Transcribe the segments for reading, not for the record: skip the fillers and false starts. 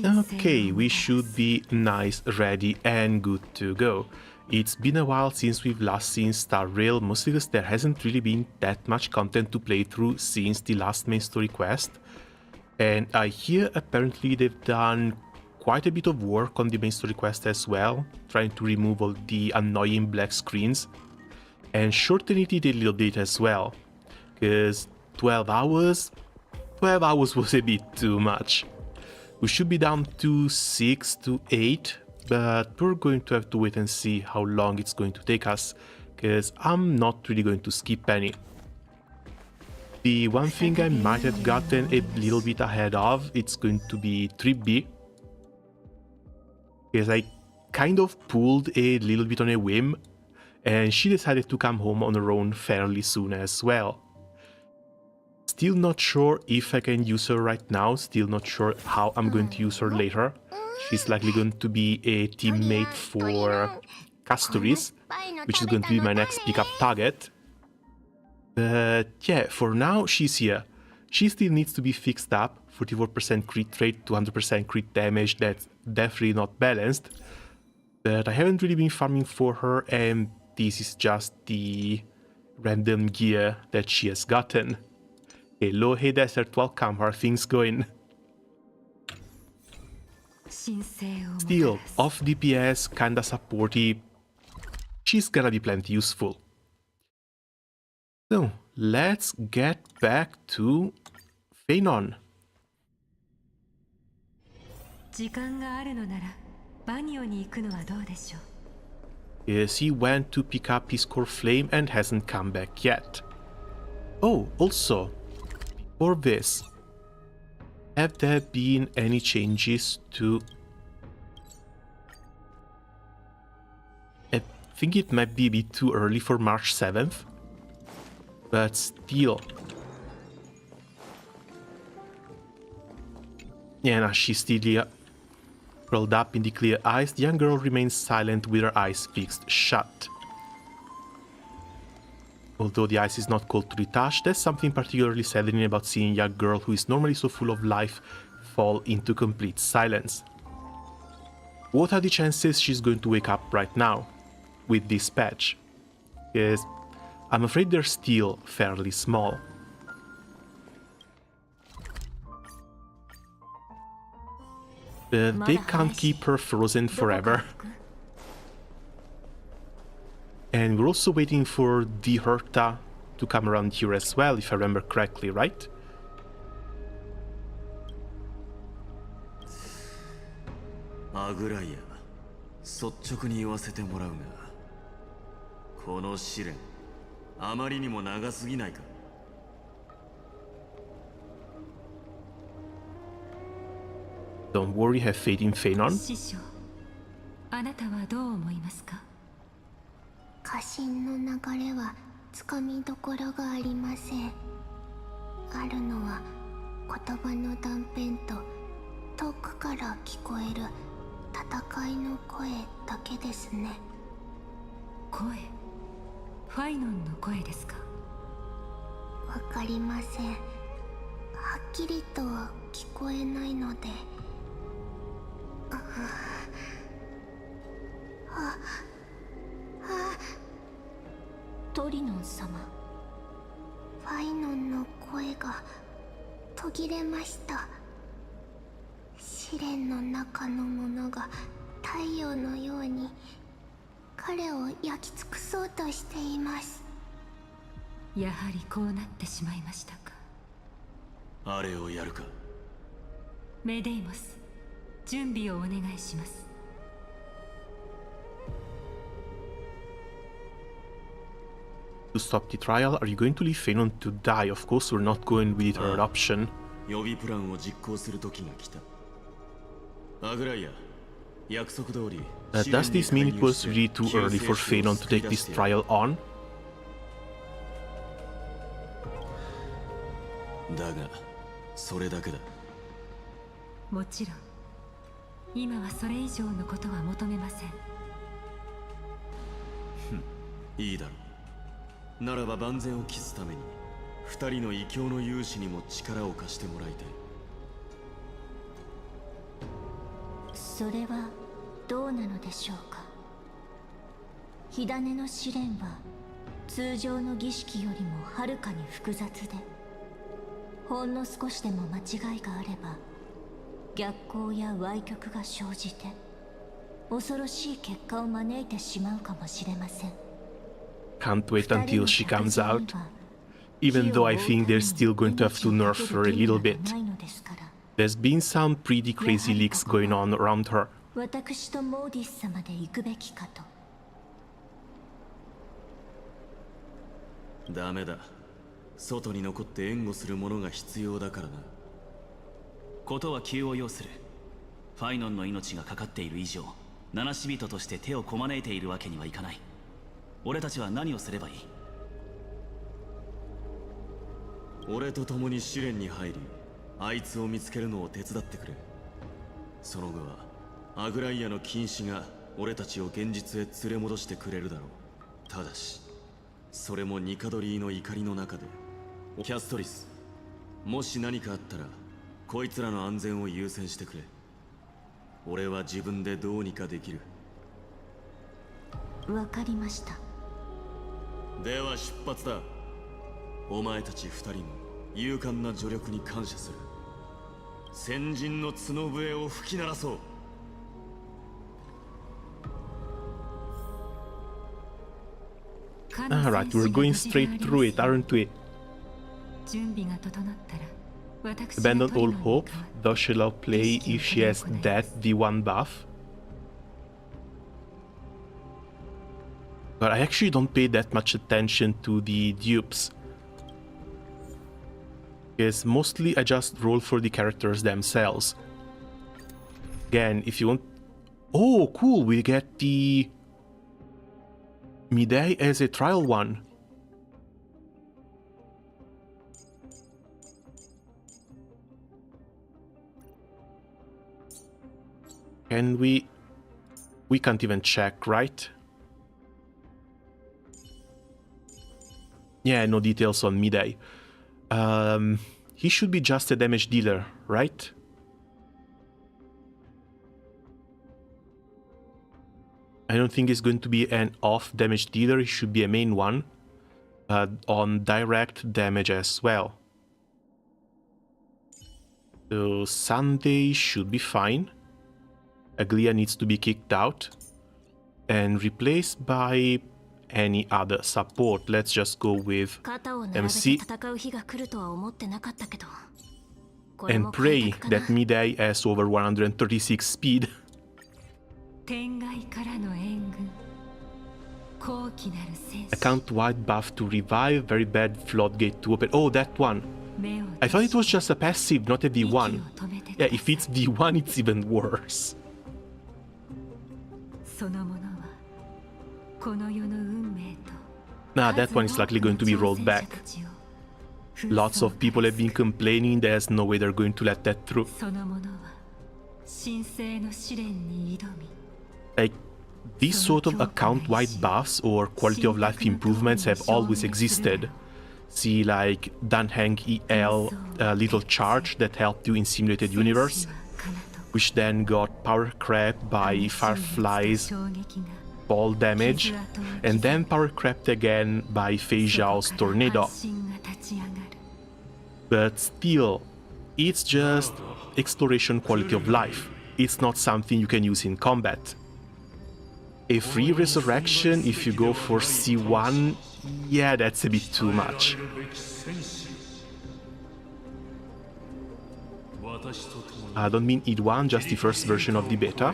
Okay, we should be nice, ready, and good to go. It's been a while since we've last seen Star Rail, mostly because there hasn't really been that much content to play through since the last main story quest. And I hear apparently they've done quite a bit of work on the main story quest as well, trying to remove all the annoying black screens and shorten it a little bit as well, because 12 hours was a bit too much. We should be down to 6 to 8, but we're going to have to wait and see how long it's going to take us, because I'm not really going to skip any. The one thing I might have gotten a little bit ahead of, it's going to be Tribbie, because I kind of pulled a little bit on a whim, and she decided to come home on her own fairly soon as well. Still not sure if I can use her right now, still not sure how I'm going to use her later. She's likely going to be a teammate for Castoris, which is going to be my next pickup target. But yeah, for now she's here. She still needs to be fixed up, 44% crit rate, 200% crit damage, that's definitely not balanced. But I haven't really been farming for her, and this is just the random gear that she has gotten. Hello, hey Desert, welcome, how are things going? Still, off DPS, kinda supporty, she's gonna be plenty useful. So, let's get back to Phanon. Yes, he went to pick up his core flame and hasn't come back yet. Oh, also, before this, have there been any changes to... I think it might be a bit too early for March 7th, but still. Yeah, no, she's still curled up in the clear ice. The young girl remains silent with her eyes fixed shut. Although the ice is not cold to the touch, there's something particularly saddening about seeing a young girl who is normally so full of life fall into complete silence. What are the chances she's going to wake up right now with this patch? Because I'm afraid they're still fairly small. They can't keep her frozen forever. And we're also waiting for the Herta to come around here as well, if I remember correctly, right? Don't worry, have faith in Phanon. 家臣の流れはつかみどころがありません。あるのは言葉の断片と遠くから聞こえる戦いの声だけですね。声？ファイノンの声ですか？わかりません。はっきりとは聞こえないので。トリノン様、ファイノンの声が途切れました。試練の中のものが太陽のように彼を焼き尽くそうとしています。やはりこうなってしまいましたか。あれをやるか。メデイモス、準備をお願いします。To stop the trial, are you going to leave Phanon to die? Of course we're not going with the third option. Does this mean it was really too early for Phanon to take this trial on? だが、それだけだ。もちろん、今はそれ以上のことは求めません。いいだろう。ならば万全を期すために、二人の異教の勇士にも力を貸してもらいたい。それはどうなのでしょうか。火種の試練は通常の儀式よりもはるかに複雑で、ほんの少しでも間違いがあれば逆行や歪曲が生じて恐ろしい結果を招いてしまうかもしれません。 Can't wait until she comes out. Even though I think they're still going to have to nerf her a little bit. There's been some pretty crazy leaks going on around her. 私とモーディス様で行くべきかと。ダメだ。外に残って援護する者が必要だからな。ことは急を要する。ファイノンの命がかかっている以上、七死人として手をこまねいているわけにはいかない。俺たちは何をすればいい？俺と共に試練に入り、あいつを見つけるのを手伝ってくれ。その後はアグライアの禁止が俺たちを現実へ連れ戻してくれるだろう。ただしそれもニカドリーの怒りの中で。キャストリス、もし何かあったらこいつらの安全を優先してくれ。俺は自分でどうにかできる。わかりました。では出発だ。お前たち二人の勇敢な助力に感謝する。先人の角笛を吹き鳴らそう。Alright, we're going straight through it, aren't we? Abandon all hope, thou shalt not play if she has that V1 buff. But I actually don't pay that much attention to the dupes. Because mostly I just roll for the characters themselves. Again, if you want... Oh, cool, we get the... Midday as a trial one. Can we... We can't even check, right? Yeah, no details on Midday. He should be just a damage dealer, right? I don't think he's going to be an off damage dealer, he should be a main one. On direct damage as well. So Sunday should be fine. Aglia needs to be kicked out and replaced by any other support. Let's just go with MC and pray that Midday has over 136 speed. Account wide buff to revive, very bad floodgate to open. Oh, that one. I thought it was just a passive, not a V1. Yeah, if it's V1, it's even worse. Nah, that one is likely going to be rolled back. Lots of people have been complaining, there's no way they're going to let that through. Like, these sort of account-wide buffs or quality of life improvements have always existed. See, like, Danheng EL little charge that helped you in Simulated Universe, which then got power crept by Firefly's ball damage, and then power crept again by Fei Zhao's tornado. But still, it's just exploration quality of life. It's not something you can use in combat. A free resurrection if you go for C1, yeah, that's a bit too much. I don't mean id1, just the first version of the beta.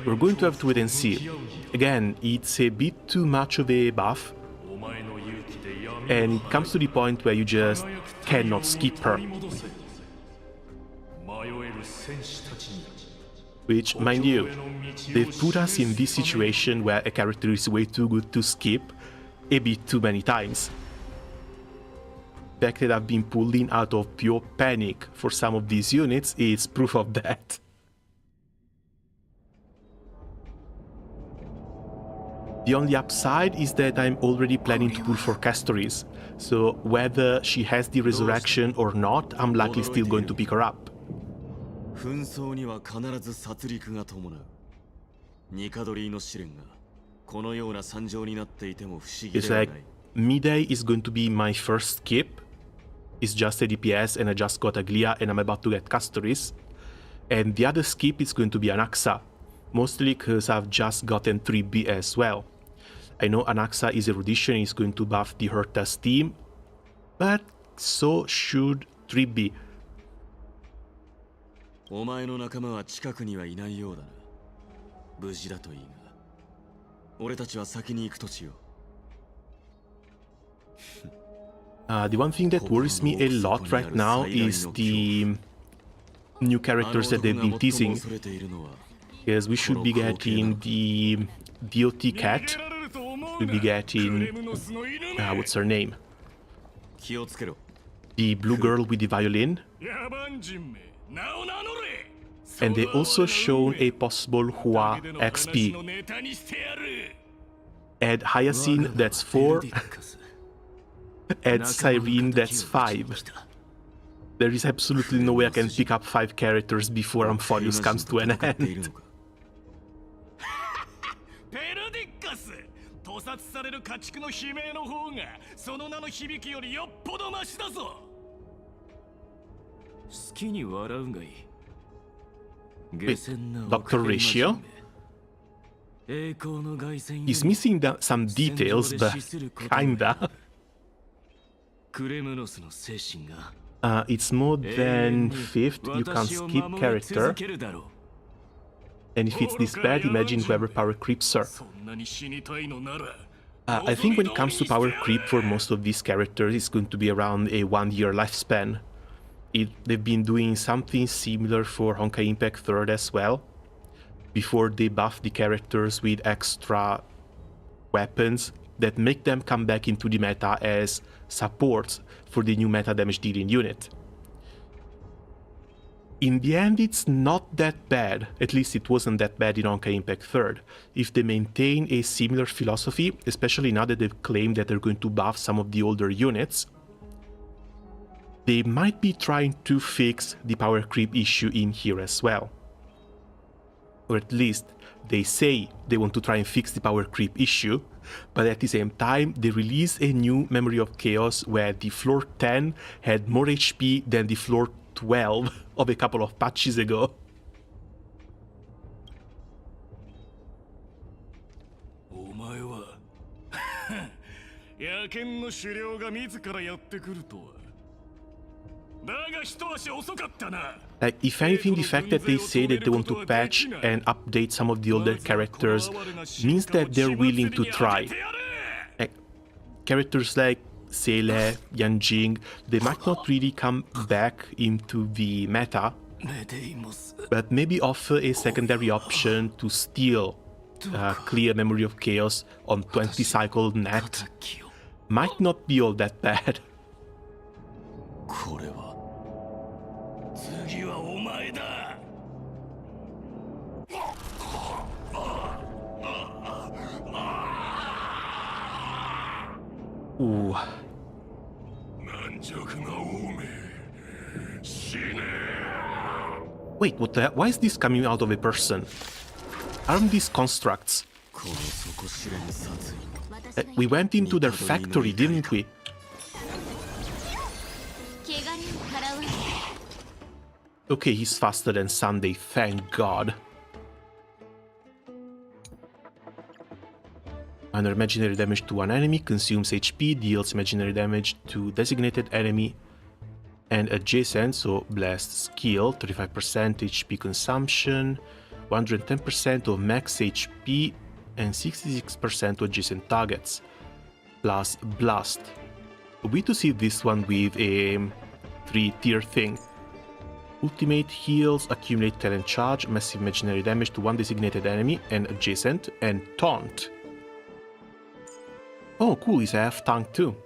We're going to have to wait and see. Again, it's a bit too much of a buff, and it comes to the point where you just cannot skip her. Which, mind you, they've put us in this situation where a character is way too good to skip a bit too many times. The fact that I've been pulled in out of pure panic for some of these units is proof of that. The only upside is that I'm already planning to pull for Castoris, so whether she has the resurrection or not, I'm likely still going to pick her up. 紛争には必ず殺戮が伴う。ニカドリーの試練がこのような惨状になっていても不思議 It's ではな like い。Midday is going to be my first skip. It's just a DPS and I just got Aglia and I'm about to get Castoris. And the other skip is going to be Anaxa, mostly because I've just gotten Tribbie as well. I know Anaxa is erudition and is going to buff the Hurta's team, but so should Tribbie. お前の仲間は近くにはいないようだな。無事だといいが。俺たちは先に行くとしよう。The one thing that worries me a lot right now is the new characters that they've been teasing. Because we should be getting the DOT cat. We'll be getting... what's her name? 気をつけろ。 The blue girl with the violin. And they also shown a possible Hua XP. Add Hyacinth, that's 4. Add Cyrene, that's 5. There is absolutely no way I can pick up 5 characters before AMPHOREUS comes to an end. 屠殺される家畜の悲鳴の方がその名の響きよりよっぽどマシだぞ。好きに笑うがいい。 Wait, Dr. Ratio? He's missing some details, but kinda. It's more than 5th, you can skip character. And if it's this bad, imagine whoever power creeps her. I think when it comes to power creep for most of these characters, it's going to be around a 1-year lifespan. They've been doing something similar for Honkai Impact 3rd as well. Before they buff the characters with extra weapons that make them come back into the meta as supports for the new meta damage dealing unit. In the end, it's not that bad. At least it wasn't that bad in Honkai Impact 3rd. If they maintain a similar philosophy, especially now that they've claimed that they're going to buff some of the older units, they might be trying to fix the power creep issue in here as well. Or at least, they say they want to try and fix the power creep issue, but at the same time, they release a new Memory of Chaos where the floor 10 had more HP than the floor 12 of a couple of patches ago. お前は野犬の狩猟が自らやってくるとは。だが一足遅かったな。 Like, if anything, the fact that they say that they want to patch and update some of the older characters means that they're willing to try. Like, characters like Seele, Yanjing, they might not really come back into the meta, but maybe offer a secondary option to steal clear Memory of Chaos on 20 cycle net. Might not be all that bad. これは次はお前だ。 Ooh. Wait, what the hell? Why is this coming out of a person? Aren't these constructs? We went into their factory, didn't we? Okay, he's faster than Sunday, thank God. Minor imaginary damage to one enemy, consumes HP, deals imaginary damage to designated enemy and adjacent, so blast skill, 35% HP consumption, 110% of max HP and 66% to adjacent targets, plus blast. We to see this one with a 3-tier thing. Ultimate heals, accumulate talent charge, massive imaginary damage to one designated enemy and adjacent, and taunt. Oh, cool, he's half tank too.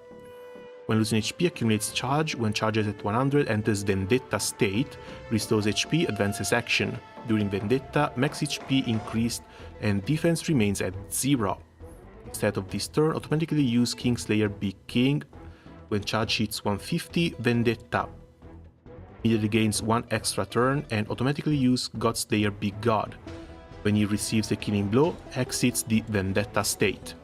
When losing HP, accumulates charge. When charges at 100, enters Vendetta state, restores HP, advances action. During Vendetta, max HP increased and defense remains at 0. Instead of this turn, automatically use Kingslayer Big King. When charge hits 150, Vendetta. Immediately gains 1 extra turn and automatically use Godslayer Big God. When he receives a killing blow, exits the Vendetta state.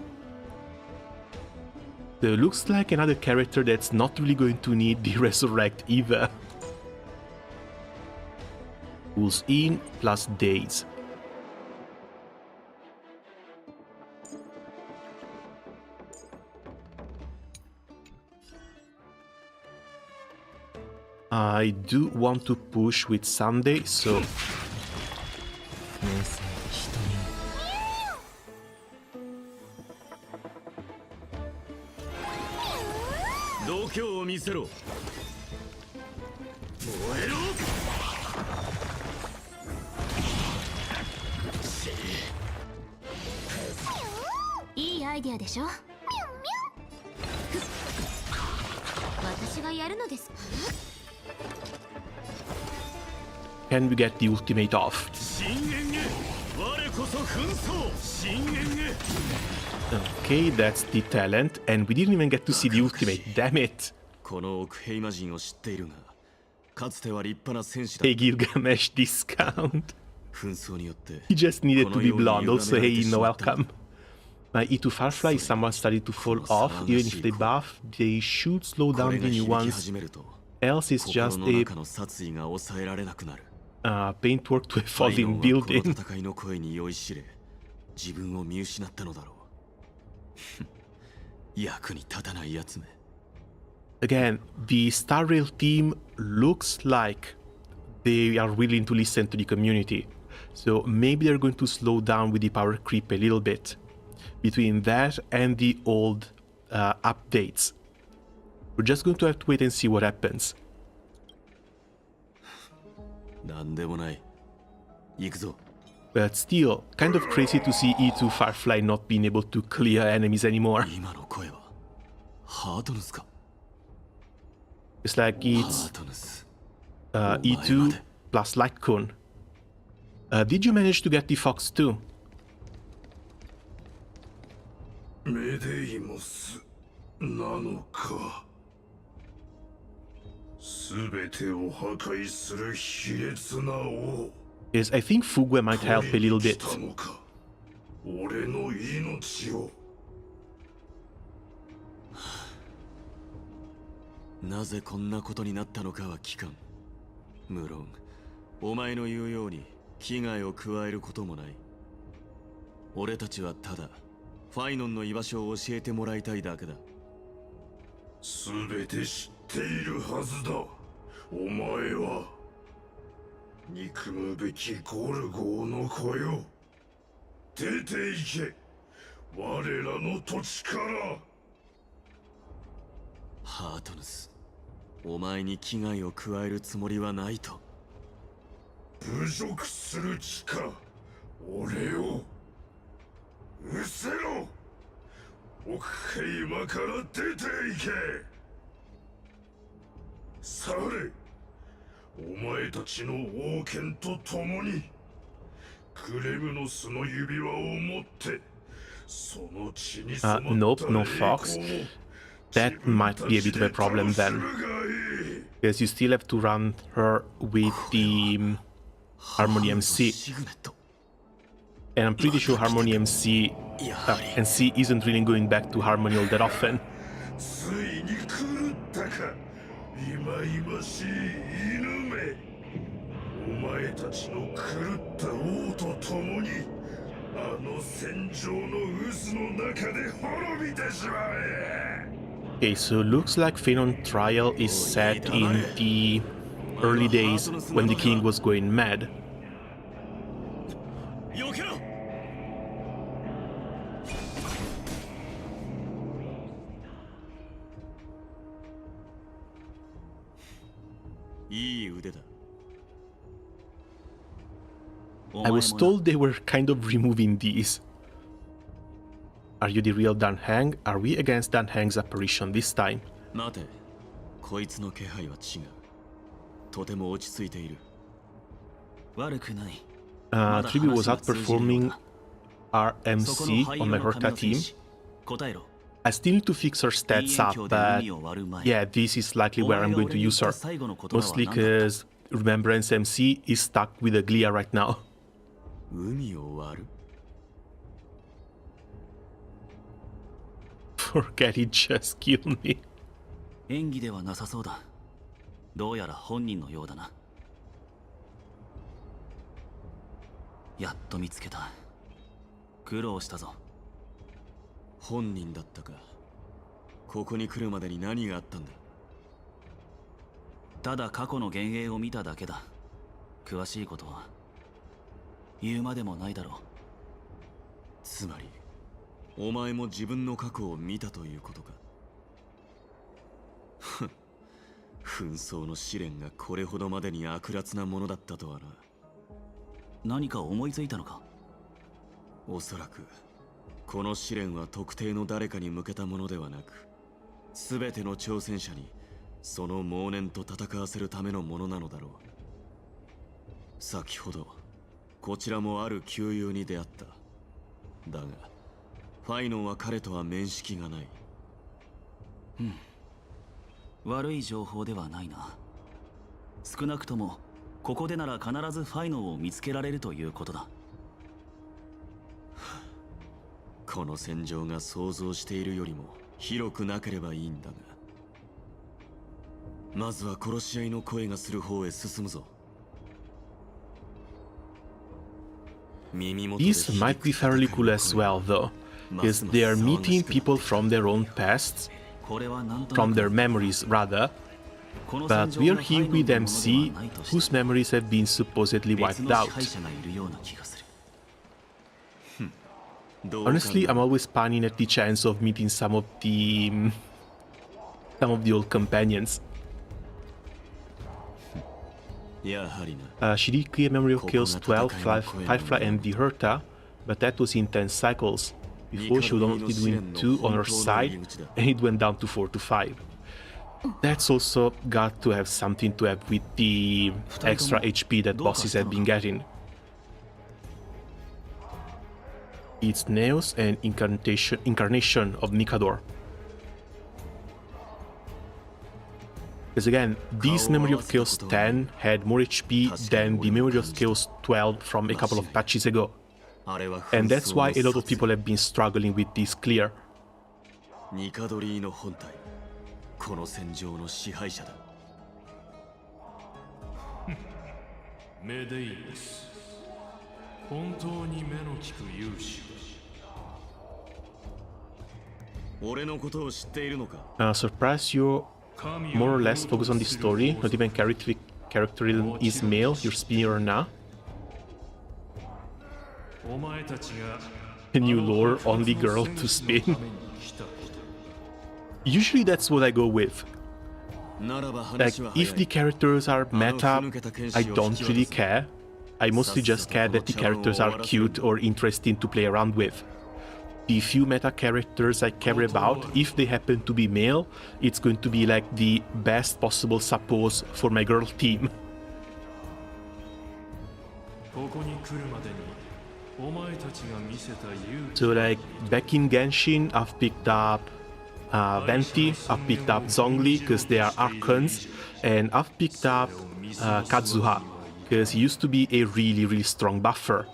So looks like another character that's not really going to need the Resurrect either. Pulls in plus Daze. I do want to push with Sunday, so...いいアイデアでしょ。私がやるのです。 Can we get the ultimate off? Okay, that's the talent, and we didn't even get to see the ultimate, damn it! Hey Gilgamesh discount. He just needed to be blonde, also hey, no welcome. My E2 Firefly is somewhat starting to fall off, even if they buff, they should slow down the new ones. Else it's just a paintwork to evolving building. Again, the Star Rail team looks like they are willing to listen to the community. So maybe they're going to slow down with the power creep a little bit. Between that and the old updates. We're just going to have to wait and see what happens. But still, kind of crazy to see E2 Firefly not being able to clear enemies anymore. It's like it's E2 plus Lightcone. Did you manage to get the Fox too? Yes, I think Fugue might help a little bit. Nope, no Fox. That might be a bit of a problem then. Because you still have to run her with the Harmony MC. And I'm pretty sure Harmony MC isn't really going back to Harmony all that often. Okay, so looks like Fane on Trial is set in the early days when the king was going mad. I was told they were kind of removing these. Are you the real Dan Hang? Are we against Dan Hang's apparition this time? Tribbie was outperforming RMC on my Herta team. 答えろ。 I still need to fix her stats up, but yeah, this is likely where I'm going to use her. Mostly because Remembrance MC is stuck with a Glia right now. 海を割る Forget he just killed me. 演技ではなさそうだ。どうやら本人のようだな。やっと見つけた。苦労したぞ。本人だったか。ここに来るまでに何があったんだ。ただ過去の幻影を見ただけだ。詳しいことは言うまでもないだろう。つまりお前も自分の過去を見たということか。紛争の試練がこれほどまでに悪辣なものだったとはな。何か思いついたのか。おそらくこの試練は特定の誰かに向けたものではなく、全ての挑戦者にその妄念と戦わせるためのものなのだろう。先ほどこちらもある旧友に出会った。だがファイノンは彼とは面識がない。悪い情報ではないな。少なくともここでなら必ずファイノンを見つけられるということだ。この戦場が想像しているよりも広くなければいいんだが、まずは殺し合いの声がする方へ進むぞ。This might be fairly cool as well, though, because they are meeting people from their own pasts, from their memories rather, but we are here with MC, whose memories have been supposedly wiped out. Honestly, I'm always pining at the chance of meeting some of the old companions. She did clear memory of kills 12, Firefly and the Herta, but that was in 10 cycles. Before she was only doing 2 on her side, and it went down to 4 to 5. That's also got to have something to have with the extra HP that bosses have been getting. It's Neos and Incarnation of Nikador. Because again, this Memory of Chaos 10 had more HP than the Memory of Chaos 12 from a couple of patches ago. And that's why a lot of people have been struggling with this clear. ニカドリーの本体、この戦場の支配者だ。メデイです。本当に目の利く勇士だ。俺のことを知っているのか。Surprise you more or less focus on the story, not even character is male, you're spinning or not. A new lore, only girl to spin. Usually that's what I go with. Like, if the characters are meta, I don't really care. I mostly just care that the characters are cute or interesting to play around with. The few meta characters I care about, if they happen to be male, it's going to be like the best possible support for my girl team. So like, back in Genshin, I've picked up Venti, I've picked up Zhongli because they are Archons, and I've picked up Kazuha because he used to be a really strong buffer.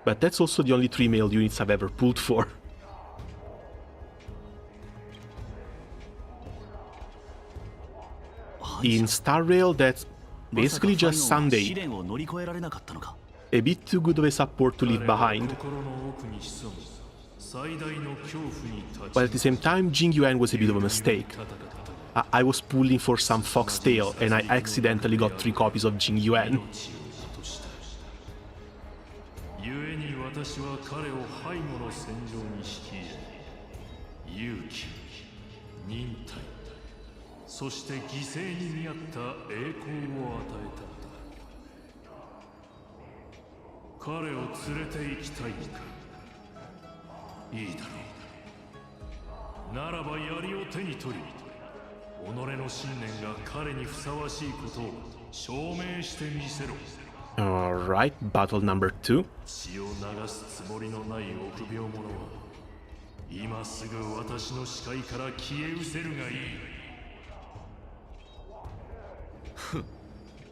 But that's also the only 3 male units I've ever pulled for. In Star Rail, that's basically just Sunday. A bit too good of a support to leave behind. But at the same time, Jing Yuan was a bit of a mistake. I was pulling for some foxtail and I accidentally got 3 copies of Jing Yuan. Alright, battle number 2. 今すぐ私の視界から消え失せるがいい。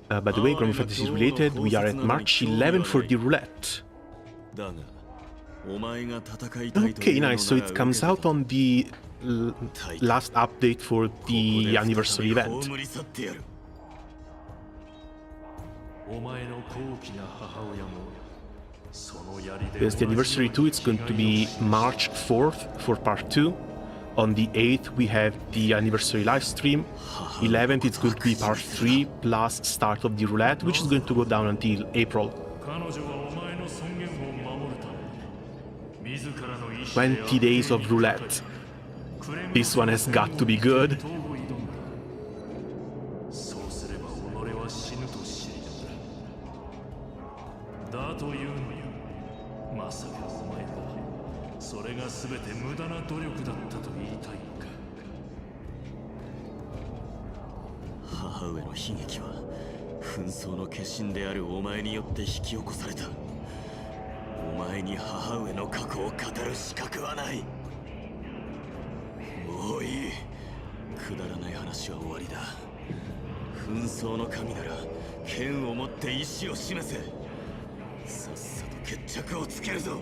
By the way, Grand Fantasy is related. We are at March 11 for the roulette. だがお前が戦いたいと Okay, いうのなら nice. So it comes out on the last update for the anniversary event. 葬り去ってやる。お前の高貴な母親もその槍で There's the anniversary 2. It's going to be March 4th for part 2. On the 8th, we have the anniversary live stream. 11th, it's going to be part 3 plus start of the roulette, which is going to go down until April. 彼女はお前の尊厳を守るため自らの意志で 20 days of roulette. This one has got to be good. そうすれば己は死ぬと知りだ。だというのよ。まさかお前はそれが全て無駄な努力だったと言いたいのか。母上の悲劇は紛争の化身であるお前によって引き起こされた。お前に母上の過去を語る資格はない。もういい。くだらない話は終わりだ。紛争の神なら剣を持って意志を示せ。さっさと決着をつけるぞ。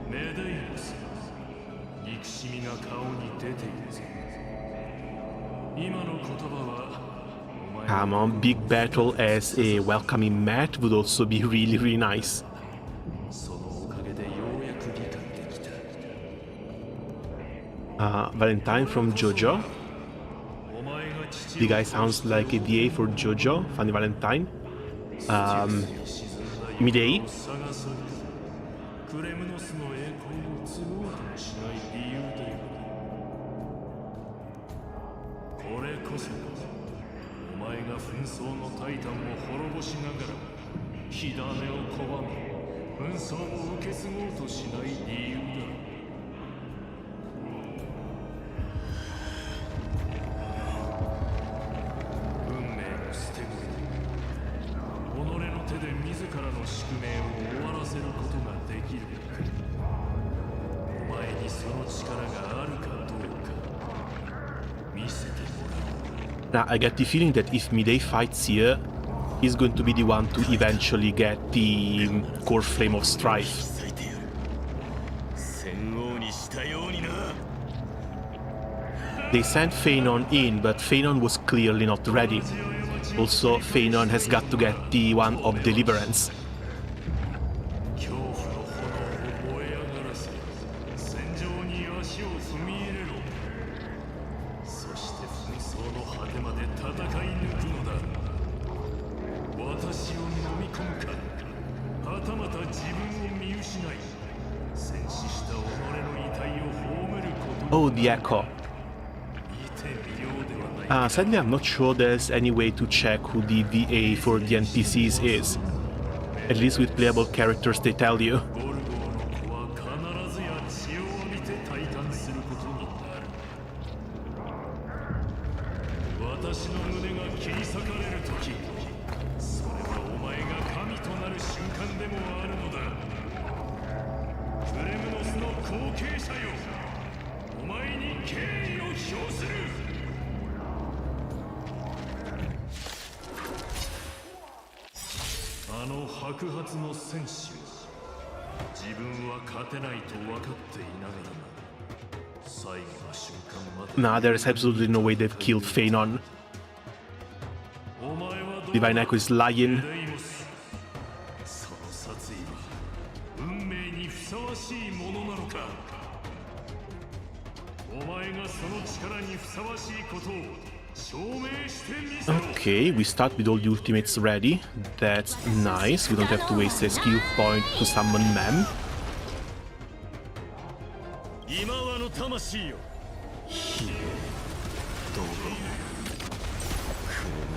メデイウス、憎しみが顔に出ているぞ。今の言葉は Come on, big battle as a welcoming mat would also be really, really nice. そのおかげでようやく理解できた。Valentine from JoJo. お前が The guy sounds like a DA for JoJo. Funny Valentine. Midei. クレムノスの栄光を継ごうともしない理由だよ。これこそがお前が紛争のタイタンを滅ぼしながら火種を拒み紛争を受け継ごうとしない理由だ。運命の捨て子己の手で自らの宿命を終わらせることができる。お前にその力があるかどうか見せてもらおう。Now, I get the feeling that if Midei fights here, he's going to be the one to eventually get the core flame of strife. 戦王にしたようにな。 They sent Phaenon in, but Phaenon was clearly not ready. Also, Phaenon has got to get the one of Deliverance. 恐怖の炎を燃え上がらせ戦場に足を踏み入れろ。そして紛争の果てまで戦い抜くのだ。私を飲み込むか、はたまた自分を見失い戦死した己の遺体を葬ること。 Oh, the echo. 見てみようではないか。 Sadly, I'm not sure there's any way to check who the VA for the NPCs is. At least with playable characters, they tell you. ゴルゴーの子は必ずや血を浴びて体感することになる。私の胸が切り裂かれるとき、それはお前が神となる瞬間でもあるのだ。クレムノスの後継者よ、お前に敬意を表する。あの白髪の戦士は自分は勝てないと分かっていながらも最後の瞬間まで Nah, there's absolutely no way they've killed Phaenon. お前はどう Divine Echo is lying. デイモス、その殺意は運命にふさわしいものなのか。お前がその力にふさわしいことを証明してみせろ。 Okay, we start with all the ultimates ready. That's nice. We don't have to waste a skill point to summon Mem. 今はの魂よ。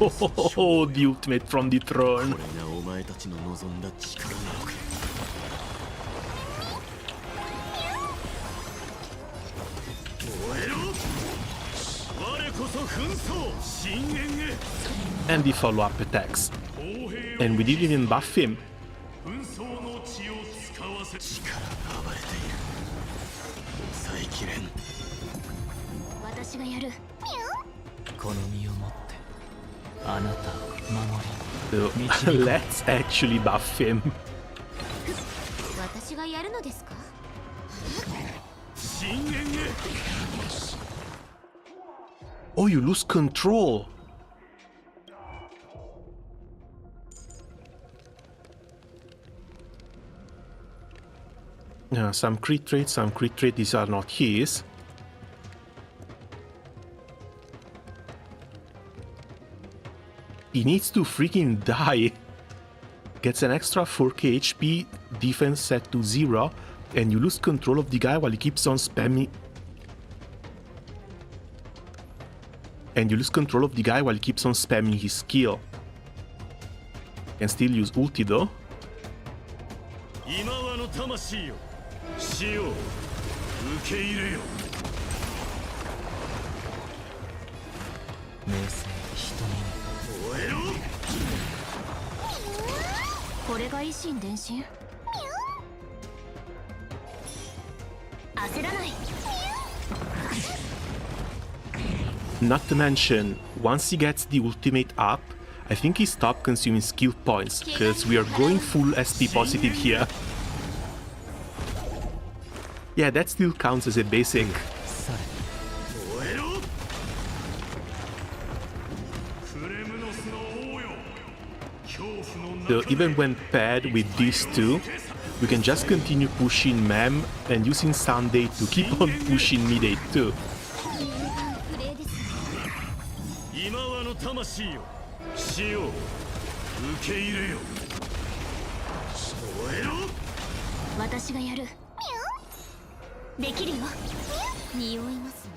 Oh, oh, oh, oh, the ultimate from the こ throne. れがお前たちの望んだ力なのか。燃えろ。我こそ紛争深淵へ。 And the follow-up attacks. And we didn't even buff him. 紛争の血を使わせ力が暴れている。抑えきれん。私がやる。この身をもってあなたを守 So, let's actually buff him. 私がやるのですか？深淵へ。 Oh, you lose control. Some crit traits, some crit traits. These are not his. He needs to freaking die. Gets an extra 4k HP, defense set to 0, and you lose control of the guy while he keeps on spamming. And you lose control of the guy while he keeps on spamming his skill. Can still use ulti though. 今はの魂よ、死を受け入れよ。明生瞳に燃えろ。これが維新伝心。焦らない。 Not to mention, once he gets the ultimate up, I think he stopped consuming skill points, because we are going full SP positive here. Yeah, that still counts as a basic. され燃えろ。クレムノスの王よ。恐怖の So 中で even when paired with these two, we can just continue pushing Mem and using Sunday to keep on pushing Midday too. プレイです。今はの魂よ、死を受け入れよ。燃えろ。私がやる。できるよ。匂いますね。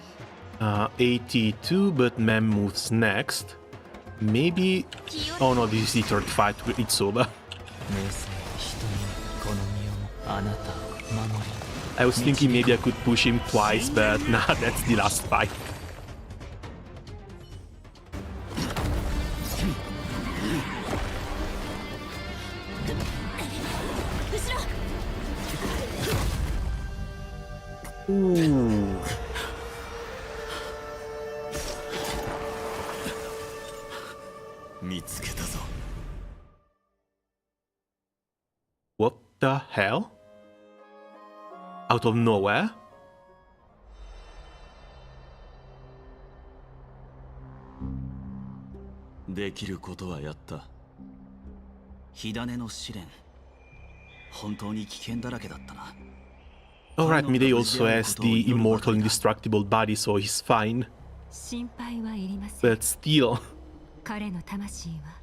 82, but Mem moves next. Maybe... Oh no, this is the third fight, it's over. 明生瞳にこの身をもあなたを守り I was thinking maybe I could push him twice, but nah, that's the last fight. Ooh. 見つけたぞ。 What the hell? Out of nowhere? できることはやった。火種の試練、本当に危険だらけだったな。 Alright, Midday also has the immortal indestructible body, so he's fine. 心配はいりません。 But still, 彼の魂は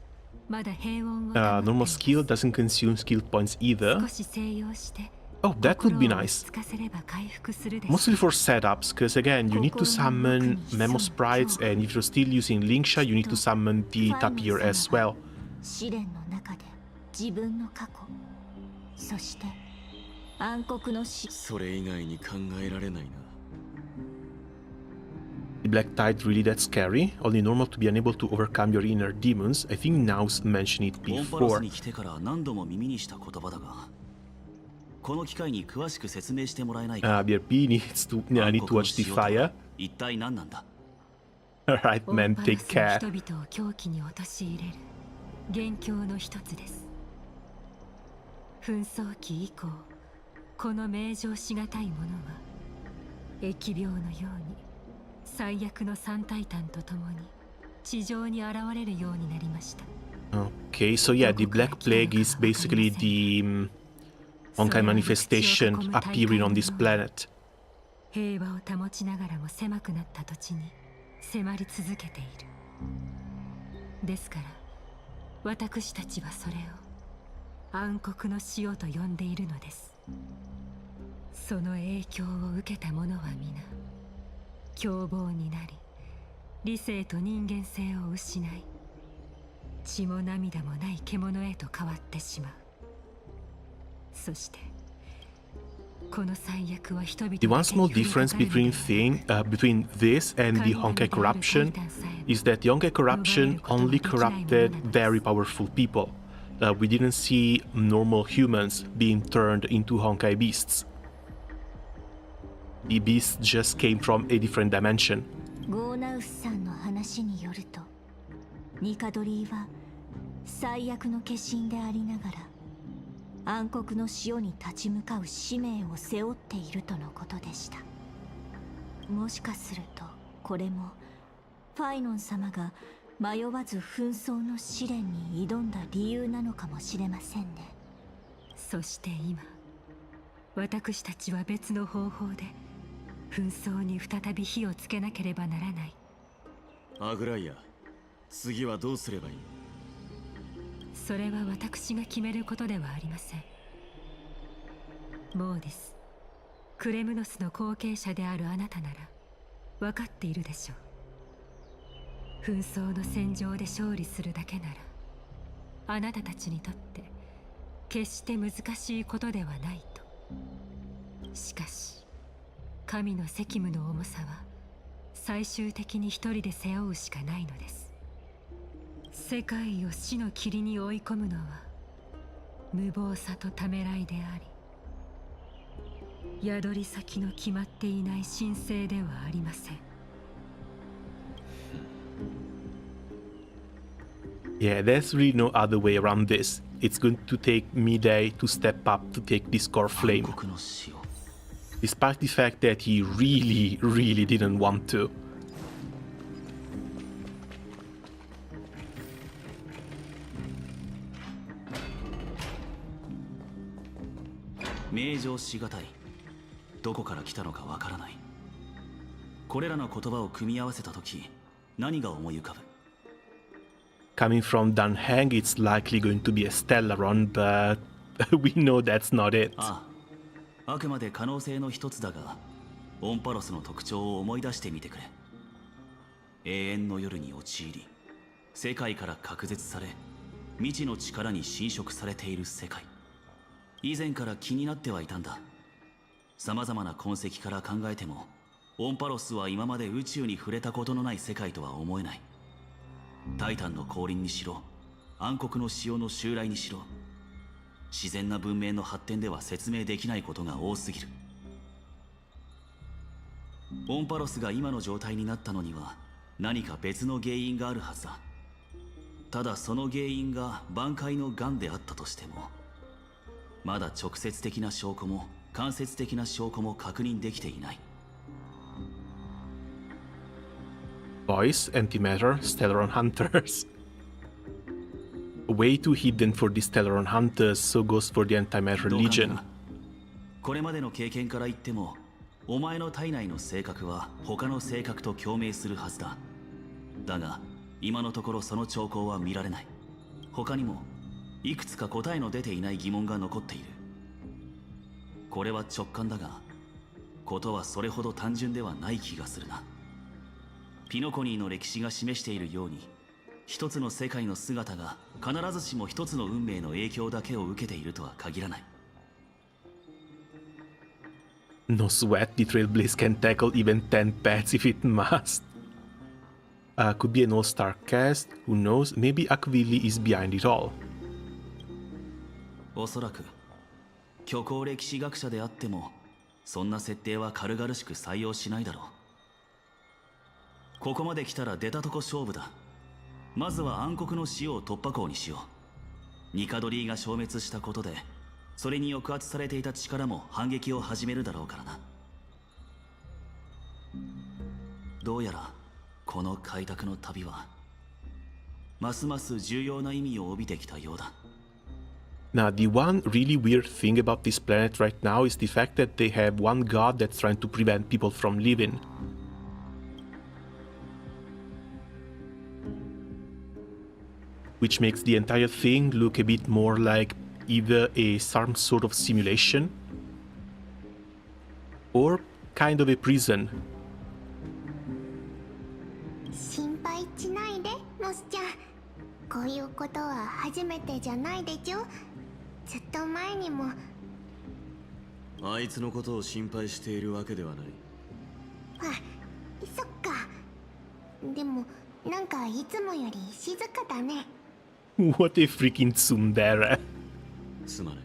まだ平穏を normal skill doesn't consume skill points either. 少し静養して Oh, that would be 心を nice. 落ち着かせれば回復するでしょう。 Mostly for setups, because again, you need to summon Memo Sprites, and if you're still using Linksha, you need to summon the Tapir as well. 試練の中で自分の過去、そして暗黒の死。それ以外に考えられないな。 The Black Tide really that scary? Only normal to be unable to overcome your inner demons. I think Now's mentioned it オンパロス before. に来てから何度も耳にした言葉だが、この機会に詳しく説明してもらえないか。 BRP needs to... I need to watch the fire. 一体何なんだ。 Alright, オン man, パロ take ス care. の人々を狂気に陥れる元凶の一つです。紛争期以降、この名状しがたいものは疫病のように最悪の三タイタンと共に地上に現れるようになりました。 Okay, so yeah, the Black Plague is basically the Honkai manifestation appearing on this planet. 平和を保ちながらも狭くなった土地に迫り続けている。ですから私たちはそれを暗黒の潮と呼んでいるのです。その影響を受けた者は皆凶暴になり、理性と人間性を失い、血も涙もない獣へと変わってしまう。そして The one small difference between this and the Honkai corruption is that the Honkai corruption only corrupted very powerful people. We didn't see normal humans being turned into Honkai beasts. The beasts just came from a different dimension. ゴーナウスさんの話によると、ニカドリーは最悪の化身でありながら暗黒の潮に立ち向かう使命を背負っているとのことでした。もしかするとこれもファイノン様が迷わず紛争の試練に挑んだ理由なのかもしれませんね。そして今、私たちは別の方法で紛争に再び火をつけなければならない。アグライア、次はどうすればいい？それは私が決めることではありません。モーディス、クレムノスの後継者であるあなたなら分かっているでしょう。紛争の戦場で勝利するだけならあなたたちにとって決して難しいことではないと。しかし神の責務の重さは最終的に一人で背負うしかないのです。世界を死の霧に追い込むのは無謀さとためらいであり、宿り先の決まっていない神聖ではありません。Yeah, there's really no other way around this. It's going to take Midday to step up to take this core flame, despite the fact that he really didn't want to. 名状しがたい。どこから来たのかわからない。これらの言葉を組み合わせたとき、何が思い浮かぶ？ Coming from Dunhang, it's likely going to be a Stellaron, but we know that's not it. ああ、あくまで可能性の一つだが、オンパロスの特徴を思い出してみてくれ。永遠の夜に陥り、世界から隔絶され、未知の力に侵食されている世界。以前から気になってはいたんだ。様々な痕跡から考えても、オンパロスは今まで宇宙に触れたことのない世界とは思えない。タイタンの降臨にしろ、暗黒の潮の襲来にしろ、自然な文明の発展では説明できないことが多すぎる。オンパロスが今の状態になったのには何か別の原因があるはずだ。ただその原因が挽回の癌であったとしても、まだ直接的な証拠も間接的な証拠も確認できていない。Voice, Antimatter, Stellaron Hunters. Way too hidden for the Stellaron Hunters, so goes for the Antimatter どうかな。 Legion. これまでの経験から言っても、お前の体内の性格は他の性格と共鳴するはずだ。だが今のところその兆候は見られない。他にもいくつか答えの出ていない疑問が残っている。これは直感だが、ことはそれほど単純ではない気がするな。ピノコニーの歴史が示しているように、一つの世界の姿が必ずしも一つの運命の影響だけを受けているとは限らない。No sweat, the Trailblaze can tackle even 10 pets if it must. Could be an all-star cast, who knows, maybe Aquili is behind it all. おそらく虚構歴史学者であってもそんな設定は軽々しく採用しないだろう。ここまで来たら出たとこ勝負だ。まずは暗黒の潮を突破口にしよう。ニカドリーが消滅したことでそれに抑圧されていた力も反撃を始めるだろうからな。どうやらこの開拓の旅はますます重要な意味を帯びてきたようだ。Now, the one really weird thing about this planet right now is the fact that they have one god that's trying to prevent people from living. Which makes the entire thing look a bit more like either some sort of simulation or kind of a prison. 心配しないで、モスちゃん。こういうことは初めてじゃないでちょ。ずっと前にも。あいつのことを心配しているわけではない。あ、そっか。でもなんかいつもより静かだね。What a freaking tsundere. すまない。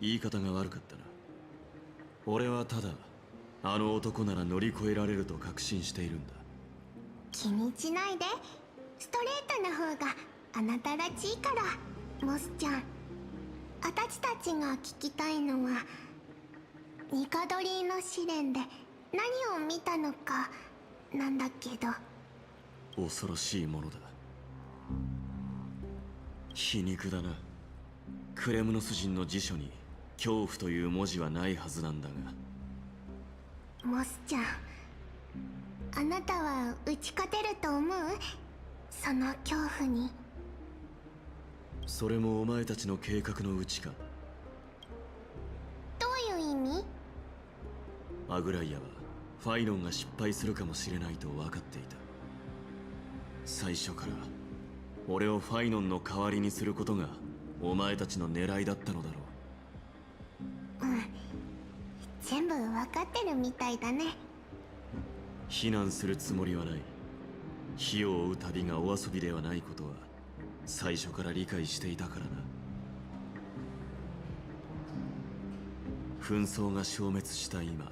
言い方が悪かったな。俺はただあの男なら乗り越えられると確信しているんだ。気にしないで。ストレートな方があなたらしいから、モスちゃん。あたちたちが聞きたいのは、ニカドリーの試練で何を見たのかなんだけど。恐ろしいものだ。皮肉だな。クレムノス人の辞書に恐怖という文字はないはずなんだが。モスちゃん、あなたは打ち勝てると思う？その恐怖に。それもお前たちの計画のうちか？どういう意味？アグライアはファイノンが失敗するかもしれないと分かっていた。最初から俺をファイノンの代わりにすることがお前たちの狙いだったのだろう。うん、全部分かってるみたいだね。非難するつもりはない。火を追う旅がお遊びではないことは最初から理解していたからな。紛争が消滅した今、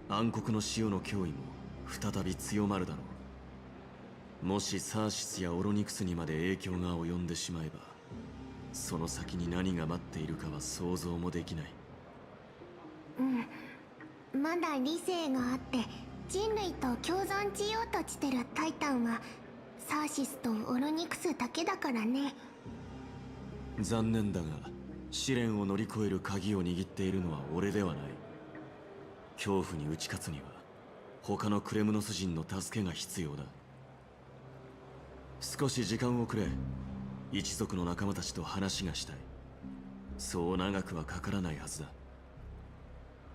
暗黒の潮の脅威も再び強まるだろう。もしサーシスやオロニクスにまで影響が及んでしまえば、その先に何が待っているかは想像もできない。うん、まだ理性があって人類と共存しようとしてるタイタンはサーシスとオロニクスだけだからね。残念だが試練を乗り越える鍵を握っているのは俺ではない。恐怖に打ち勝つには他のクレムノス人の助けが必要だ。少し時間をくれ。一族の仲間たちと話がしたい。そう長くはかからないはずだ。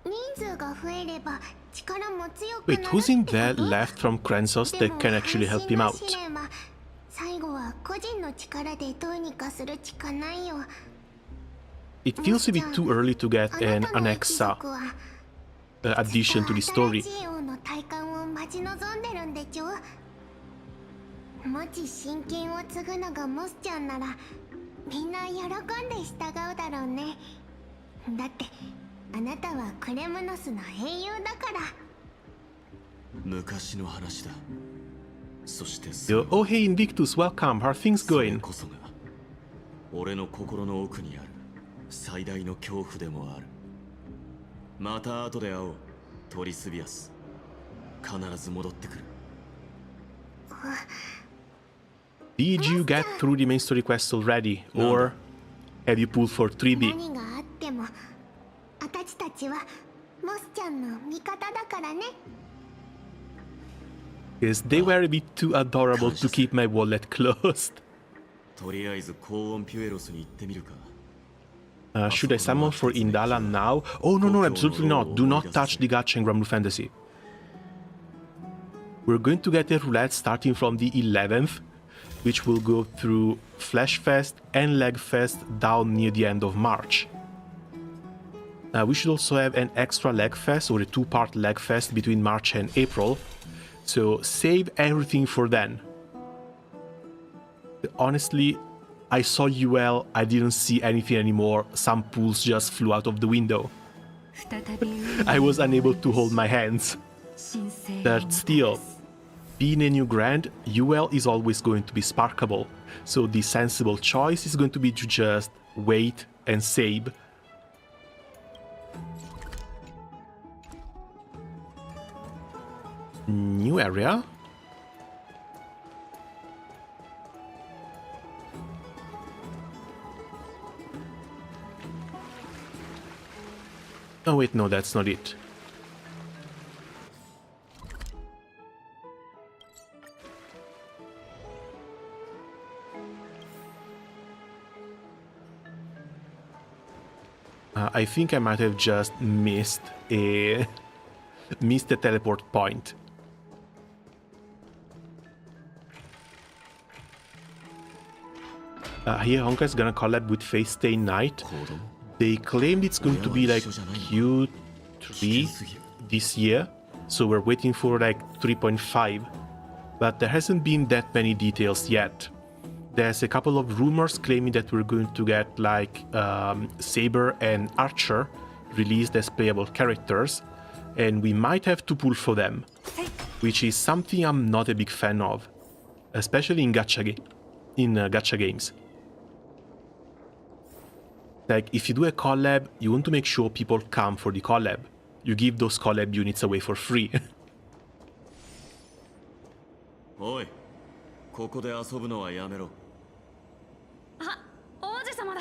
人数が増えれば力も強くなる Wait, って who's in こと？ there left from Krensos that can actually help him out? でも配信の試練は最後は個人の力でどうにかするしかないよ。 It feels a bit too early to get an あなたの一 Annexa 族は addition to the story. 新しい王の体感を待ち望んでるんでしょ。もし真剣を継ぐのがモスちゃんならみんな喜んで従うだろうね。だってあなたはクレムノスの英雄だから。昔の話だ。そして Oh, hey, Invictus, welcome. How are things それ going? こそが俺の心の奥にある最大の恐怖でもある。また後で会おう、トリスビアス。必ず戻ってくる。Did you get through the main story quest already? Or have you pulled for Tribbie? 何があってもあたちたちはモスちゃんの味方だからね。Because they were a bit too adorable to keep my wallet closed. とりあえず高温ピュエロスに行ってみるか。Should I summon for Indala now? Oh, no, no, absolutely not. Do not touch the gacha in Granblue Fantasy. We're going to get a roulette starting from the 11th, which will go through Flash Fest and Leg Fest down near the end of March. We should also have an extra Leg Fest or a two-part Leg Fest between March and April, so save everything for then. Honestly, I saw UL, I didn't see anything anymore, some pools just flew out of the window. I was unable to hold my hands. But still, being a new Grand, UL is always going to be sparkable, so the sensible choice is going to be to just wait and save. New area? Oh wait, no, that's not it. I think I might have just missed a teleport point. Here Honkai is gonna collab with Face Stay Night. They claimed it's going to be like Q3 this year, so we're waiting for like 3.5, but there hasn't been that many details yet. There's a couple of rumors claiming that we're going to get like Saber and Archer released as playable characters, and we might have to pull for them, which is something I'm not a big fan of, especially in gacha games. Like, if you do a collab, you want to make sure people come for the collab. You give those collab units away for free. おい、ここで遊ぶのはやめろ。あ、王子様だ。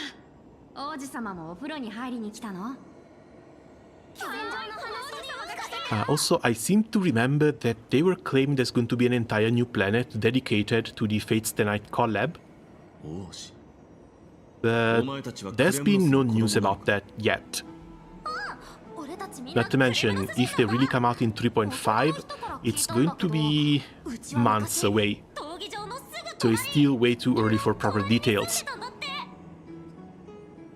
王子様もお風呂に入りに来たの？ Also, I seem to remember that they were claiming there's going to be an entire new planet dedicated to the Fates the Night collab. 王子。 But there's been no news about that yet. Not to mention, if they really come out in 3.5, it's going to be months away. So it's still way too early for proper details.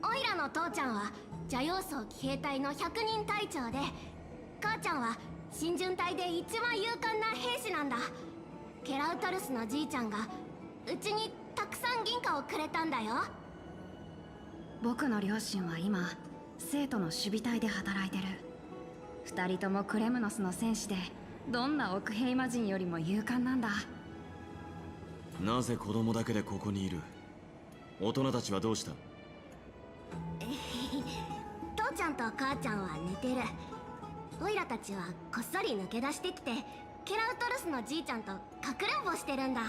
オイラの父ちゃんは邪妖僧騎兵隊の100人隊長で、母ちゃんは新巡隊で一番勇敢な兵士なんだ。ケラウトルスのじいちゃんがうちにたくさん銀貨をくれたんだよ。僕の両親は今生徒の守備隊で働いてる。二人ともクレムノスの戦士で、どんな奥ヘイマ人よりも勇敢なんだ。なぜ子供だけでここにいる？大人たちはどうした？父ちゃんと母ちゃんは寝てる。オイラたちはこっそり抜け出してきて、ケラウトルスのじいちゃんとかくれんぼしてるんだ。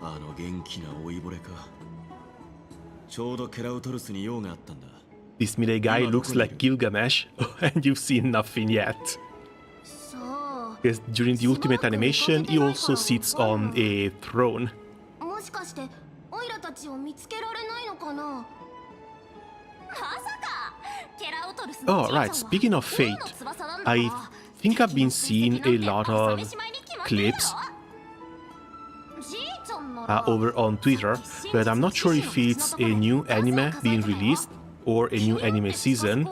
あの元気な老いぼれか。ちょうどケラウトルスに用があったんだ。This Mirai guy looks like Gilgamesh, and you've seen nothing yet. Because during the ultimate animation, he also sits on a throne. もしかしてオイラたちを見つけられないのかな。まさかケラウトルスの Oh, right, speaking of Fate, I think I've been seeing a lot of clips over on Twitter, but I'm not sure if it's a new anime being released or a new anime season,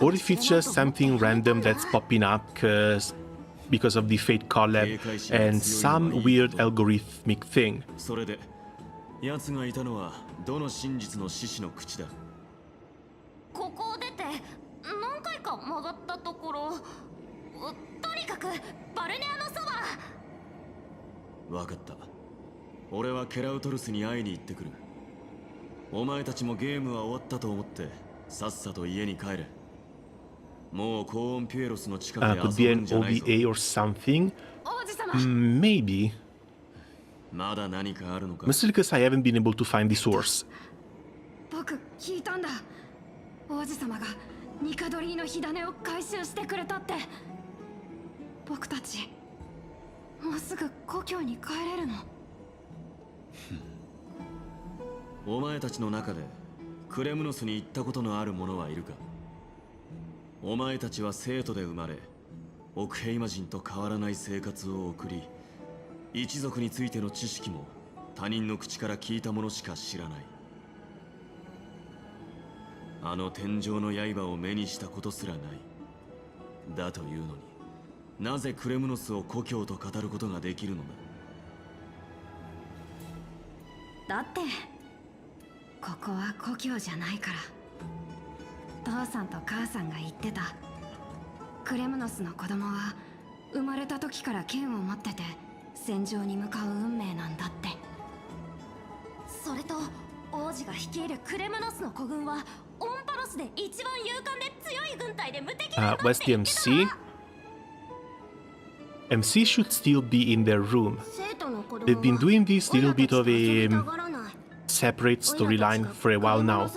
or if it's just something random that's popping up because of the Fate collab and some weird algorithmic thing. それで、奴がいたのはどの真実の獅子の口だ。ここを出て何回か曲がったところ、とにかくバルネアのそば。わかった。俺はケラウトルスに会いに行ってくる。お前たちもゲームは終わったと思ってさっさと家に帰れ。もう高温ピュエロスの近くで Could be 遊 an ぶんじゃないぞ。 OVA or something. 王子様。Maybe. まだ何かあるのか。 Mostly because I haven't been able to find the source. 僕聞いたんだ。王子様がニカドリーの火種を回収してくれたって。僕たちもうすぐ故郷に帰れるの？お前たちの中でクレムノスに行ったことのある者はいるか？お前たちは生徒で生まれ、オクヘイマ人と変わらない生活を送り、一族についての知識も他人の口から聞いたものしか知らない。あの天井の刃を目にしたことすらない。だというのに、なぜクレムノスを故郷と語ることができるのだ？だってここは故郷じゃないから。父さんと母さんが言ってた。クレムノスの子供は生まれた時から剣を持ってて戦場に向かう運命なんだって。それと王子が率いるクレムノスの古軍はオンパロスで一番勇敢で強い軍隊で無敵なんだって Where's the MC? MC should still be in their room. They've been doing this little bit of a separate storyline for a while now,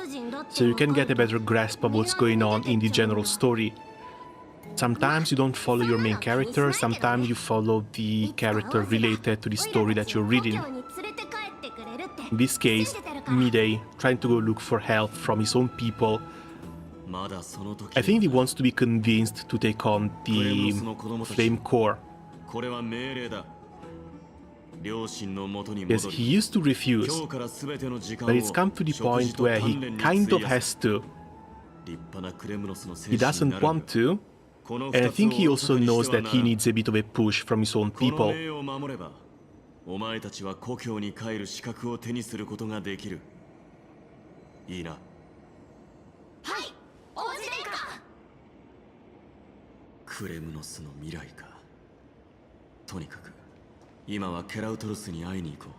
so you can get a better grasp of what's going on in the general story. Sometimes you don't follow your main character, sometimes you follow the character related to the story that you're reading. In this case, Midei trying to go look for help from his own people. I think he wants to be convinced to take on the Flame Core. これは命令だ。Because he used to refuse, but it's come to the point where he kind of has to. He doesn't want to, and I think he also knows that he needs a bit of a push from his own people. お前たちは故郷に帰る資格を手にすることができる。いいな。はい、王子殿下。クレムノスの未来か。とにかく今はケラウトロスに会いに行こう。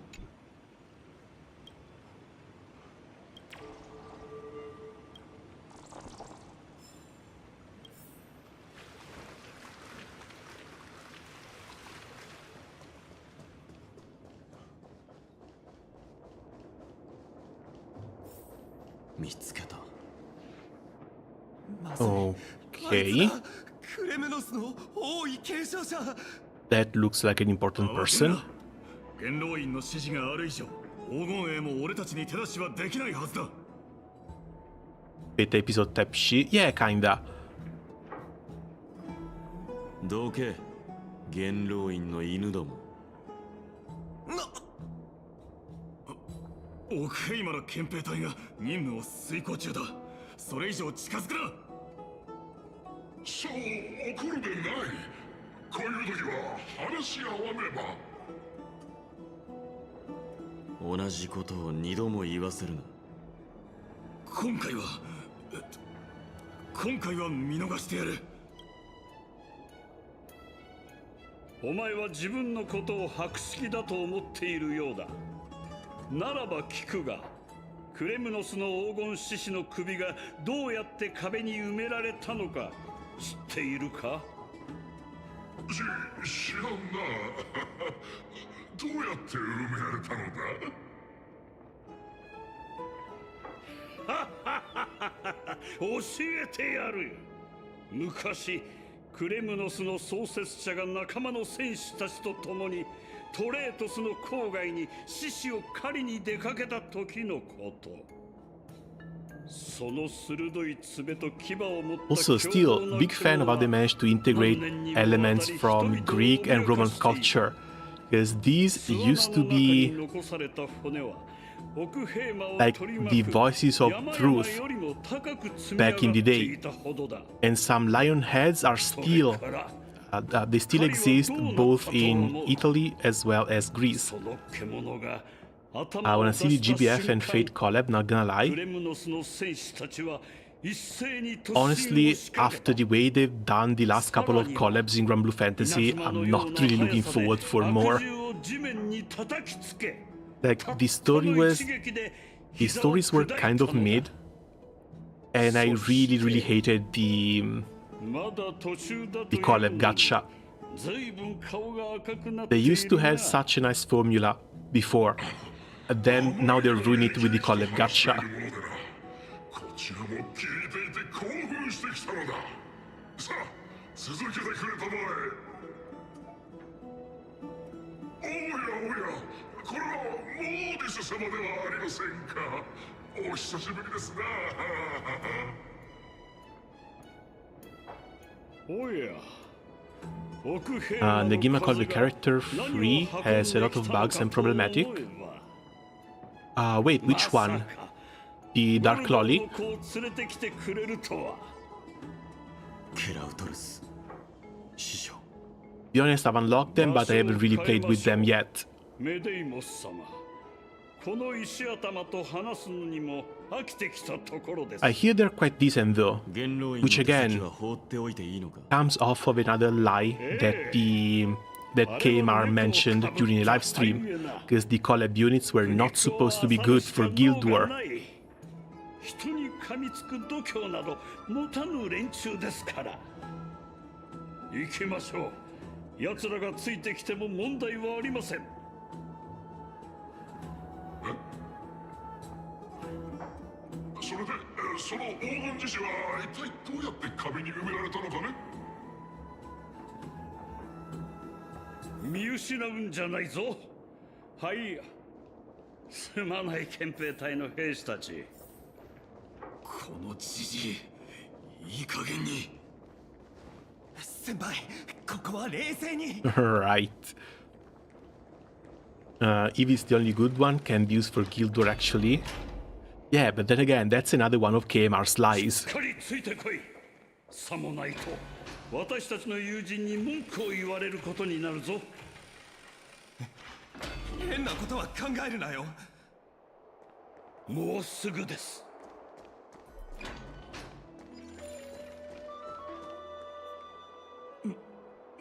見つけた。Okay. That looks like an important person. 元老院の指示がある以上、黄金衛も俺たちに手出しはできないはずだ。Beta episode tapshi? Yeah, kinda. どけ、元老院の犬ども。オクヘイマの憲兵隊が任務を遂行中だ。それ以上近づくな。そう怒るでない。こういう時は話し合わねば。同じことを二度も言わせるな。今回は見逃してやる。お前は自分のことを博識だと思っているようだ。ならば聞くが、クレムノスの黄金獅子の首がどうやって壁に埋められたのか知っているか？知らんな。どうやって埋められたのだ？教えてやる。昔クレムノスの創設者が仲間の戦士たちと共にトレートスの郊外に獅子を狩りに出かけた時のこと。その鋭い爪と牙を持った Also, still, big fan of how they managed to integrate elements from Greek and Roman culture. Because these used to be like the voices of truth back in the day. And some lion heads are still they still exist both in Italy as well as Greece. When I see the GBF and Fate collab, not gonna lie, honestly, after the way they've done the last couple of collabs in Grand Blue Fantasy, I'm not really looking forward for more. Like, the stories were kind of mid, and I really hated the collab gacha. They used to have such a nice formula before, then now they're ruining it with the collab gacha. こちらも聞いていて興奮してきたのだ。さあ、続けてくれたまえ。おやおや、これはモーディス様ではありませんか。お久しぶりですな。The game I call the character free has a lot of bugs and problematic. Wait, which one? The Dark Lolly? To be honest, I've unlocked them, but I haven't really played with them yet. I hear they're quite decent though, which again comes off of another lie that KMR mentioned during a live stream, because the collab units were not supposed to be good for Guild War. Right. If it's the only good one, can be used for Guild War actually. Yeah, but then again, that's another one of KMR's lies. さもないと私たちの友人に文句を言われることになるぞ。変なことは考えるなよ。もうすぐです。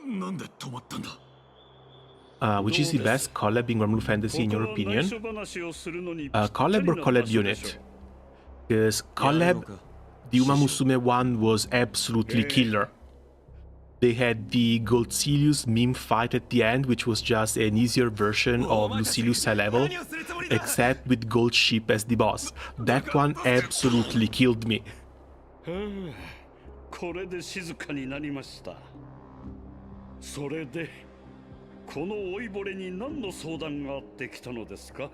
なんで止まったんだ。Which is the best collab in Romulan Fantasy in your opinion? Collab or collab unit? Because collab, the Uma Musume one was absolutely killer. They had the Goldsilius meme fight at the end, which was just an easier version of Lucilius high level, except with Gold Ship as the boss. That one absolutely killed me. これで静かになりました。それでこの老いぼれに何の相談があってきたのですか？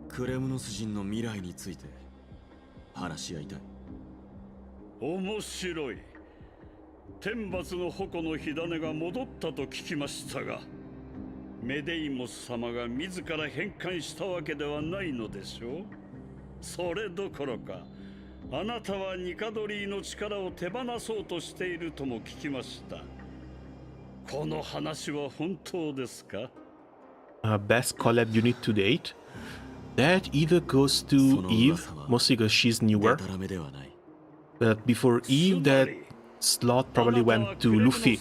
クレムノス人の未来について話し合いたい。面白い。天罰の矛の火種が戻ったと聞きましたが、メデイモス様が自ら返還したわけではないのでしょう。それどころか、あなたはニカドリーの力を手放そうとしているとも聞きました。この話は本当ですか？ Best collab unit to date? That either goes to Eve, mostly because she's newer. But before Eve, that slot probably went to Luffy.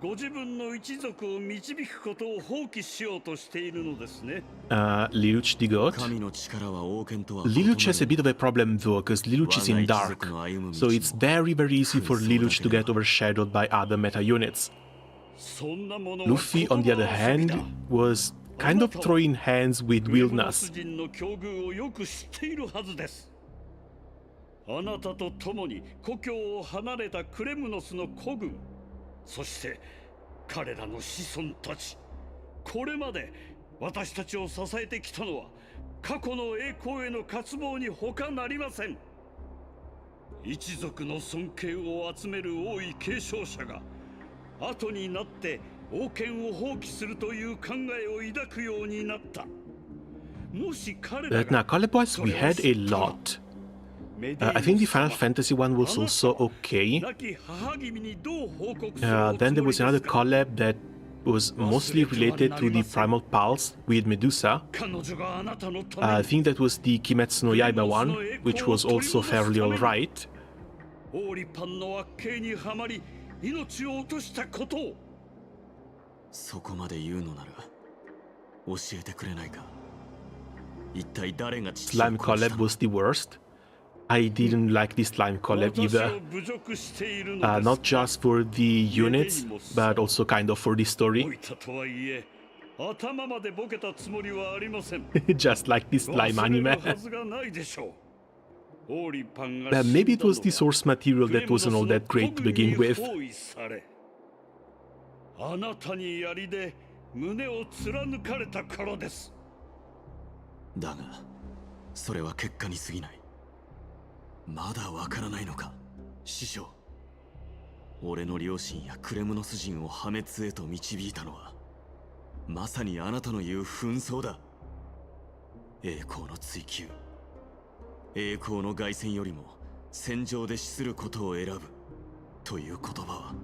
ご自分の一族を導くことを放棄しようとしているのですね。Lelouch the goat. Lelouch has a bit of a problem though, because Lelouch is in dark, so it's very easy for Lelouch to get overshadowed by other meta units. Luffy, on the other hand, was kind of throwing hands with Wilderness. あなたと共に故郷を離れたクレムノスの孤軍、そして彼らの子孫たち、これまで私たちを支えてきたのは過去の栄光への渇望に他なりません。一族の尊敬を集める王位継承者が後になって王権を放棄するという考えを抱くようになった。もし彼ら But now, collab-wise, we had a lot. I think the Final Fantasy one was also okay. Then there was another collab that was mostly related to the Primal Pulse with Medusa. I think that was the Kimetsu no Yaiba one, which was also fairly alright. そこまで言うのなら教えてくれないか。一体誰が父を Slime collab was the worst. I didn't like the slime collab either. Not just for the units, but also kind of for the story. Just like the slime anime. Maybe it was the source material that wasn't all that great to begin with. あなたに槍で胸を貫かれたからです。だが、それは結果に過ぎない。まだわからないのか、師匠。俺の両親やクレムノス人を破滅へと導いたのは、まさにあなたの言う紛争だ。栄光の追求、栄光の凱旋よりも戦場で死することを選ぶという言葉は、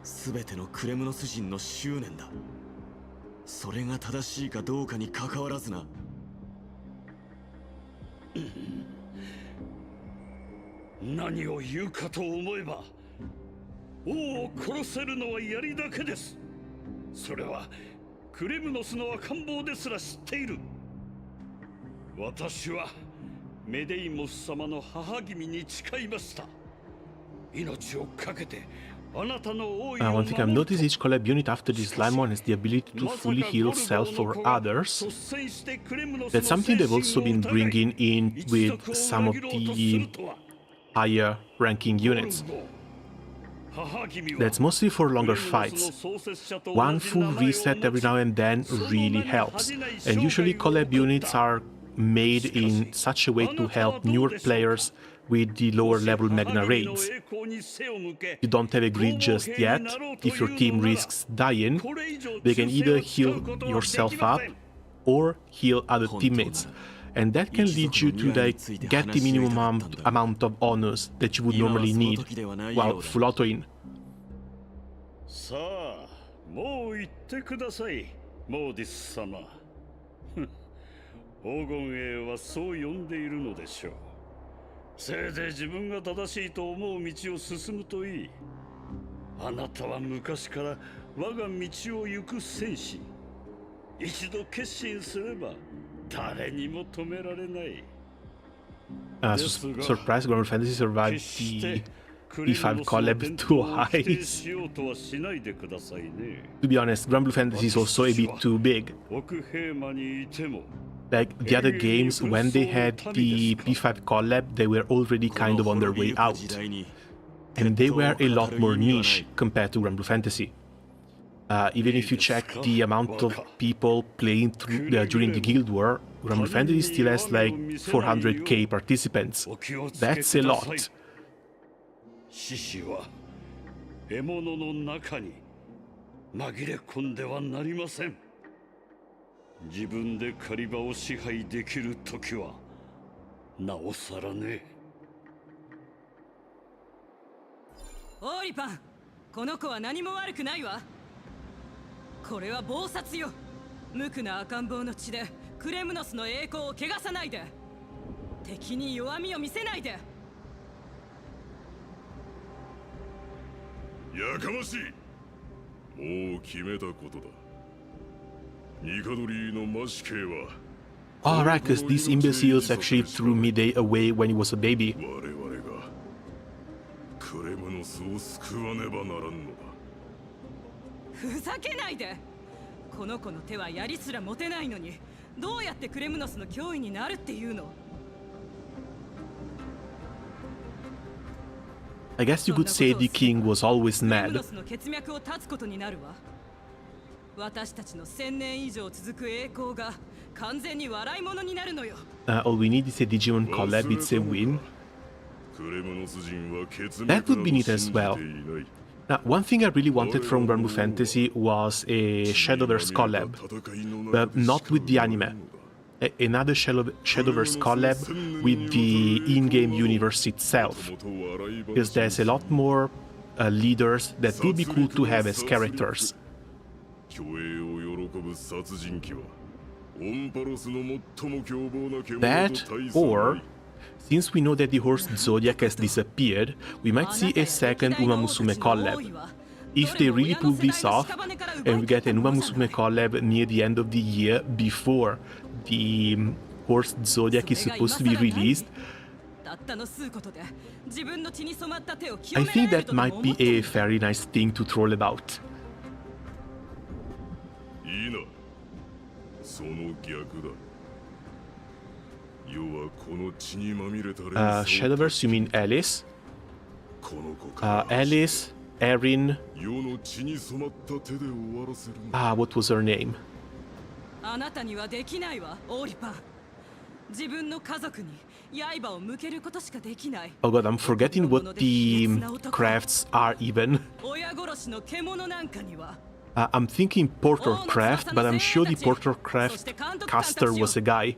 全てのクレムノス人の執念だ。それが正しいかどうかに関わらずな。何を言うかと思えば、王を殺せるのは槍だけです。それはクレムノスの赤ん坊ですら知っている。私はメデイモス様の母君に誓いました。命を懸けてあなたの王位を One thing I've noticed, each collab unit after this slime one has the ability to fully heal self or others. That's something they've also been bringing in with some of the higher ranking units. That's mostly for longer fights. One full reset every now and then really helps, and usually collab units are made in such a way to help newer players with the lower level Magna raids. You don't have a grid just yet. If your team risks dying, they can either heal yourself up or heal other teammates. And that can lead you to like get the minimum amount of honors that you would normally need while full autoing. さあ、もう言ってください、モーディス様。黄金栄はそう呼んでいるのでしょう。せいぜい自分が正しいと思う道を進むといい。あなたは昔から我が道を行く戦士。一度決心すれば誰にも止められない。Surprise, Grand Fantasy survived the P5 collab too high. To be honest, Grand Blue Fantasy is also a bit too big. Like the other games, when they had the P5 collab, they were already kind of on their way out. And they were a lot more niche compared to Grand Blue Fantasy. Even if you check the amount of people playing through during the Guild War, Grand Blue Fantasy still has like 400k participants. That's a lot. 獅子は獲物の中に紛れ込んではなりません。自分で狩り場を支配できるときはなおさらね。オーリパン、この子は何も悪くないわ。これは謀殺よ。無垢な赤ん坊の血でクレムノスの栄光を汚さないで。敵に弱みを見せないで。やかましい。もう決めたことだ。ニカドリーのマシケは Oh, right, because these imbeciles actually threw Midday away when he was a baby. 我々がクレムノスを救わねばならんのだ。ふざけないで。この子の手は槍すら持てないのに、どうやってクレムノスの脅威になるっていうの？ I guess you could say the king was always mad. 私たちの1000年以上続く栄光が完全に笑い物になるのよ。All we need is a Digimon collab, it's a win. That would be neat as well. Now, one thing I really wanted from Grand Blue Fantasy was a Shadowverse collab, but not with the anime. Another Shadowverse collab with the in-game universe itself, because there's a lot more leaders that would be cool to have as characters. That, or, since we know that the horse Zodiac has disappeared, we might see a second Uma Musume collab. If they really pull this off, and we get an Uma Musume collab near the end of the year before the horse Zodiac is supposed to be released, I think that might be a very nice thing to troll about. Shadowverse, you mean Alice? Alice, Erin. What was her name? Oh god, I'm forgetting what the crafts are even. I'm thinking Porter Craft, but I'm sure the Porter Craft caster was a guy.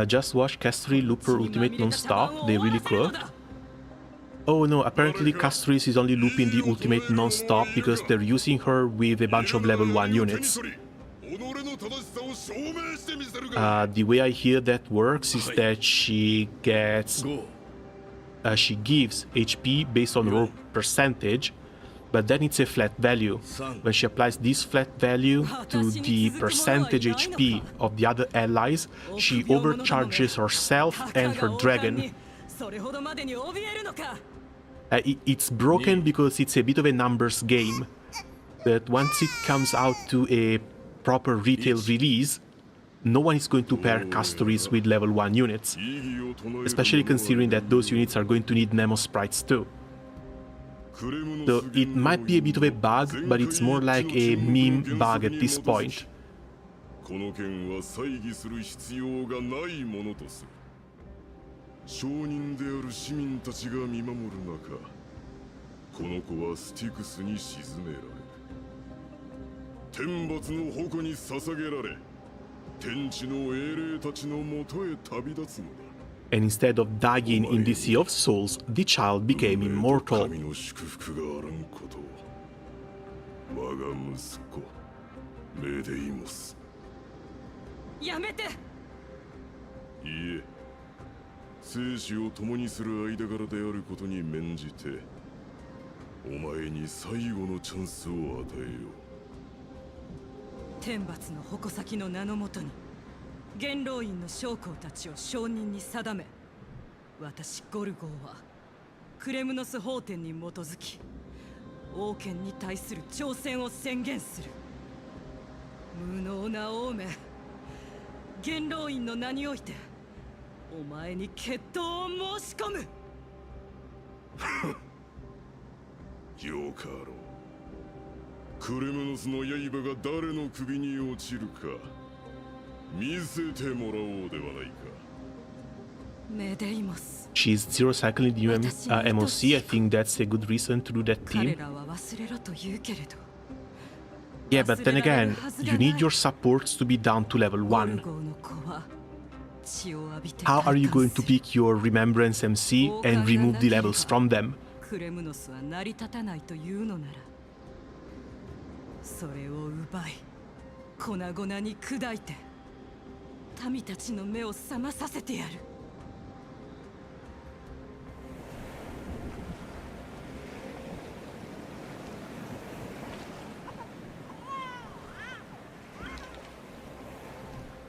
Just watch Castry Looper Ultimate non-stop, they really cool. Oh no, apparently Castris is only looping the ultimate non-stop because they're using her with a bunch of level 1 units. The way I hear that works is that she gives HP based on her percentage, but then it's a flat value. When she applies this flat value to the percentage HP of the other allies, she overcharges herself and her dragon. It's broken because it's a bit of a numbers game, but once it comes out to a proper retail release, no one is going to pair Castoris with level 1 units, especially considering that those units are going to need Nemo sprites too. So it might be a bit of a bug, but it's more like a meme bug at this point. この件は猜疑する必要がないものとする。証人である市民たちが見守る中、この子はスティクスに沈められる。天罰の矛に捧げられ、天地の英霊たちのもとへ旅立つのだ。And instead of dying in the Sea of Souls, the child became immortal. 神の祝福があらんことを。我が息子、メデイモス。やめて。いいえ、生死を共にする間柄であることに免じて、お前に最後のチャンスを与えよう。天罰の矛先の名のもとに元老院の将校たちを証人に定め、私ゴルゴーはクレムノス法典に基づき王権に対する挑戦を宣言する。無能な王め、元老院の名においてお前に決闘を申し込む。よかろう。クレムノスの刃が誰の首に落ちるか見せてもらおうではないか。メデイモス。 She's zero cycle in the MOC. I think that's a good reason to do that 彼 team. らは忘れろと言うけれど。Yeah, but then again, you need your supports to be down to level 1. How are you going to pick your Remembrance MC and remove the levels from them? クレムノスは成り立たないというのなら、それを奪い粉々に砕いて民たちの目を覚まさせてやる。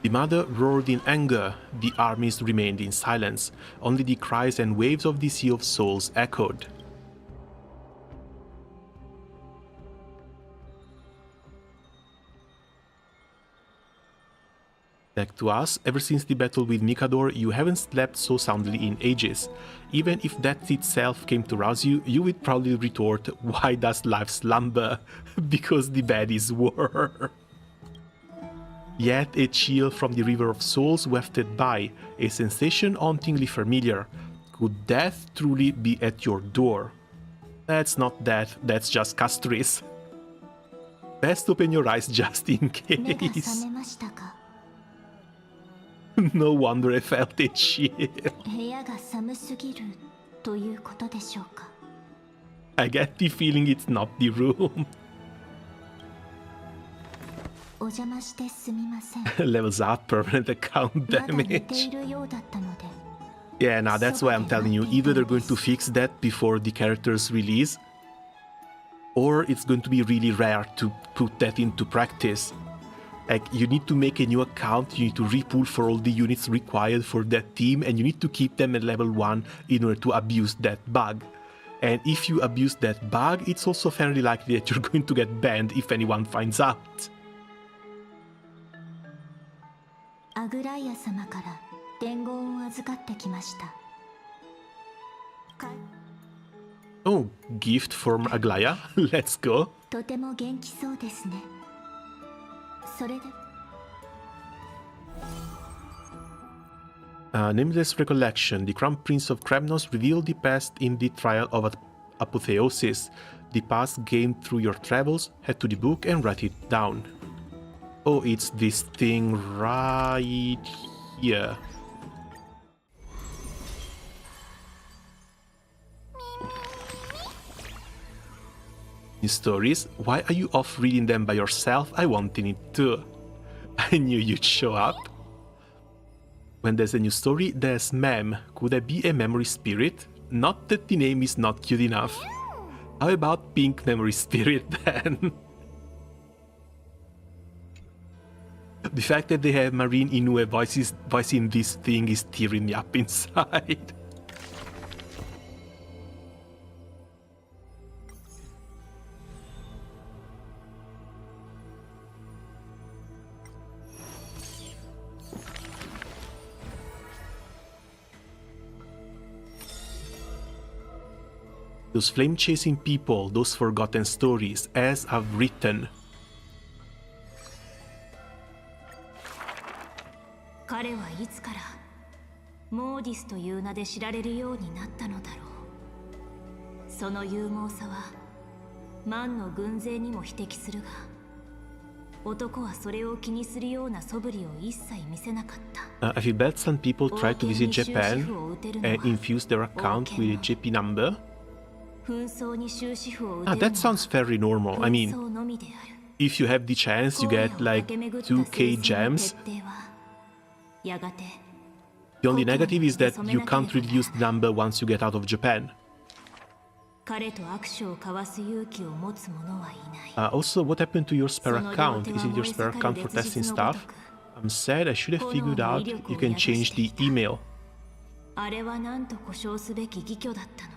The mother roared in anger. The armies remained in silence. Only the cries and waves of the Sea of Souls echoed. Back to us. Ever since the battle with Mikador, you haven't slept so soundly in ages. Even if death itself came to rouse you, you would probably retort, why does life slumber? Because the bed is war. Yet a chill from the River of Souls wafted by, a sensation hauntingly familiar. Could death truly be at your door? That's not death, that's just Castris. Best open your eyes just in case. No wonder I felt a chill. I get the feeling it's not the room. Levels up, permanent account damage. Yeah, now that's why I'm telling you, either they're going to fix that before the character's release, or it's going to be really rare to put that into practice. Like, you need to make a new account, you need to repool for all the units required for that team, and you need to keep them at level 1 in order to abuse that bug. And if you abuse that bug, it's also fairly likely that you're going to get banned if anyone finds out. Oh, gift from Aglaya? Let's go. Nameless recollection. The Crown Prince of Kremnos revealed the past in the trial of Apotheosis. The past gained through your travels. Head to the book and write it down. Oh, it's this thing right here. New stories? Why are you off reading them by yourself? I wanted it too. I knew you'd show up. When there's a new story, there's Mem. Could I be a memory spirit? Not that the name is not cute enough. How about Pink Memory Spirit then? The fact that they have Marine Inoue voicing this thing is tearing me up inside. Those flame-chasing people, those forgotten stories, as I've written. 彼はいつからモーディスという名で知られるようになったのだろう。その勇猛さは万の軍勢にも匹敵するが、男はそれを気にするような素振りを一切見せなかった。I feel bad some people try to visit Japan and infuse their account with a JP number. 紛争に終止符を打てるのは That sounds very normal. I mean, 紛争のみである。 if you have the chance, you get like 2k gems. やがて The only negative is that you can't really use the number once you get out of Japan. 彼と握手を交わす勇気を持つ者はいない。 Also, what happened to your spare account? Is it your spare account for testing stuff? I'm sad, I should have figured out you can change the email. あれは何と呼称すべき義挙だったのか。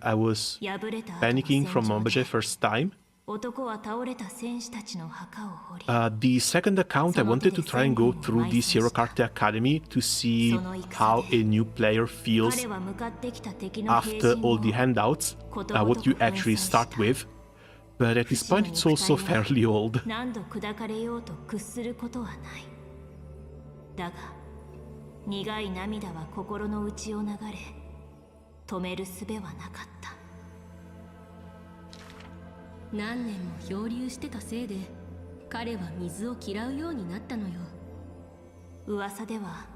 I was 敗れた後の panicking 戦 from 場 Mombaja で first time. 男は倒れた戦士たちの墓を掘り、 The second account, I wanted to try and go through the Zero Carte Academy to see how a new player feels 彼は向かってきた敵の兵 after 陣 all を the handouts, what you actually start with. But at this point, it's also fairly old. 何度砕かれようと屈することはない。だが苦い涙は心の内を流れ、止める術はなかった。何年も漂流してたせいで彼は水を嫌うようになったのよ。噂では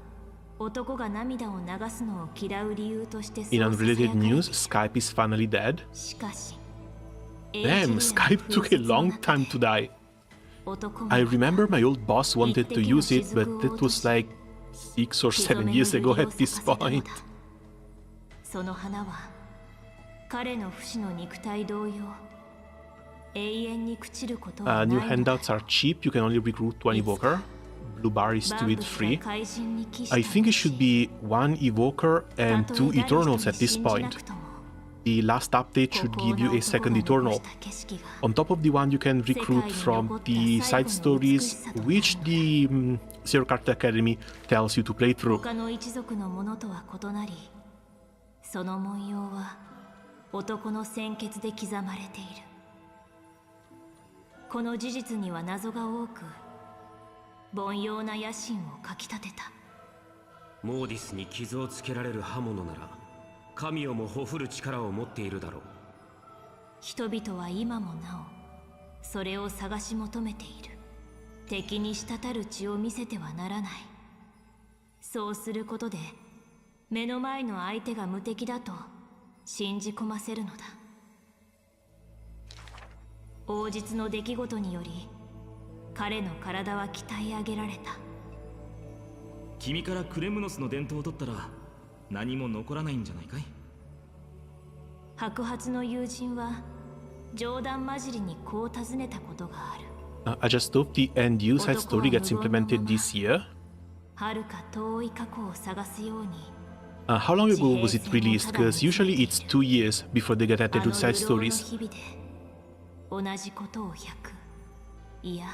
男が涙を流すのを嫌う理由としてそう In ささや unrelated かれてい news, る。 Skype is finally dead. しかし Damn, Skype took a long time to die. 男は I remember my old boss wanted to use it, but that was like 6 or 7 years ago at this point. その花は彼の不死の肉体同様永遠に朽ちることはない New のだ。 handouts are cheap, you can only recruit one evoker. Blue bar is 2 with 3. 万物が怪人に帰した I think it should be 1 evoker た and とえ 2 誰一人 eternals at this 信じな point. くとも The last update should 孤高 give you な a 男 second が残 eternal. した景色が On top of the one you can recruit from the side stories, which the Zero Carte Academy tells you to play through. 他の一族のものとは異なり、その文様は男の鮮血で刻まれている。この事実には謎が多く、凡庸な野心をかきたてた。モーディスに傷をつけられる刃物なら神をもほふる力を持っているだろう。人々は今もなおそれを探し求めている。敵に滴る血を見せてはならない。そうすることで目の前の相手が無敵だと信じ込ませるのだ。王実の出来事により彼の体は鍛え上げられた。君からクレムノスの伝統を取ったら何も残らないんじゃないかい？白髪の友人は冗談交じりにこう尋ねたことがある。I just hope the end use side story gets implemented this year. 遥か遠い過去を探すように。 How long ago was it released? Because usually it's 2 years before they get added to side stories. 同じことを100いや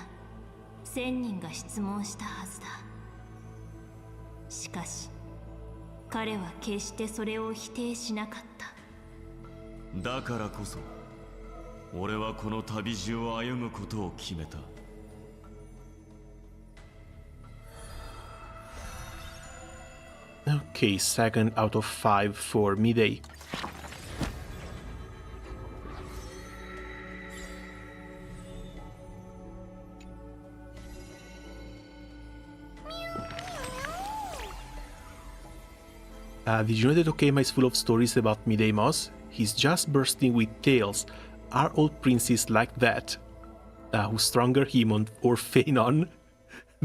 1000人が質問したはずだ。しかし彼は決してそれを否定しなかった。だからこそ俺はこの旅路を歩むことを決めた。Okay, second out of 5 for midday. Did you know that Okema is full of stories about Midemos? He's just bursting with tales. Are all princes like that? Who's stronger, Himon or Phanon?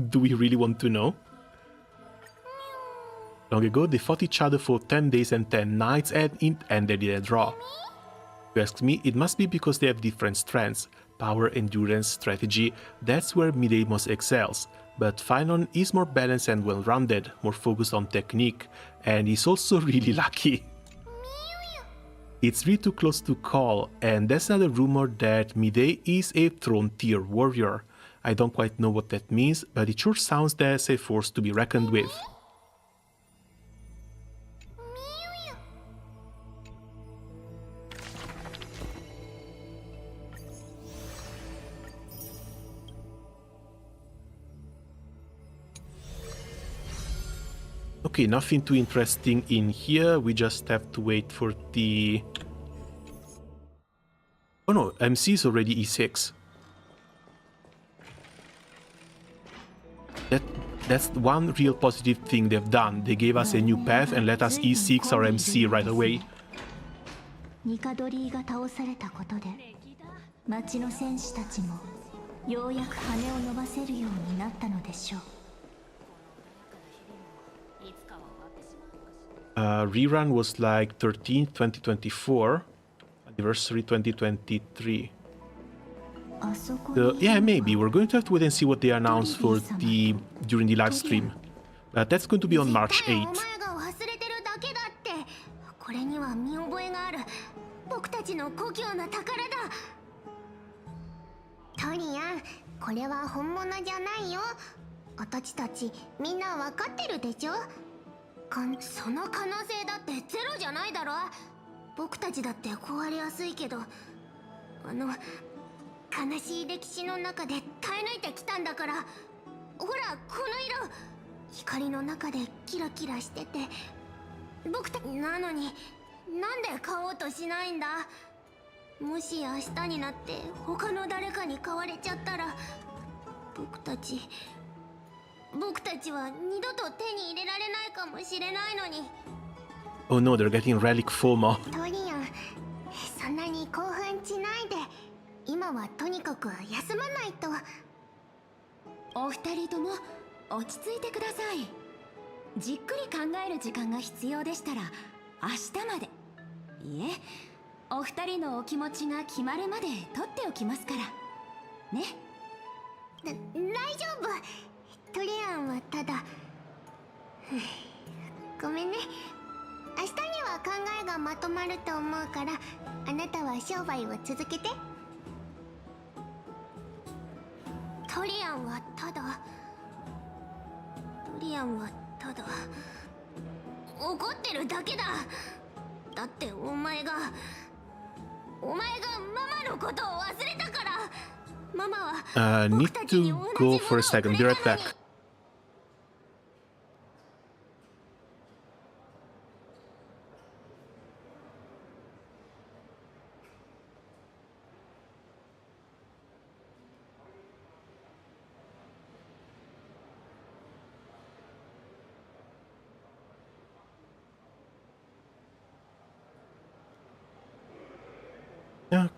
Do we really want to know? Long ago, they fought each other for 10 days and 10 nights and it ended in a draw. If you ask me, it must be because they have different strengths. Power, endurance, strategy, that's where Midemos excels. But Phanon is more balanced and well-rounded, more focused on technique, and is also really lucky. It's really too close to call, and that's another rumor that Midday is a throne tier warrior. I don't quite know what that means, but it sure sounds as a force to be reckoned with. Okay, nothing too interesting in here. We just have to wait for the... Oh no, MC is already E6. That's one real positive thing they've done. They gave us a new path and let us E6 our MC right away. ニカドリーが倒されたことで町の戦士たちもようやく羽を伸ばせるようになったのでしょう。Rerun was like 13th 2024, anniversary 2023. Yeah, maybe we're going to have to wait and see what they announce for during the live stream. That's going to be on March 8th. これには見覚えがある。僕たちの故郷の宝だ。トリアン、これは本物じゃないよ。私たちみんな分かってるでしょ。その可能性だってゼロじゃないだろ。僕たちだって壊れやすいけど、悲しい歴史の中で耐え抜いてきたんだから。ほらこの色、光の中でキラキラしてて、僕たちなのになんで買おうとしないんだ。もし明日になって他の誰かに買われちゃったら、僕たちは二度と手に入れられないかもしれないのに。Oh no, they're getting relic FOMO. トリアン、そんなに興奮しないで。今はとにかく休まないと。お二人とも落ち着いてください。じっくり考える時間が必要でしたら明日まで。いえ、お二人のお気持ちが決まるまで取っておきますからね。大丈夫。トリアンはただごめんね。明日には考えがまとまると思うから、あなたは商売を続けて。トリアンはただ怒ってるだけだ。だってお前がママのことを忘れたから。ママは Need to go for a second. Be right back.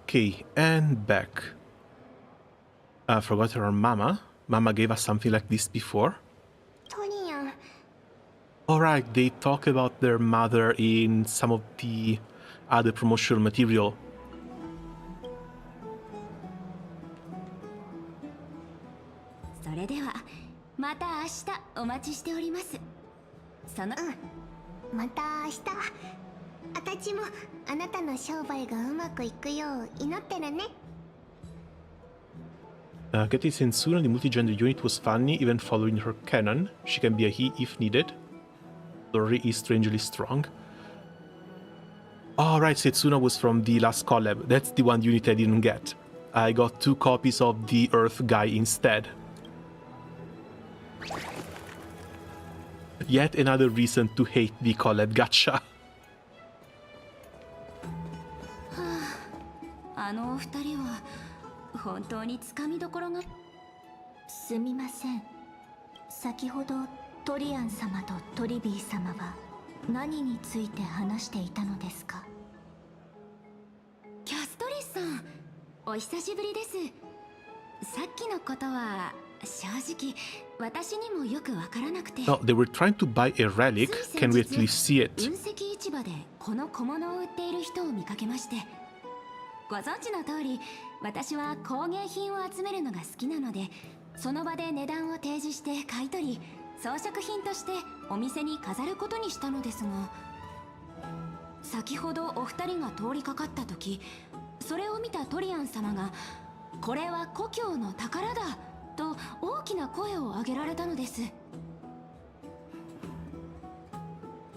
Okay, and back. I forgot her mama. Mama gave us something like this before. Alright, they talk about their mother in some of the other promotional material. それではまた明日お待ちしております。また明日。私もあなたの商売がうまくいくよう祈ってるね。Getting Setsuna, the multi-gender unit, was funny, even following her canon. She can be a he if needed. Story is strangely strong. Alright, Setsuna was from the last collab. That's the one unit I didn't get. I got 2 copies of the Earth guy instead. Yet another reason to hate the collab gacha. あのお二人は本当につかみどころが。すみません。先ほどトリアン様とトリビー様は何について話していたのですか。キャストリスさん、お久しぶりです。さっきのことは正直私にもよくわからなくて。Oh, they were trying to buy a relic. Can we at least see it? 隕石市場でこの小物を売っている人を見かけまして。ご存知の通り、私は工芸品を集めるのが好きなので、その場で値段を提示して買い取り、装飾品としてお店に飾ることにしたのですが、先ほどお二人が通りかかった時、それを見たトリアン様が「これは故郷の宝だ!」と大きな声を上げられたのです。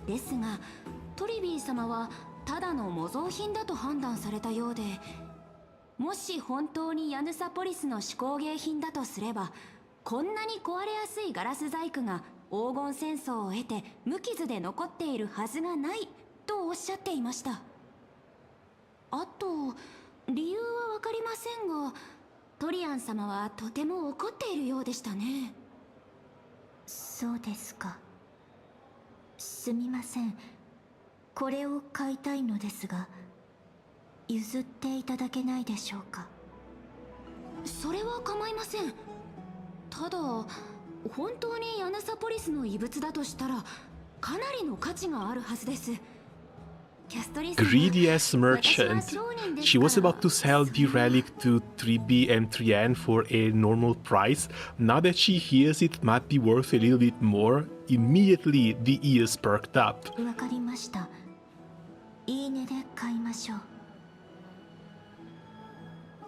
ですがトリビー様はただの模造品だと判断されたようで、もし本当にヤヌサポリスの手工芸品だとすれば、こんなに壊れやすいガラス細工が黄金戦争を経て無傷で残っているはずがないとおっしゃっていました。あと理由は分かりませんが、トリアン様はとても怒っているようでしたね。そうですか。すみません。これを買いたいのですが、譲っていただけないでしょうか。それは構いません。ただ本当にヤナサポリスの遺物だとしたらかなりの価値があるはずです。Greedy as merchant, she was about to sell the relic to Tribbie and Trian for a normal price. Now that she hears it might be worth a little bit more, immediately the ears perked up. わかりました。いいねで買いましょ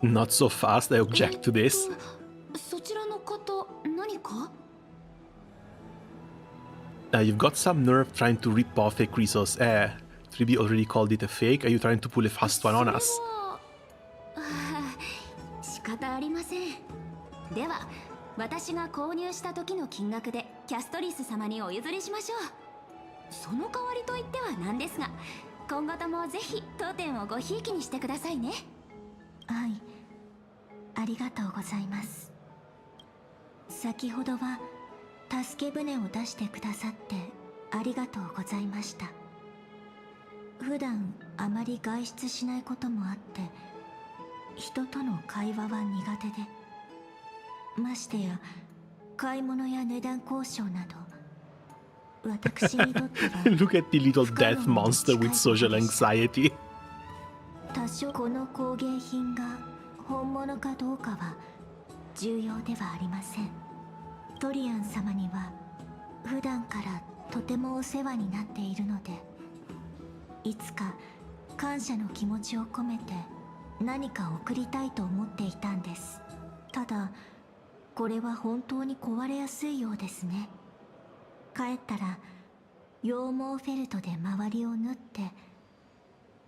う。 Not so fast, I object to this. そちらの方何かYou've got some nerve trying to rip off a Chrysos heir. Tribbie already called it a fake. Are you trying to pull a fast one on us? 仕方ありません。では私が購入した時の金額でキャストリス様にお譲りしましょう。その代わりと言ってはなんですが、今後ともぜひ当店をごひいきにしてくださいね。はい、ありがとうございます。先ほどは助け舟を出してくださってありがとうございました。普段あまり外出しないこともあって人との会話は苦手で、ましてや買い物や値段交渉など私にとってはLook at the little death monster with social anxiety. 多少この工芸品が本物かどうかは重要ではありません。トリアン様には普段からとてもお世話になっているので、いつか感謝の気持ちを込めて何か贈りたいと思っていたんです。ただこれは本当に壊れやすいようですね。帰ったら羊毛フェルトで周りを縫って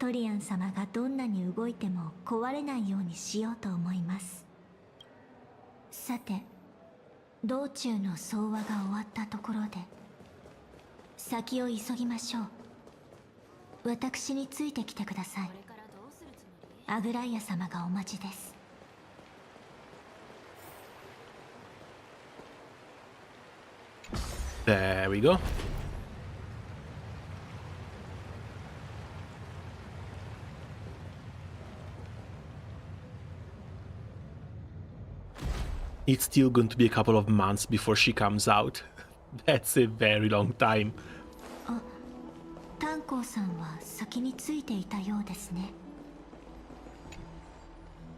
トリアン様がどんなに動いても壊れないようにしようと思います。さて、道中の総話が終わったところで先を急ぎましょう。私についてきてください。アグライア様がお待ちです。There we go. It's still going to be a couple of months before she comes out. That's a very long time. あ、炭鉱さんは先についていたようですね。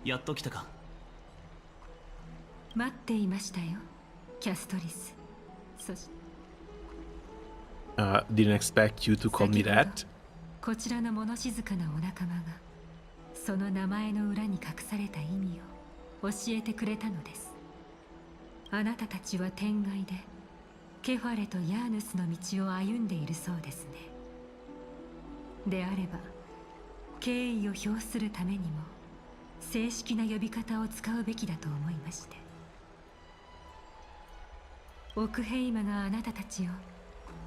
やっと来たか。待っていましたよ、キャストリス。そしてdidn't expect you to call me that. こちらの物静かなお仲間がその名前の裏に隠された意味を教えてくれたのです。あなたたちは天外でケファレとヤーヌスの道を歩んでいるそうですね。であれば敬意を表するためにも正式な呼び方を使うべきだと思いまして、オクヘイマがあなたたちを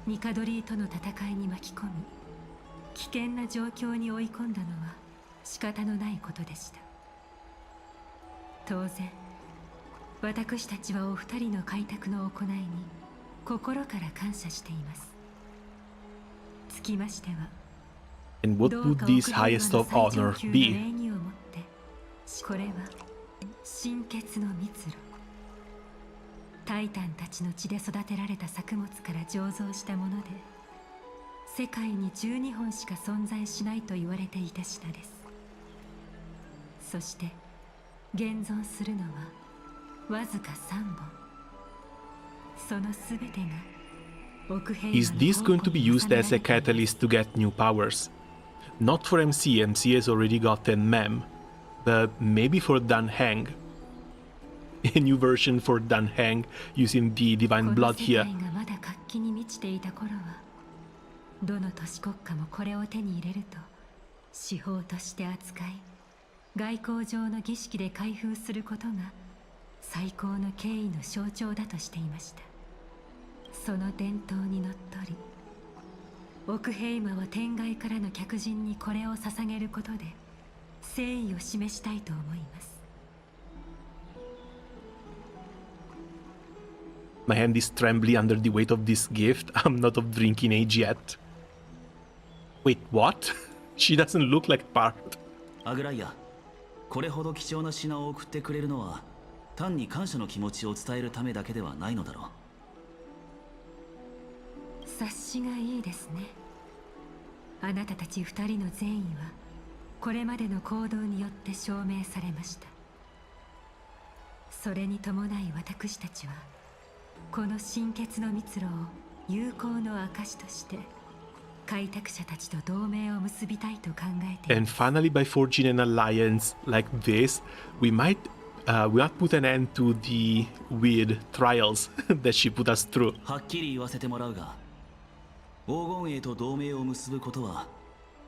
ニカドリーとの戦いに巻き込み危険な状況に追い込んだのは仕方のないことでした。当然私たちはお二人の開拓の行いに心から感謝しています。つきましては And what would this highest of honor be? これは神血の蜜露、タイタンたちの血で育てられた作物から醸造したもので、世界に12本しか存在しないと言われていた品です。そして現存するのはわずか3本。そのすべてがオクヘイマの Is this going to be used as a catalyst to get new powers? Not for MC, MC has already gotten Mem, but maybe for Dan Heng. A new version for Dan Heng using the divine blood here. この世界がまだ活気に満ちていた頃は、どの都市国家もこれを手に入れると司法として扱い、外交上の儀式で開封することが最高の敬意の象徴だとしていました。その伝統にのっとり、奥平魔は天外からの客人にこれを捧げることで誠意を示したいと思います。 My hand is trembling under the weight of this gift. I'm not of drinking age yet. Wait, what? She doesn't look like part. アグライア、これほど貴重な品を送ってくれるのは単に感謝の気持ちを伝えるためだけではないのだろう。察しがいいですね。あなたたち二人の善意はこれまでの行動によって証明されました。それに伴い私たちはこの神血の蜜蝋を友好の証として開拓者たちと同盟を結びたいと考えています。 And finally, by forging an alliance like this, we might put an end to the weird trials that she put us through. はっきり言わせてもらうが、黄金衛と同盟を結ぶことは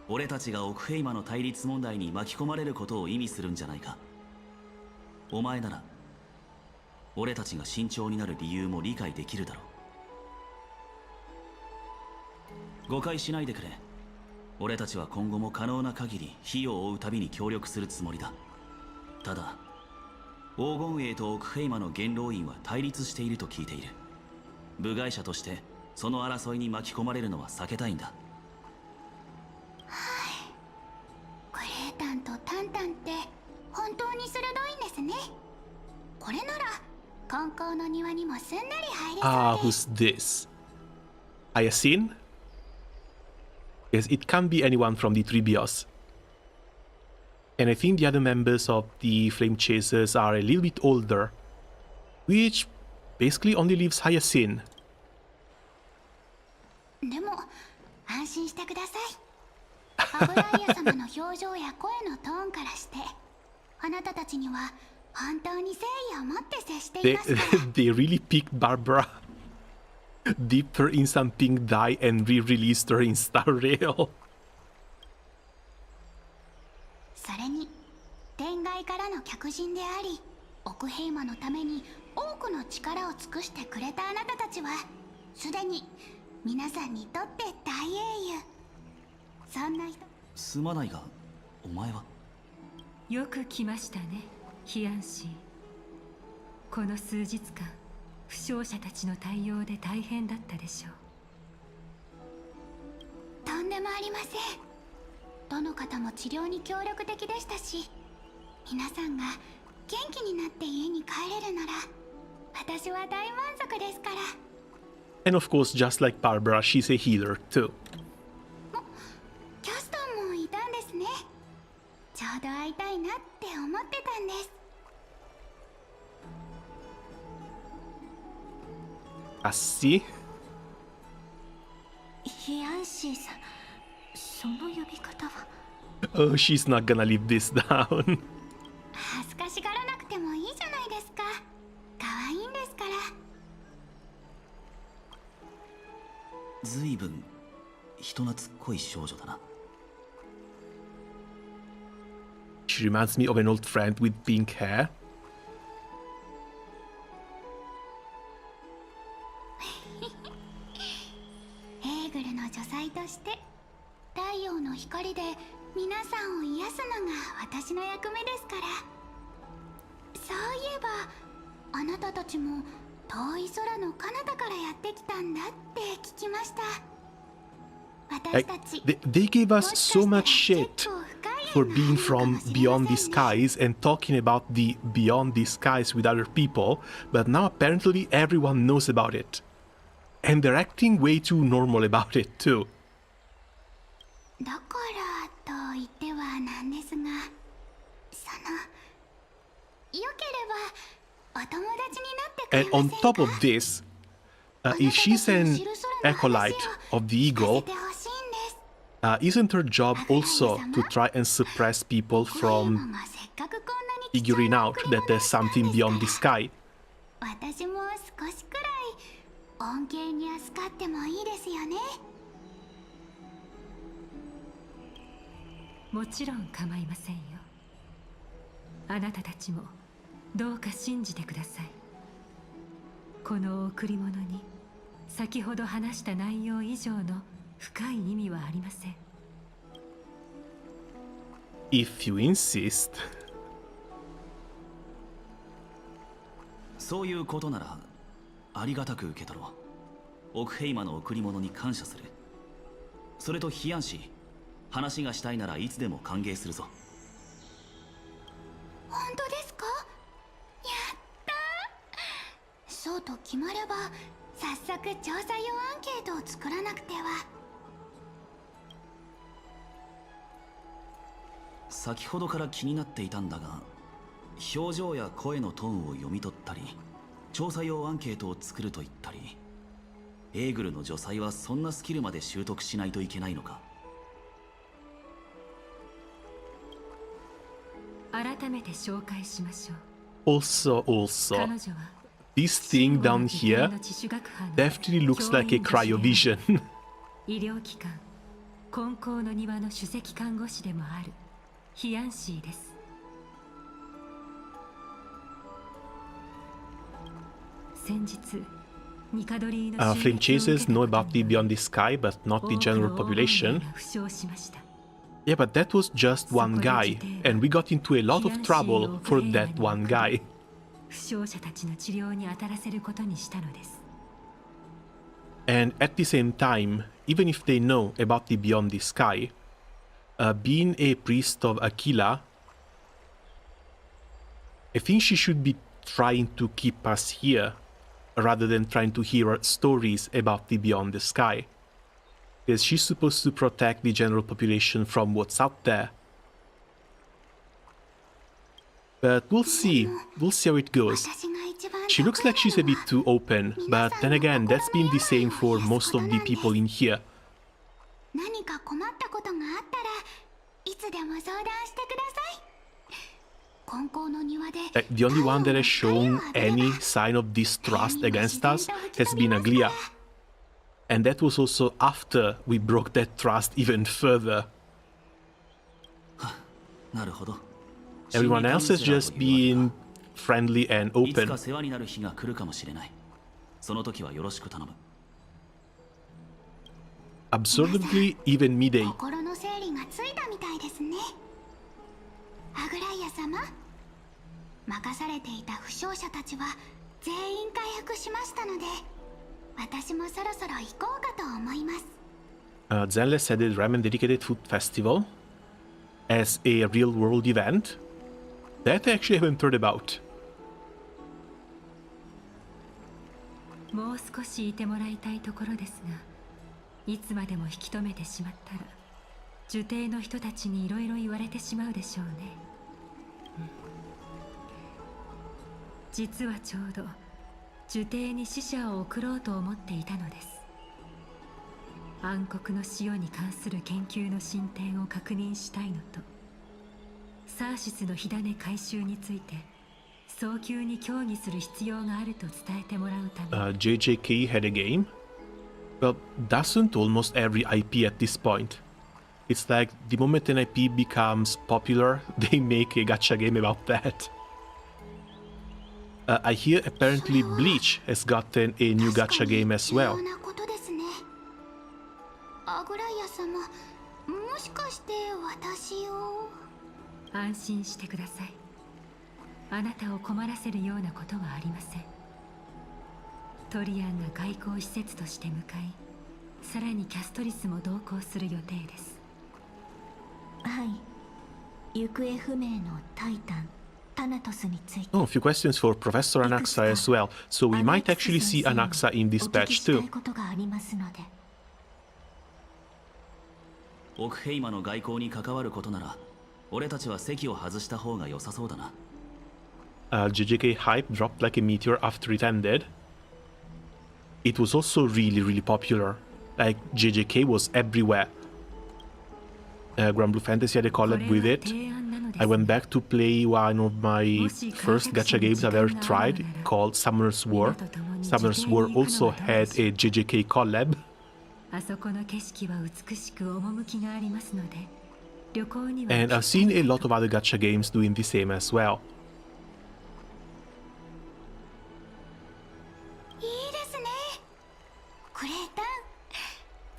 俺たちが奥平魔の対立問題に巻き込まれることを意味するんじゃないか。お前なら俺たちが慎重になる理由も理解できるだろう。誤解しないでくれ。俺たちは今後も可能な限り火を追うたびに協力するつもりだ。ただ黄金衛と奥平魔の元老院は対立していると聞いている。部外者としてその争いに巻き込まれるのは避けたいんだ。クレータンとタンタンって本当に鋭いんですね。これなら観光の庭にもすんなり入れそうです。 Who's this? Hyacinth? Yes, it can't be anyone from the Tribbios. And I think the other members of the Flame Chasers are a little bit older, which basically only leaves Hyacinth. でも安心してください。アブライア様の表情や声のトーンからしてあなたたちには本当に誠意を持って接していますから。They really picked Barbara, dipped her in some pink dye and re-released her in Star Rail. それに天外からの客人であり奥平魔のために多くの力を尽くしてくれたあなたたちはすでに皆さんにとって大英雄。そんな人。すまないが、お前は。よく来ましたね、ヒアンシー。この数日間負傷者たちの対応で大変だったでしょう。とんでもありません。どの方も治療に協力的でしたし、皆さんが元気になって家に帰れるなら私は大満足ですから。 And of course, just like Barbara, she's a healer too. キャスタンもいたんですね。ちょうど会いたいなって思ってたんです。Assi? ヒアンシーさん、その呼び方は。 Oh, she's not gonna leave this down. 恥ずかしがらなくてもいいじゃないですか。可愛いんですから。ずいぶん人懐っこい少女だな。She reminds me of an old friend with pink hair. エーグルの女才として太陽の光で皆さんを癒すのが私の役目ですから。そういえばあなたたちも遠い空の彼方からやってきたんだって聞きました。私たち They gave us so much shit for being from beyond the skies and talking about the beyond the skies with other people, but now apparently everyone knows about it. And they're acting way too normal about it too. だからと言ってはなんですが、よければお友達になってくれ And ま on せんか。 top of this, if she's an acolyte of the eagle, isn't her job also to try and suppress people from figuring out that there's something beyond the sky? 私も少しくらい恩恵に預かってもいいですよね。もちろん構いませんよ。あなたたちもどうか信じてください。この贈り物に先ほど話した内容以上の深い意味はありません。If you insist. そういうことならありがたく受け取ろう。オクヘイマの贈り物に感謝する。それとヒアン氏、話がしたいならいつでも歓迎するぞ。本当ですか？やったー。そうと決まれば早速調査用アンケートを作らなくては。先ほどから気になっていたんだが、表情や声のトーンを読み取ったり、調査用アンケートを作ると言ったり、エーグルの女才はそんなスキルまで習得しないといけないのか。改めて紹介しましょう。 Also, 彼女は this thing down here definitely looks like a cryovision. 医療機関根高の庭の首席看護師でもあるヒアンシーです。先日ニカドリーの Flame chasers know about the Beyond the Sky, but not the general population. Yeah, but that was just one guy, and we got into a lot of trouble for that one guy. 負傷者たちの治療に当たらせることにしたのです。 And at the same time, even if they know about the Beyond the Sky, being a priest of Aquila, I think she should be trying to keep us here rather than trying to hear stories about the Beyond the Sky. Because she's supposed to protect the general population from what's out there. But we'll see how it goes. She looks like she's a bit too open, but then again, that's been the same for most of the people in here. 何か困ったことがあったらいつでも相談してください。 The only one that has shown any sign of distrust against us has been Aglia. And that was also after we broke that trust even further. Everyone else has just been friendly and open. Absurdly, even Midday. 心の整理がついたみたいですね。アグライア様、任されていた負傷者たちは全員回復しましたので、私もそろそろ行こうかと思います。Zenless headed Ramen Dedicated Food Festival as a real-world event that I actually haven't heard about. もう少しいてもらいたいところですが、いつまでも引き止めてしまったら呪帝の人たちにいろいろ言われてしまうでしょうね。実はちょうど呪帝に使者を送ろうと思っていたのです。暗黒の塩に関する研究の進展を確認したいのと、サーシスの火種回収について早急に協議する必要があると伝えてもらうため。JJK had a game? Well, doesn't almost every IP at this point? It's like the moment an IP becomes popular, they make a gacha game about that. I hear apparently Bleach has gotten a new gacha game as well. アグライア様、もしかして私を？安心してください。あなたを困らせるようなことはありません。トリアンが外交施設として向かい、さらにキャストリスも同行する予定です。はい、行方不明のタイタン、タナトスについて。Oh, a few questions for Professor Anaxa as well. So we might actually see Anaxa in this batch too. オクヘイマの外交に関わることなら、俺たちは席を外した方が良さそうだな。JJK hype dropped like a meteor after it ended. It was also really popular. Like, JJK was everywhere. Grand Blue Fantasy had a collab with it. I went back to play one of my first gacha games I've ever tried, called Summoner's War. Summoner's War also had a JJK collab. あそこの景色は美しく趣がありますので、旅行には。And I've seen a lot of other gacha games doing the same as well. いいですね。レータン、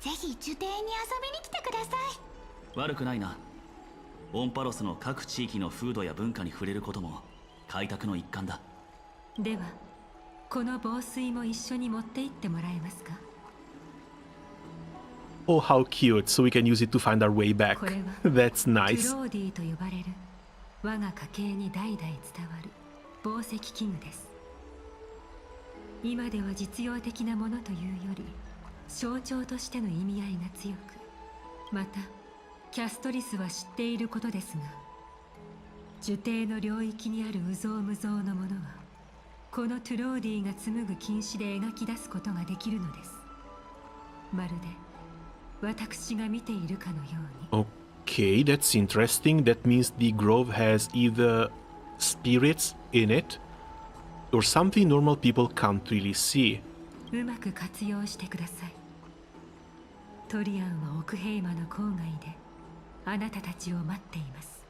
ぜひ樹底に遊びに来てください。悪くないな。オンパロスの各地域の風土や文化に触れることも開拓の一環だ。ではこの防水も一緒に持って行ってもらえますか？ Oh, how cute! So we can use it to find our way back. これは That's ト nice. ローディと呼ばれる我が家系に代々伝わる紡績器具です。今では実用的なものというより象徴としての意味合いが強く、またキャストリスは知っていることですが、樹底の領域にある有象無象のものはこのトゥローディが紡ぐ金糸で描き出すことができるのです。まるで私が見ているかのように。Okay, that's interesting. That means the grove has either spirits in it or something normal people can't really see. うまく活用してください。トリアンは奥平間の郊外であなたたちを待っています。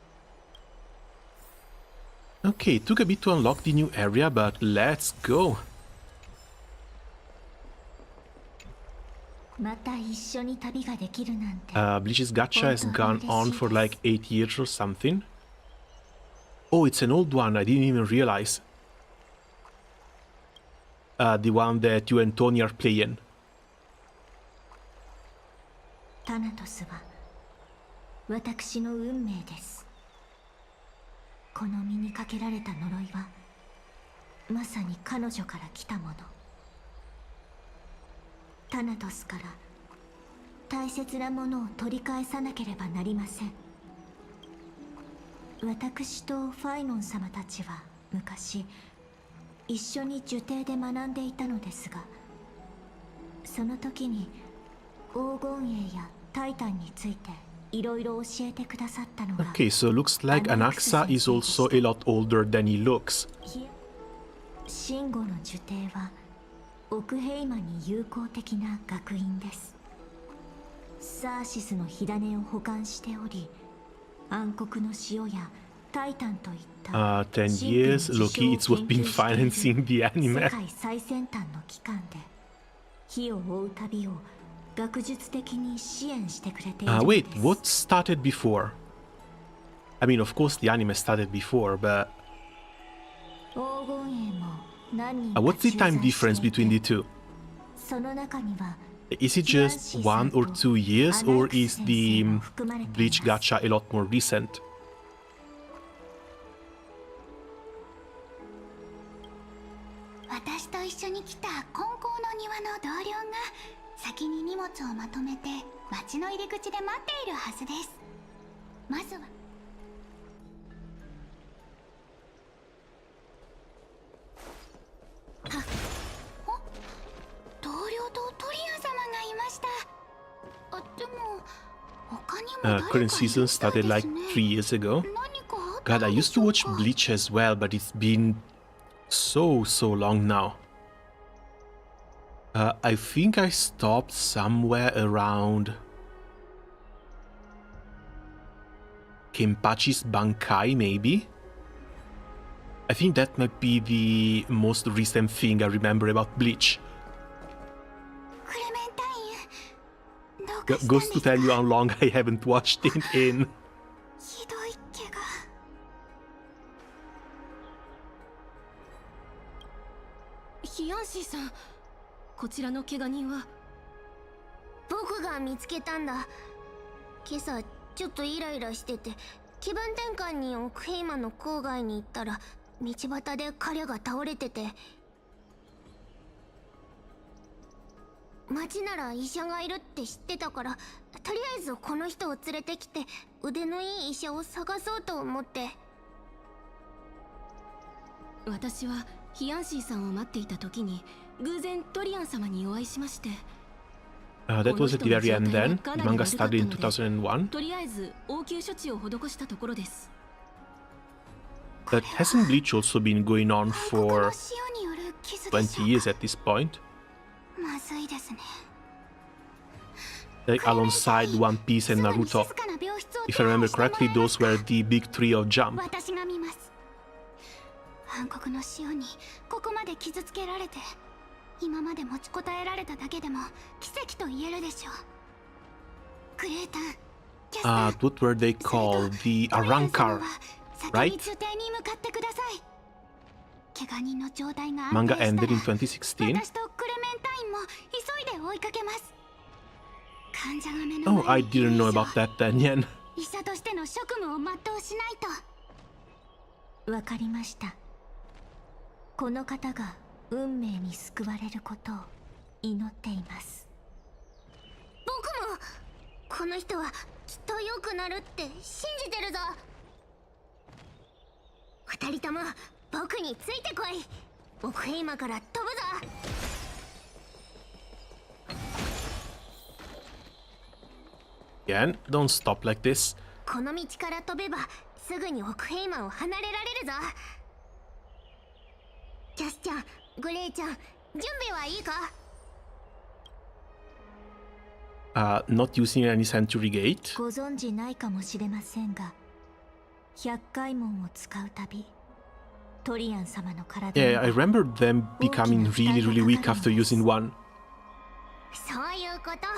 Okay, it took a bit to unlock the new area, but let's go. また一緒に旅ができるなんて。Bleach's gacha has gone on for like 8 years or something. Oh, it's an old one, I didn't even realize. The one that you and Tony are playing. タナトスは私の運命です。この身にかけられた呪いはまさに彼女から来たもの。タナトスから大切なものを取り返さなければなりません。私とファイノン様たちは昔一緒に樹底で学んでいたのですが、その時に黄金栄やタイタンについていろいろ教えてくださったのが。 Okay, so looks like Anaxa is also a lot older than he looks. 真悟の樹底は奥平間に友好的な学院です。サーシスの火種を保管しており、暗黒の塩やタイタンといった 10 years, Loki, it's what been financing the 世 anime. 界最先端の機関で火を追う旅を学術的に支援してくれているのです。 Wait, what started before? I mean, of course the anime started before, but 黄金栄も何人か what's the 駐在 time してい difference て between the two? その中には Is it just 1 or 2 years, or is the Bleach gacha a lot more recent? 私と一緒に来た金光の庭の同僚が先に荷物をまとめて町の入り口で待っているはずです。まずは同僚とトリアン様がいました。でも他にも誰かいる Current season started like 3 years ago. 何かあった God, の I で used し to ょう watch か。 Bleach as well, but it's been so long now. I think I stopped somewhere around Kenpachi's Bankai, maybe? I think that might be the most recent thing I remember about Bleach. クレメンタインどうかしたん Goes です to か。 tell you how long I haven't watched it in. ひどい怪我。ヒヤンシーさん、こちらの怪我人は。僕が見つけたんだ。今朝ちょっとイライラしてて気分転換に奥平間の郊外に行ったら道端で彼が倒れてて、町なら医者がいるって知ってたから、とりあえずこの人を連れてきて腕のいい医者を探そうと思って。私はヒヤンシーさんを待っていた時に偶然トリアン様にお会いしまして。 That was at the very end then. The manga started in 2001. とりあえず応急処置を施したところです。 But hasn't Bleach also been going on for 塩による傷でしょうか。 20 years at this point? まずいですね。 Like alongside One Piece and Naruto. If I remember correctly, those were the big three of Jump. 私が見ます。暗黒の塩にここまで傷つけられて今まで持ちこたえられただけでも奇跡と言えるでしょう。グレータン、キャスター、 what were they called? The Arankar, 先 right? に中艇に向かってください。怪我人の状態が安 Manga 定した ended ら in 2016. 私とクレメンタインも急いで追いかけます。患者が目の Oh, I 前に didn't い know る以上 about that then, yeah. 医者としての職務を全うしないと。わかりました。この方が運命に救われることを祈っています。僕もこの人はきっと良くなるって信じてるぞ。二人とも僕についてこい。僕今から飛ぶぞ。Again, don't stop like this. この道から飛べばすぐにオクヘイマンを離れられるぞ。キャスちゃん、グレイちゃん、準備はいいか？ Not using any Century Gate. ご存知ないかもしれませんが、百回門を使うたびトリアン様の体 Yeah, I remember them becoming really weak after using one. そういうこと。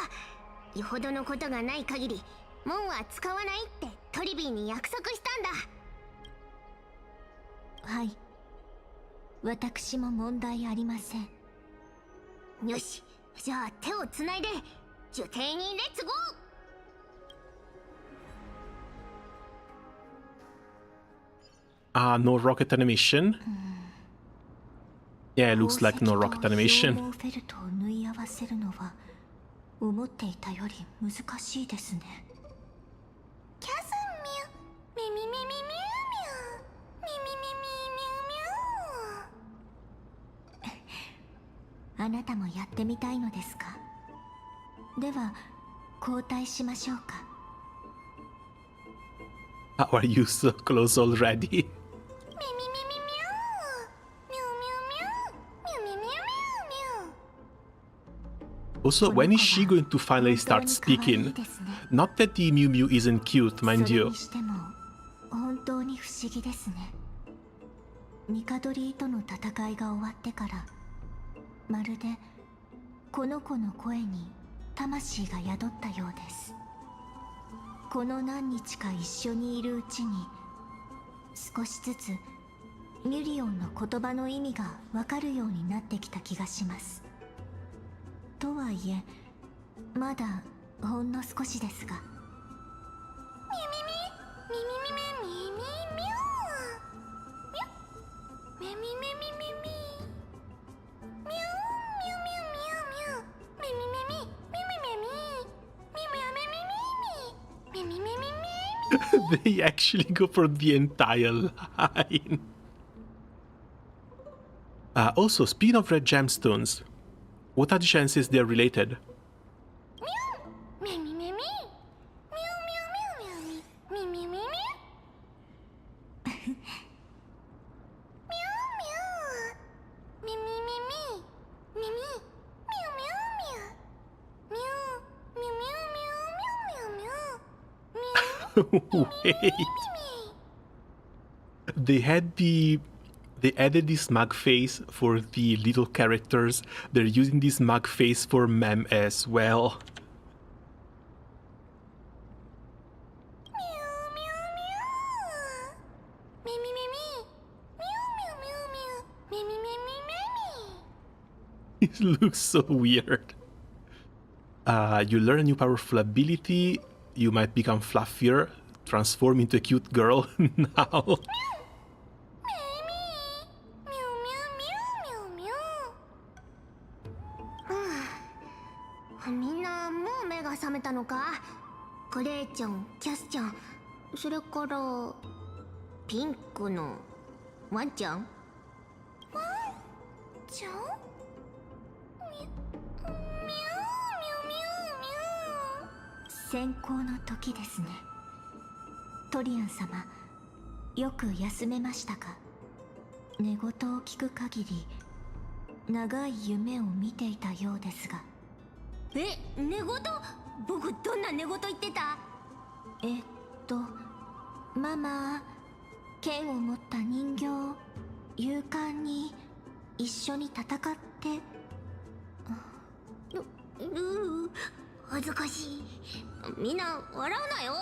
よほどのことがない限り門は使わないってトリビーに約束したんだ。はい、私も問題ありません。よし、じゃあ手をつないで受刑にレッツゴー。No rocket animation. Yeah, it looks like no rocket animation. フェルトを縫い合わせるのは思っていたより難しいですね。キャスミュミミミミミューミューミミミミミミューミュー。あなたもやってみたいのですか？では交代しましょうか。 How are you so close already? Also, when is she going to finally start speaking? Not that the Mew Mew isn't cute, mind you. 本当に不思議ですね。ニカドリーとの戦いが終わってからまるでこの子の声に魂が宿ったようです。この何日か一緒にいるうちに少しずつミュリオンの言葉の意味がわかるようになってきた気がします。とはいえまだほんの少しですが。ミミミミミミミミミューミュミミミミミミミューミュミュミュミュミュミュミミミミミミミミミミミミミミミミミミ。 They actually go for the entire line. Also, speaking of red gemstones, what are the chances they're related? Wait. They added this mug face for the little characters. They're using this mug face for Mem as well. It looks so weird. You learn a new powerful ability. You might become fluffier, transform into a cute girl now. みんなもう目が覚めたのか？グレイちゃん、キャスちゃん、それからピンクのワンちゃん？ワンちゃん？ミュミュミュミュミュ。先行の時ですね。トリアン様、よく休めましたか？寝言を聞く限り長い夢を見ていたようですが。え、寝言？僕どんな寝言言ってた？ママ、剣を持った人形勇敢に一緒に戦って恥ずかしい。みんな笑うなよ。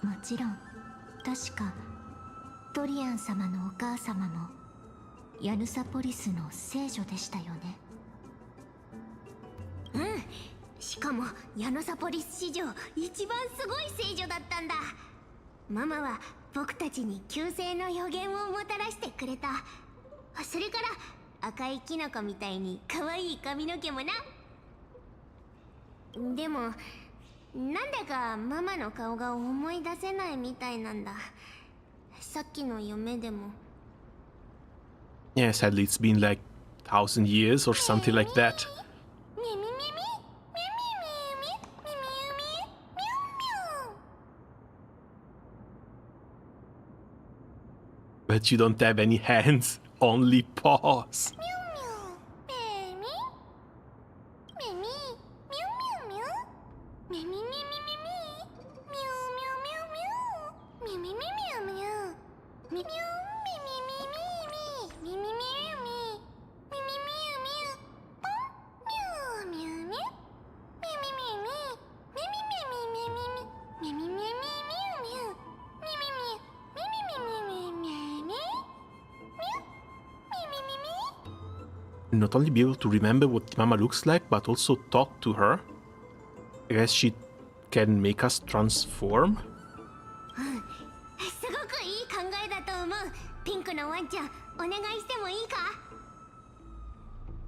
もちろん。確かドリアン様のお母様もヤヌサポリスの聖女でしたよね。うん。しかもヤヌサポリス史上一番すごい聖女だったんだ。ママは僕たちに救世の予言をもたらしてくれた。それから赤いキノコみたいに可愛い髪の毛もな。でもなんだかママの顔が思い出せないみたいなんだ。さっきの夢でも。Yeah, sadly it's been like 1,000 years or something like that. But you don't have any hands, only paws. Not only be able to remember what Mama looks like, but also talk to her. I guess she can make us transform? すごくいい考えだと思う。ピンクのワンちゃん、お願いしてもいいか？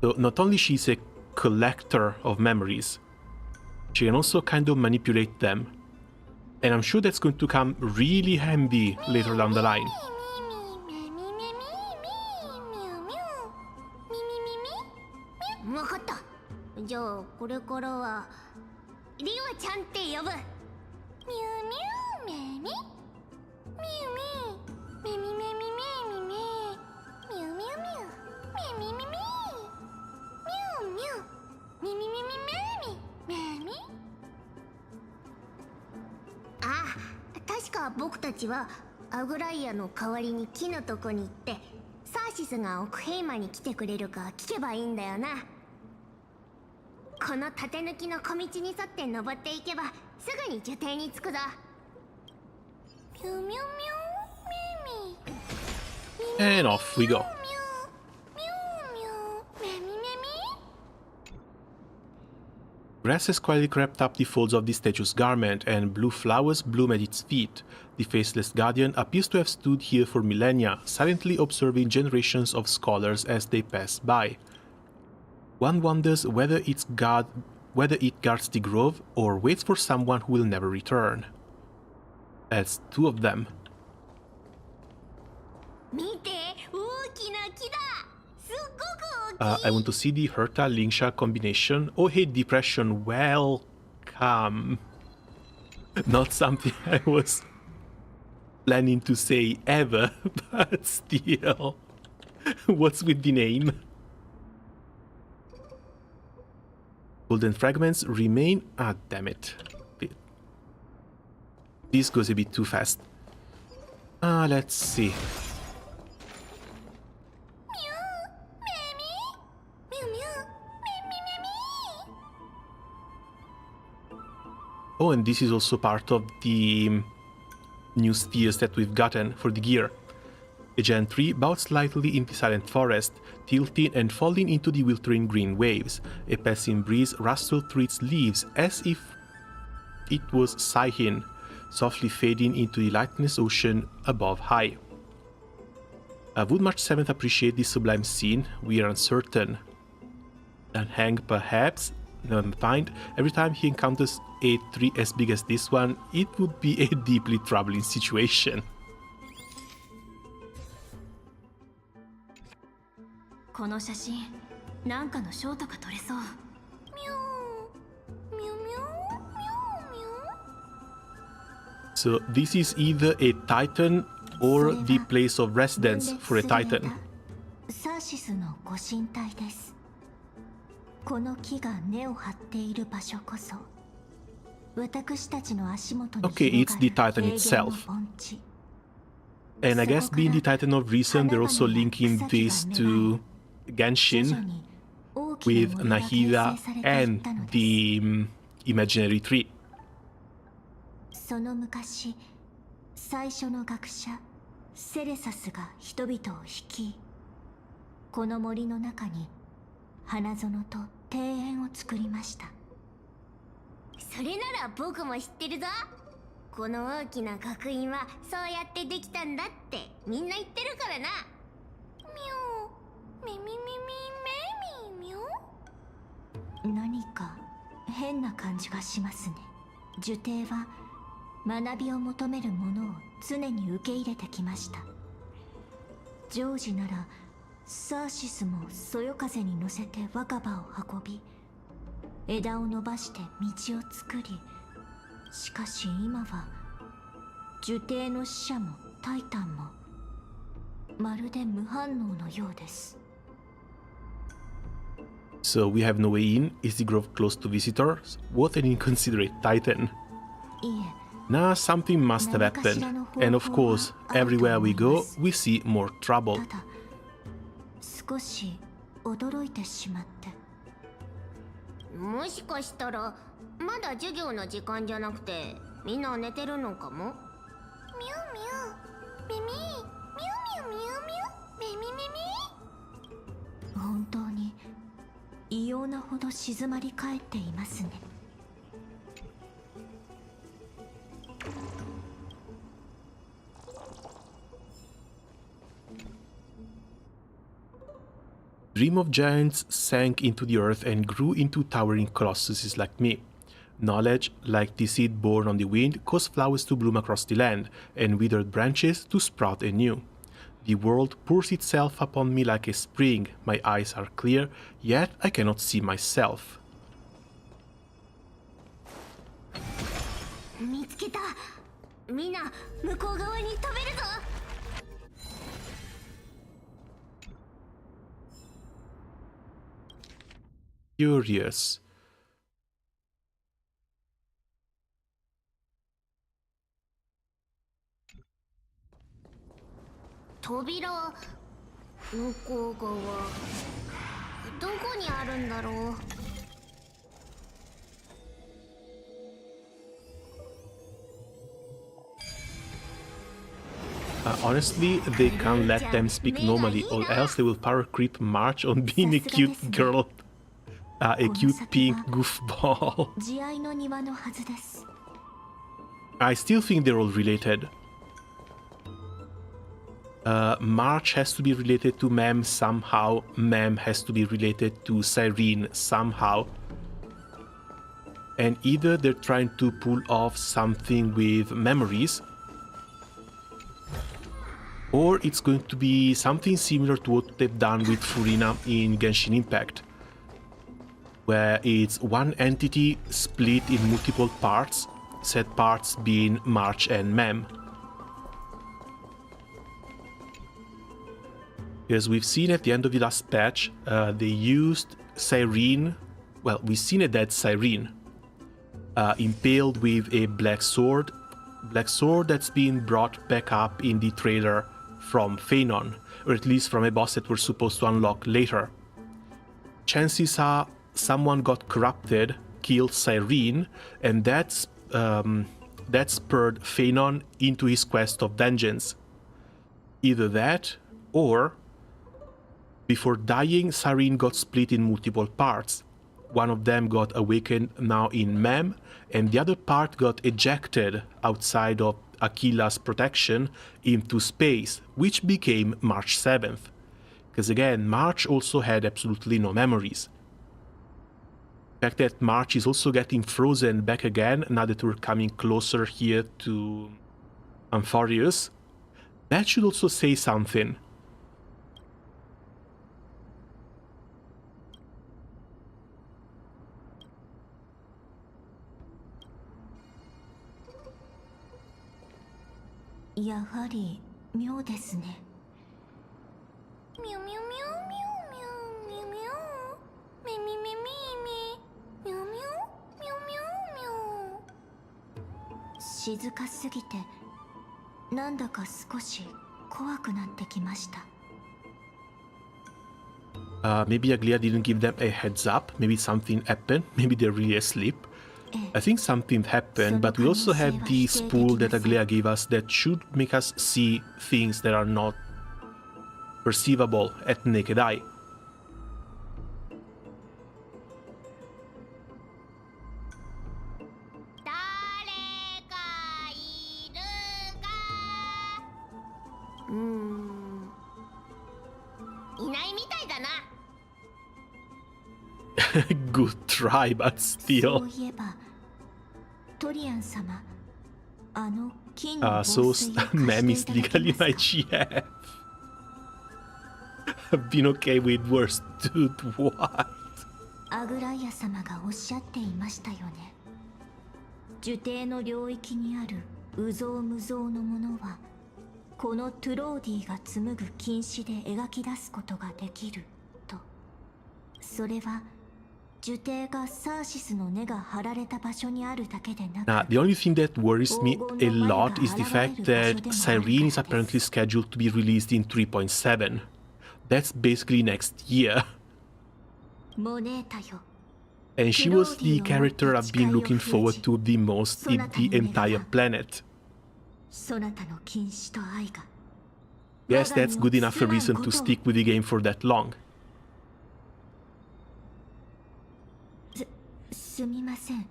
So not only she's a collector of memories, she can also kind of manipulate them. And I'm sure that's going to come really handy later down the line. わかった。じゃあこれからはリワちゃんって呼ぶ。ミュウミュウメミミュウミュウメミメミメミメミュウミュウミュウメミミミミュウミュウミミミミメミメミ。あ、確か僕たちはアグライアの代わりに木のとこに行ってサーシスがオクヘイマに来てくれるか聞けばいいんだよな。この縦抜きの小道に沿って登っていけばすぐに樹底に着くぞ。ミュウミュウミュウミミ And off we go. Grass has quietly crept up the folds of the statue's garment, and blue flowers bloom at its feet. The faceless guardian appears to have stood here for millennia, silently observing generations of scholars as they pass by. One wonders whether it guards the grove or waits for someone who will never return. That's two of them. 見て、大きな木だ。すっごく大きい。I want to see the Herta Lingsha combination. Oh, hey, depression, welcome. Not something I was planning to say ever, but still. What's with the name? Golden fragments remain. Ah, damn it. This goes a bit too fast. Let's see. Oh, and this is also part of the new spheres that we've gotten for the gear. A giant tree bowed slightly in the silent forest, tilting and falling into the weltering green waves. A passing breeze rustled through its leaves as if it was sighing, softly fading into the lightless ocean above high. Would March 7th appreciate this sublime scene? We are uncertain. And Hank perhaps? Never mind, every time he encounters a tree as big as this one, it would be a deeply troubling situation. この写真、なんかのショートが撮れそう。So this is either a titan or the place of residence for a titan. サーシスのご神体です。この木が根を張っている場所こそ、私たちの足元に Okay, it's the titan itself. And I guess being the titan of reason, they're also linking this to Genshin. with Nahida and the imaginary tree. その昔、最初の学者セレサスが人々を率い、この森の中に花園と庭園を作りました。それなら僕も知ってるぞ。この大きな学院はそうやってできたんだってみんな言ってるからな。ミュー、ミミミミメミミュー。何か変な感じがしますね。呪帝は学びを求める者を常に受け入れてきました。ジョージならサーシスもそよ風に乗せて若葉を運び、枝を伸ばして道を作り、しかし今は呪帝の使者もタイタンもまるで無反応のようです。 So we have no way in. Is the grove close to visitors? What an inconsiderate Titan. いえ、 Now something must have happened, and of course, everywhere we go, we see more trouble. ただ少し驚いてしまって。もしかしたらまだ授業の時間じゃなくてみんな寝てるのかも。ミュウミュウミミミュウミュウミュウミュウミミミミ。本当に異様なほど静まり返っていますね。Dream of giants sank into the earth and grew into towering colossuses like me. Knowledge, like the seed born on the wind, caused flowers to bloom across the land, and withered branches to sprout anew. The world pours itself upon me like a spring. My eyes are clear, yet I cannot see myself. 見つけた。みんな向こう側に飛べるぞ。Curious. 扉、向こう側、どこにあるんだろう。Honestly, they can't let them speak normally, or else they will power creep march on being a cute girl, a cute pink goofball. 慈愛の庭のはずです。I still think they're all related. March has to be related to Mem somehow. Mem has to be related to Cyrene somehow. And either they're trying to pull off something with memories, or it's going to be something similar to what they've done with Furina in Genshin Impact, where it's one entity split in multiple parts, said parts being March and Mem. As we've seen at the end of the last patch, they used Cyrene, well, we've seen a dead Cyrene, impaled with a black sword that's been brought back up in the trailer from Phanon, or at least from a boss that we're supposed to unlock later. Chances are someone got corrupted, killed Cyrene, and that spurred Phanon into his quest of vengeance. Either that, or before dying, Cyrene got split in multiple parts. One of them got awakened now in Mem, and the other part got ejected outside of Aquila's protection into space, which became March 7th. Because again, March also had absolutely no memories. The fact that March is also getting frozen back again, now that we're coming closer here to AMPHOREUS, that should also say something. Yaはり妙ですね。ミュミュミュミュミュミュミュミミミミミミュミュミュミュミュミュ。静かすぎてなんだか少し怖くなってきました。Maybe Aglia didn't give them a heads up. Maybe something happened. Maybe they're really asleep. I think something happened, but we also have the spool that Aglia gave us that should make us see things that are not perceivable at naked eye. Good try, but still. So Mem is legally my GF. I've been okay with worse, dude. What? アグライア様がおっしゃっていましたよね。呪帝の領域にある有象無象のものはこのトゥローディが紡ぐ禁止で描き出すことができると。それは呪帝がサーシスの根が張られた場所にあるだけでなく。The only thing that worries me a lot is the fact that Cyrene is apparently scheduled to be released in 3.7. That's basically next year. And she was the character I've been looking forward to the most in the entire planet. Guess that's good enough a reason to stick with the game for that long. すみません。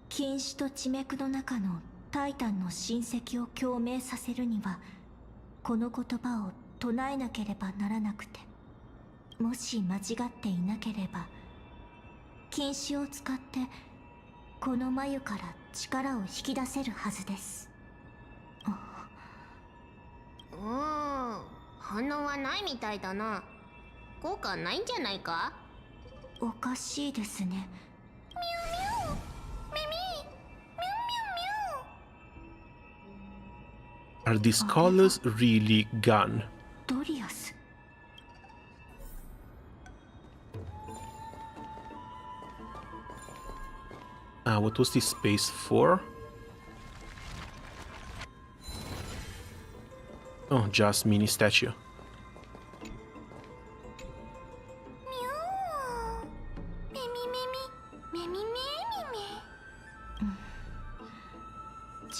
禁止と地脈の中のタイタンの親戚を共鳴させるにはこの言葉を唱えなければならなくて、もし間違っていなければ禁止を使ってこの眉から力を引き出せるはずです。反応はないみたいだな。効果ないんじゃないか？おかしいですね。Are these colors really gone? ドリアス。What was this space for? Oh, just mini statue.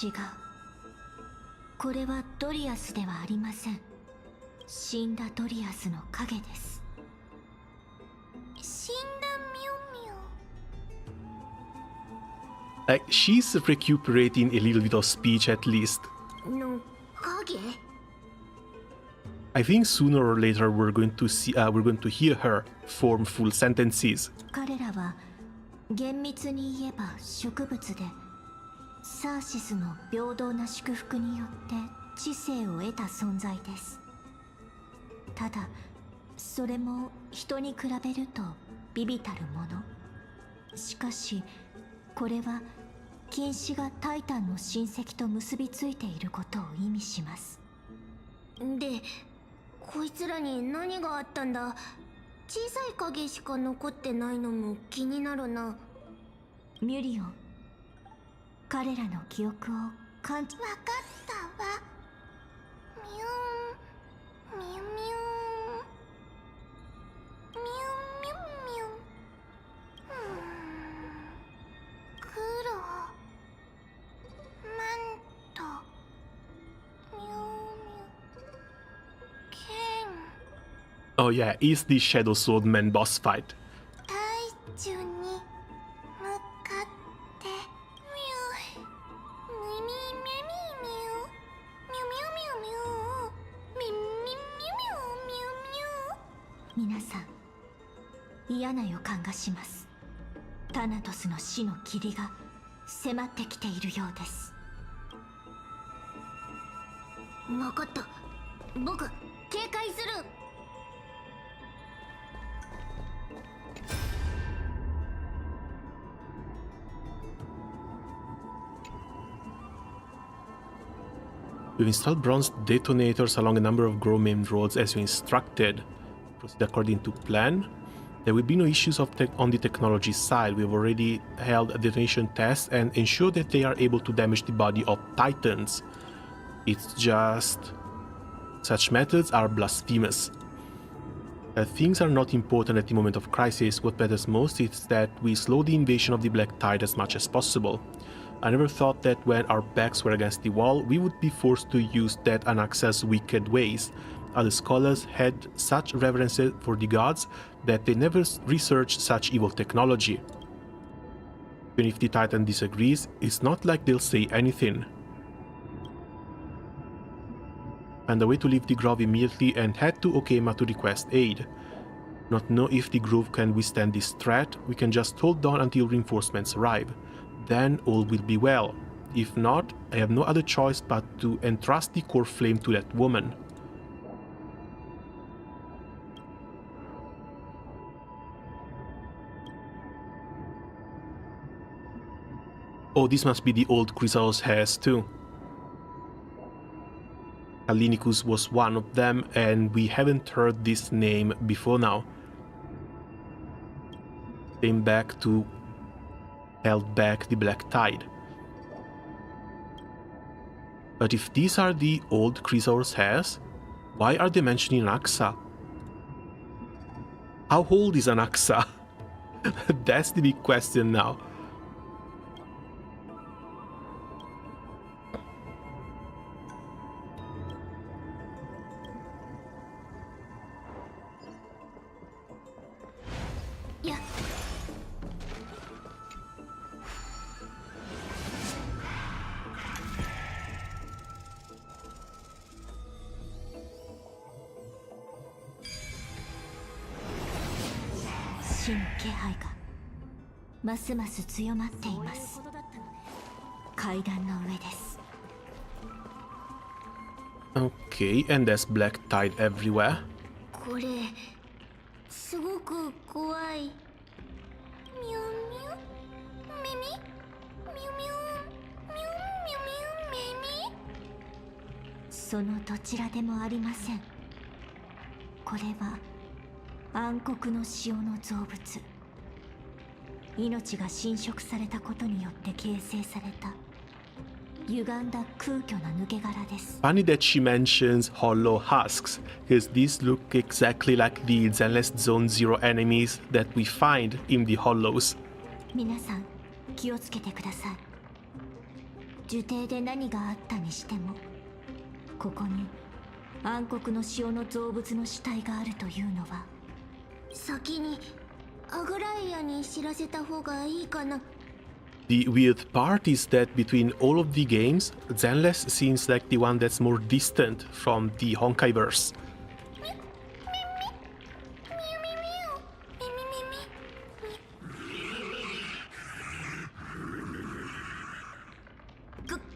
違う。これはドリアスではありません。死んだドリアスの影です。死んだミュウミュウ。Like, she's recuperating a little bit of speech at least. No, Kage? I think sooner or later we're going to hear her form full sentences. 彼らは厳密に言えば植物で、サーシスの平等な祝福によって知性を得た存在です。ただ、それも人に比べると微々たるもの。しかし、これは禁止がタイタンの親戚と結びついていることを意味します。で、こいつらに何があったんだ？小さい影しか残ってないのも気になるな。ミュリオン、彼らの記憶を感じ。わかったわ。ミュン、ミュミュン、ミュンミュンミュン。黒、マント、ミュミュン、剣。Oh yeah, it's the Shadow Swordman boss fight. 大樹に向かってミュミミミミミュミュミュミュミュミミミミュミュミュミュ。皆さん、嫌な予感がします。タナトスの死の霧が迫ってきているようです。分かった。僕、警戒する。We've installed bronze detonators along a number of Grow-Maimed roads as you instructed. Proceed according to plan. There will be no issues on the technology side. We've already held a detonation test and ensured that they are able to damage the body of Titans. It's just... such methods are blasphemous. Things are not important at the moment of crisis. What matters most is that we slow the invasion of the Black Tide as much as possible. I never thought that when our backs were against the wall, we would be forced to use that Anaxa's wicked ways. Other scholars had such reverence for the gods that they never researched such evil technology. Even if the Titan disagrees, it's not like they'll say anything. Find a way to leave the grove immediately and head to Okema to request aid. Not know if the grove can withstand this threat, we can just hold on until reinforcements arrive. Then all will be well. If not, I have no other choice but to entrust the core flame to that woman. Oh, this must be the old Chrysaos has too. Kalinicus was one of them, and we haven't heard this name before now. Came back to held back the Black Tide. But if these are the old Chrysaos has, why are they mentioning Anaxa? How old is Anaxa? That's the big question now.ますます強まっています。階段の上です。 Okay, and there's black tide everywhere. これすごく怖い。ミュウミュウミミミュウミュウミュウミュウミュウミミ。そのどちらでもありません。これは暗黒の潮の造物。命が侵食されたことによって形成された歪んだ空虚な抜け殻です。 Funny that she mentions hollow husks, because these look exactly like the Zenless Zone Zero enemies that we find in the hollows. 皆さん気をつけてください。樹底で何があったにしても、ここに暗黒の潮の造物の死体があるというのは、先にアグライアに知らせた方がいいかな。 The weird part is that between all of the games, Zenless seems like the one that's more distant from the Honkai verse.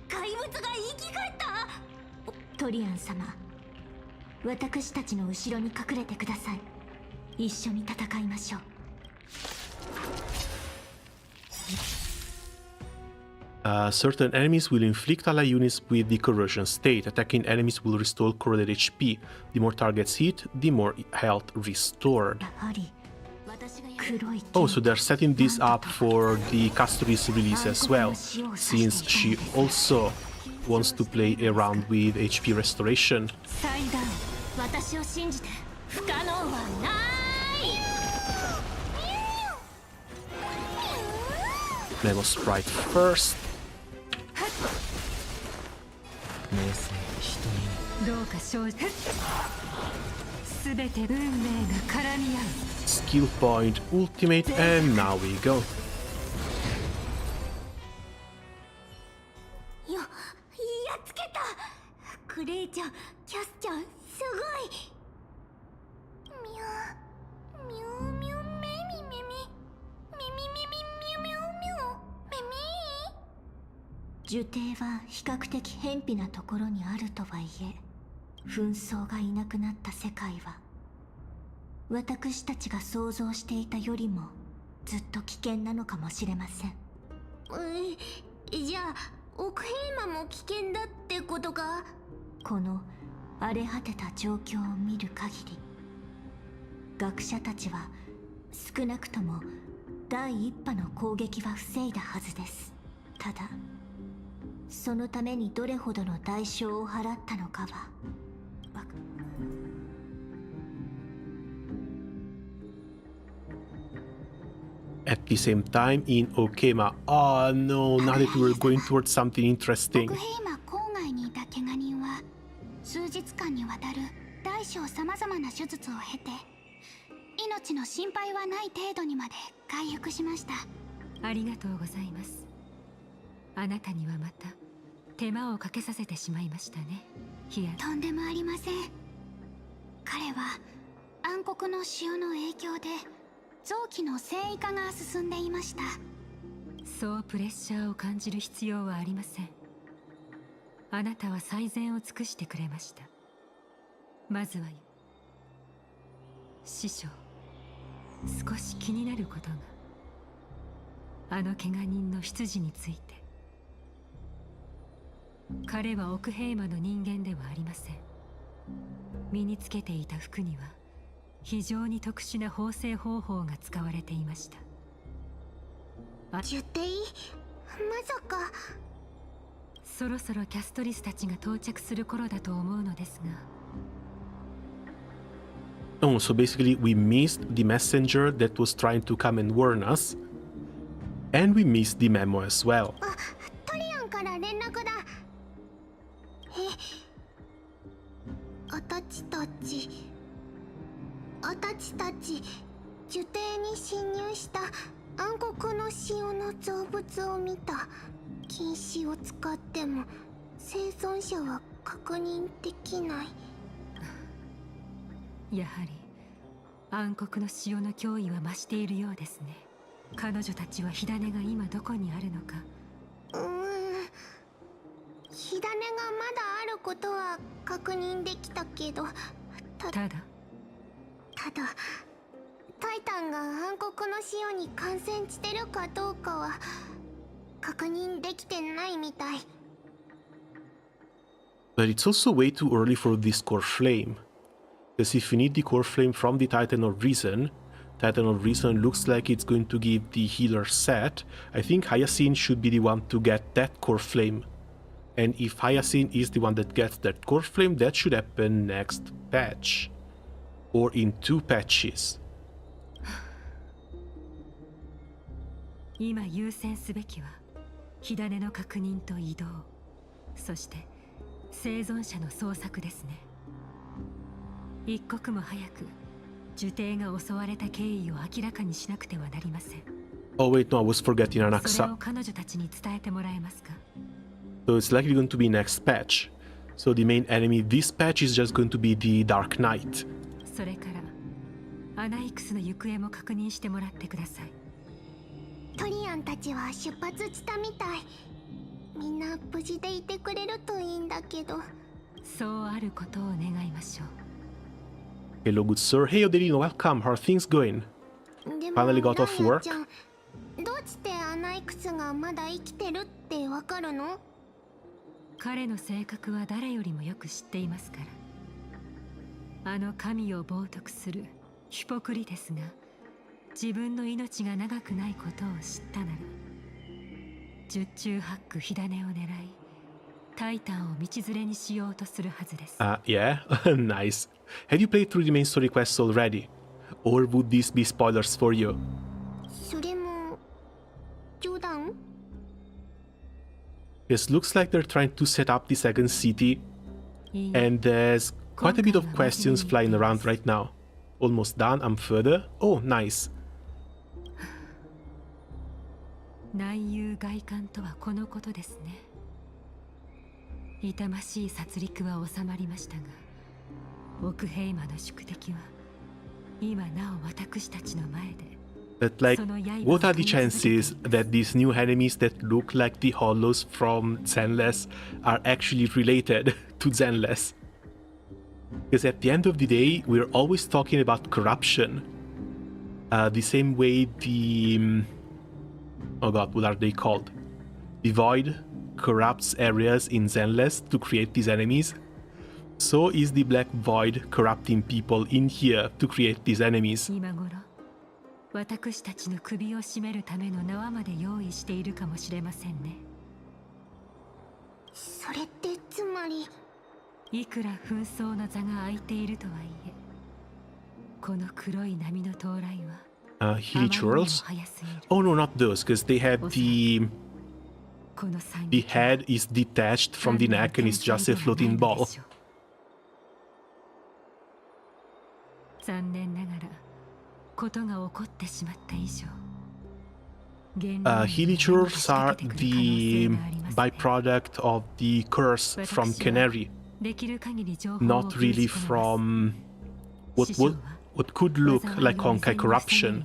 怪物が生き返った。トリアン様、私たちの後ろに隠れてください。一緒に戦いましょう。Certain enemies will inflict ally units with the corrosion state. Attacking enemies will restore corroded HP. The more targets hit, the more health restored. Oh, so they're setting this up for the Casturi's release as well, since she also wants to play around with HP restoration. Mega Sprite first. どうか正直すべて運命が絡み合う Skill point ultimate, and now we go. やっつけた。クレイちゃん、キャスちゃん、すごい。ミュウミュウミュウメミメミミミミミミュミュウミュウメミ。樹底は比較的偏僻なところにあるとはいえ、紛争がいなくなった世界は私たちが想像していたよりもずっと危険なのかもしれません。じゃあ奥平間も危険だってことか。この荒れ果てた状況を見る限り、学者たちは少なくとも第一波の攻撃は防いだはずです。ただそのためにどれほどの代償を払ったのかは At the same time in Okema. Oh no, now that we're going towards something interesting. 奥平間郊外にいた怪我人は数日間にわたる大小さまざまな手術を経て命の心配はない程度にまで回復しました。ありがとうございます。あなたにはまた手間をかけさせてしまいましたね、ヒア。とんでもありません。彼は暗黒の潮の影響で臓器の繊維化が進んでいました。そうプレッシャーを感じる必要はありません。あなたは最善を尽くしてくれました。まずは師匠、少し気になることが。あの怪我人の出自について。彼は奥平間の人間ではありません。身につけていた服には非常に特殊な縫製方法が使われていました。呪帝？まさか。そろそろキャストリスたちが到着する頃だと思うのですが。Oh, so basically we missed the messenger that was trying to come and warn us. And we missed the memo as well. あ、トリアンから連絡だ。あたちたち呪帝に侵入した暗黒の潮の造物を見た。禁止を使っても生存者は確認できない。やはり暗黒の潮の脅威は増しているようですね。彼女たちは火種が今どこにあるのか。火種がまだあることは確認できたけど、ただタイタンが暗黒の潮に感染してるかどうかは確認できてないみたい。But it's also way too early for this core flame. Because if you need the core flame from the Titan of Reason looks like it's going to give the healer set. I think Hyacinth should be the one to get that core flame. And if Hyacinth is the one that gets that core flame, that should happen next patch. Or in 2 patches. 今優先すべきは火種の確認と移動、そして生存者の捜索ですね。一刻も早く呪帝が襲われた経緯を明らかにしなくてはなりません。Oh wait, no, I was forgetting それ Anaxa. を彼女たちに伝えてもらえますか？ So it's likely going to be next patch. So the main enemy this patch is just going to be the Dark Knight. それからアナイクスの行方も確認してもらってください。トリアンたちは出発したみたい。みんな無事でいてくれるといいんだけど。そうあることを願いましょう。Hello, good sir. Hey, Odelino, welcome. How are things going? でも Finally got off ライア work? ちゃん、どうしてアナイクスがまだ生きてるってわかるの？彼の性格は誰よりもよく知っていますから。あの神を冒涜するヒポクリテスが自分の命が長くないことを知ったなら、十中八九火種を狙いタイタンを道連れにしようとするはずです。Yeah? Nice. Have you played through the main story quests already? Or would these be spoilers for you? それも冗談？ It looks like they're trying to set up the second city. And there's quite a bit of questions flying around right now. Almost done, I'm further. Oh, nice. 内憂外患とはこのことですね。痛ましい殺戮は収まりましたが、奥平間の宿敵は今なお私たちの前で。But like, what are the chances that these new enemies that look like the hollows from Zenless are actually related to Zenless? Because at the end of the day, we're always talking about corruption. The same way the... oh god, what are they called? The Void corrupts areas in Zenless to create these enemies. So is the Black Void corrupting people in here to create these enemies. 今頃私たちの首を絞めるための縄まで用意しているかもしれませんね。それってつまり、いくら紛争の座が空いているとはいえ、この黒い波の到来は Hilichurls. Oh no, not those, because they have the head is detached from the neck and it's just a floating ball. Hilichurls are the byproduct of the curse from Canary, not really from what could look like Honkai corruption.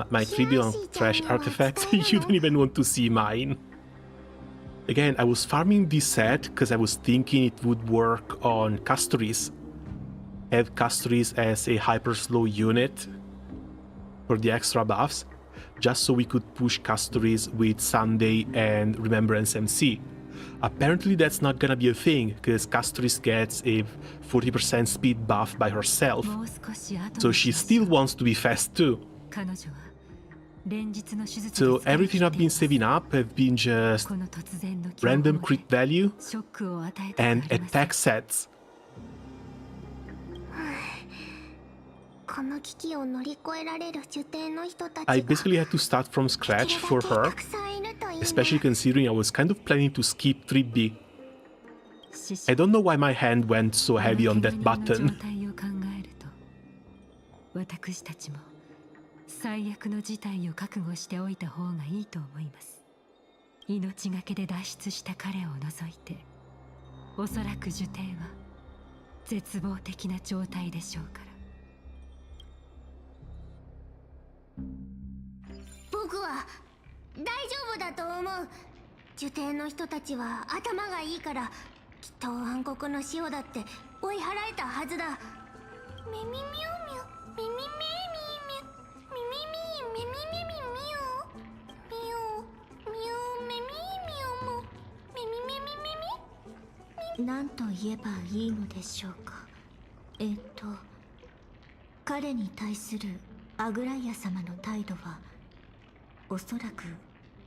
My Tribbie on trash artifacts, you don't even want to see mine. Again, I was farming this set because I was thinking it would work on Castoris. Have Castoris as a hyper slow unit for the extra buffs, just so we could push Castoris with Sunday and Remembrance MC. Apparently that's not gonna be a thing, because Castoris gets a 40% speed buff by herself, so she still wants to be fast too. So everything I've been saving up have been just random crit value and attack sets. I basically had to start from scratch for her, especially considering I was kind of planning to skip Tribbie. I don't know why my hand went so heavy on that button. 最悪の事態を覚悟しておいた方がいいと思います。命がけで脱出した彼を除いて、おそらく受精は絶望的な状態でしょうから。僕は大丈夫だと思う。受精の人たちは頭がいいから、きっと暗黒の塩だって追い払えたはずだ。ミミミオミオ、ミミミミミ何と言えばいいのでしょうか。彼に対するアグライア様の態度はおそらく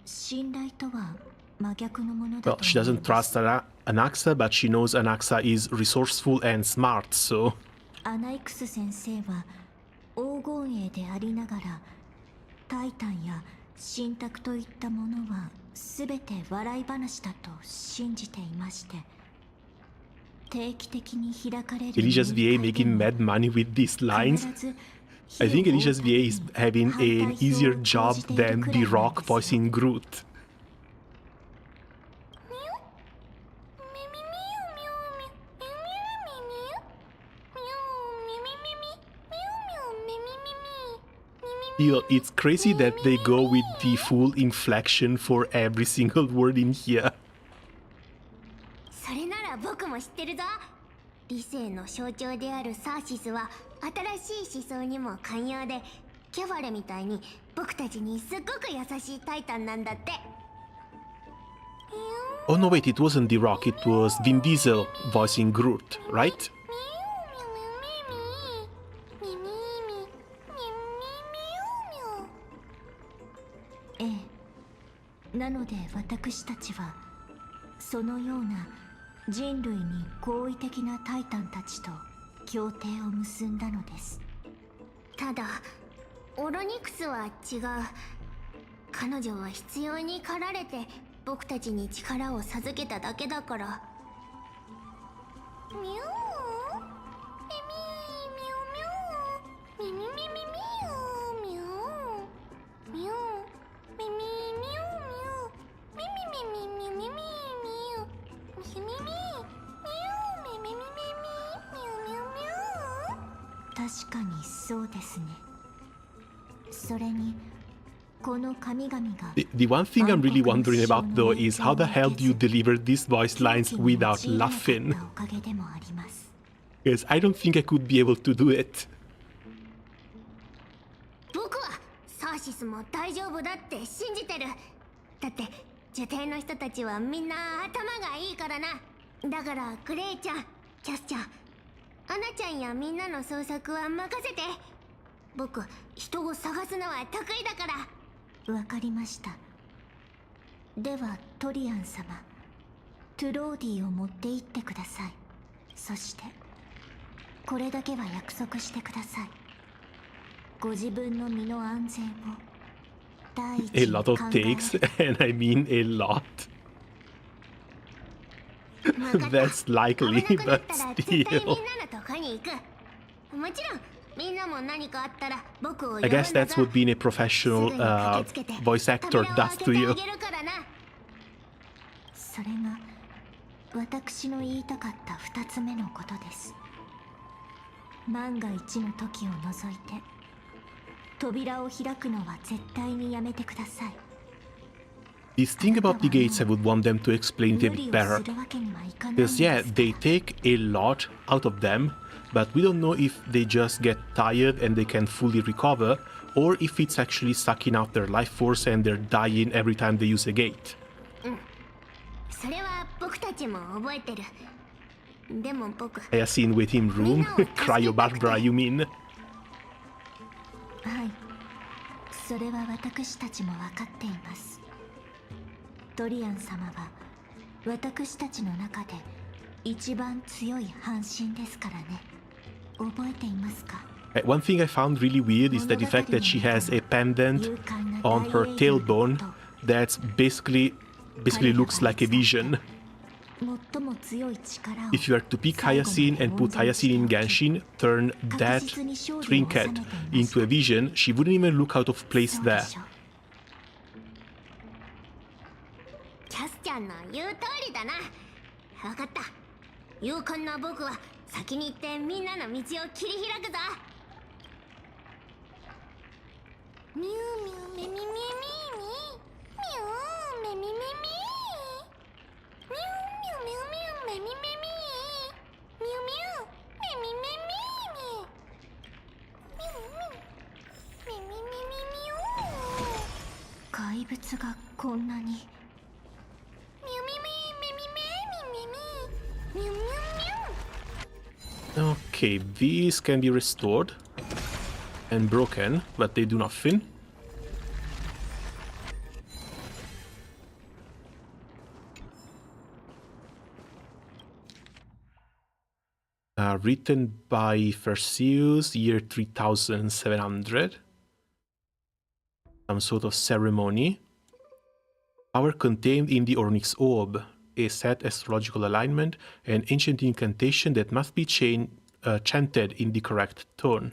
信頼とは真逆のものだと思います。Well, she doesn't trust Anaxa, but she knows Anaxa is resourceful and smart, so... アナイクス先生は黄金栄でありながらタイタンや神託といったものは全て笑い話だと信じていまして、定期的に開かれる Elijah's VA making mad money with these lines. I think Elijah's VA is having an easier job than The Rock voicing Groot. Still, it's crazy that they go with the full inflection for every single word in here. それなら僕も知ってるぞ。理性の象徴であるサーシスは新しい思想にも寛容で、キャバレみたいに僕たちにすっごく優しいタイタンなんだって。Oh no, wait, it wasn't The Rock, it was Vin Diesel voicing Groot, right? なので私たちはそのような人類に好意的なタイタンたちと協定を結んだのです。ただオロニクスは違う。彼女は必要に駆られて僕たちに力を授けただけだから。ミューミミミュミュミミミミミュミュミュミュミュミミミュ確かにそうですね。それにこの神々が The one thing I'm really wondering about though is how the hell do you deliver these voice lines without laughing? Because I don't think I could be able to do it. 僕はサーシスも大丈夫だって信じてる。だって受精の人たちはみんな頭がいいからな。だからグレイちゃん、キャスちゃん、アナちゃんやみんなの捜索は任せて。僕、人を探すのは得意だから。わかりました。ではトリアン様、トゥローディを持って行ってください。そしてこれだけは約束してください。ご自分の身の安全を第一 A に lot of 考え takes, and I mean a lot. That's likely, 危なくなっ but たら絶対みん still. なのとこに行く。もちろんみんなも何かあったら僕を呼ぶ I んだ guess that's ぞ。 what being a す professional ぐに駆けつけて voice actor 扉を does 開け to て you. あげるからな。それが私の言いたかった2つ目のことです。万が一の時を除いて扉を開くのは絶対にやめてください。 This thing about the gates, I would want them to explain it a 無 bit 理を better. するわけにはいかないん Because で yeah, す。 they take a lot out of them, but we don't know if they just get tired and they can fully recover, or if it's actually sucking out their life force and they're dying every time they use a gate. それは僕たちも覚えてる。でも僕、 I have seen waiting room, Cryo Barbara, you mean? はい、それは私たちも分かっています。ドリアン様は私たちの中で一番強い半身ですからね。覚えていますか？ One thing I found really weird is that the fact that she has a pendant on her tailbone that's basically looks like a vision. 最も強い力を If you are to pick Hyacinth and put Hyacinth in Genshin, turn that trinket into a vision, she wouldn't even look out of place there. キャスちゃんの言う通りだな。分かった。勇敢な僕は先に行ってみんなの道を切り開くぞ。ミュウミュウメミミミミミュウメミミミミミュウミュウミュウミュウメミミミミュウミュウメミミミミミュウメミミミミュウ怪物がこんなに。 Okay, these can be restored and broken, but they do nothing. Written by Perseus, year 3700. Some sort of ceremony. Power contained in the Onyx Orb. A set astrological alignment, an ancient incantation that must be chanted in the correct tone.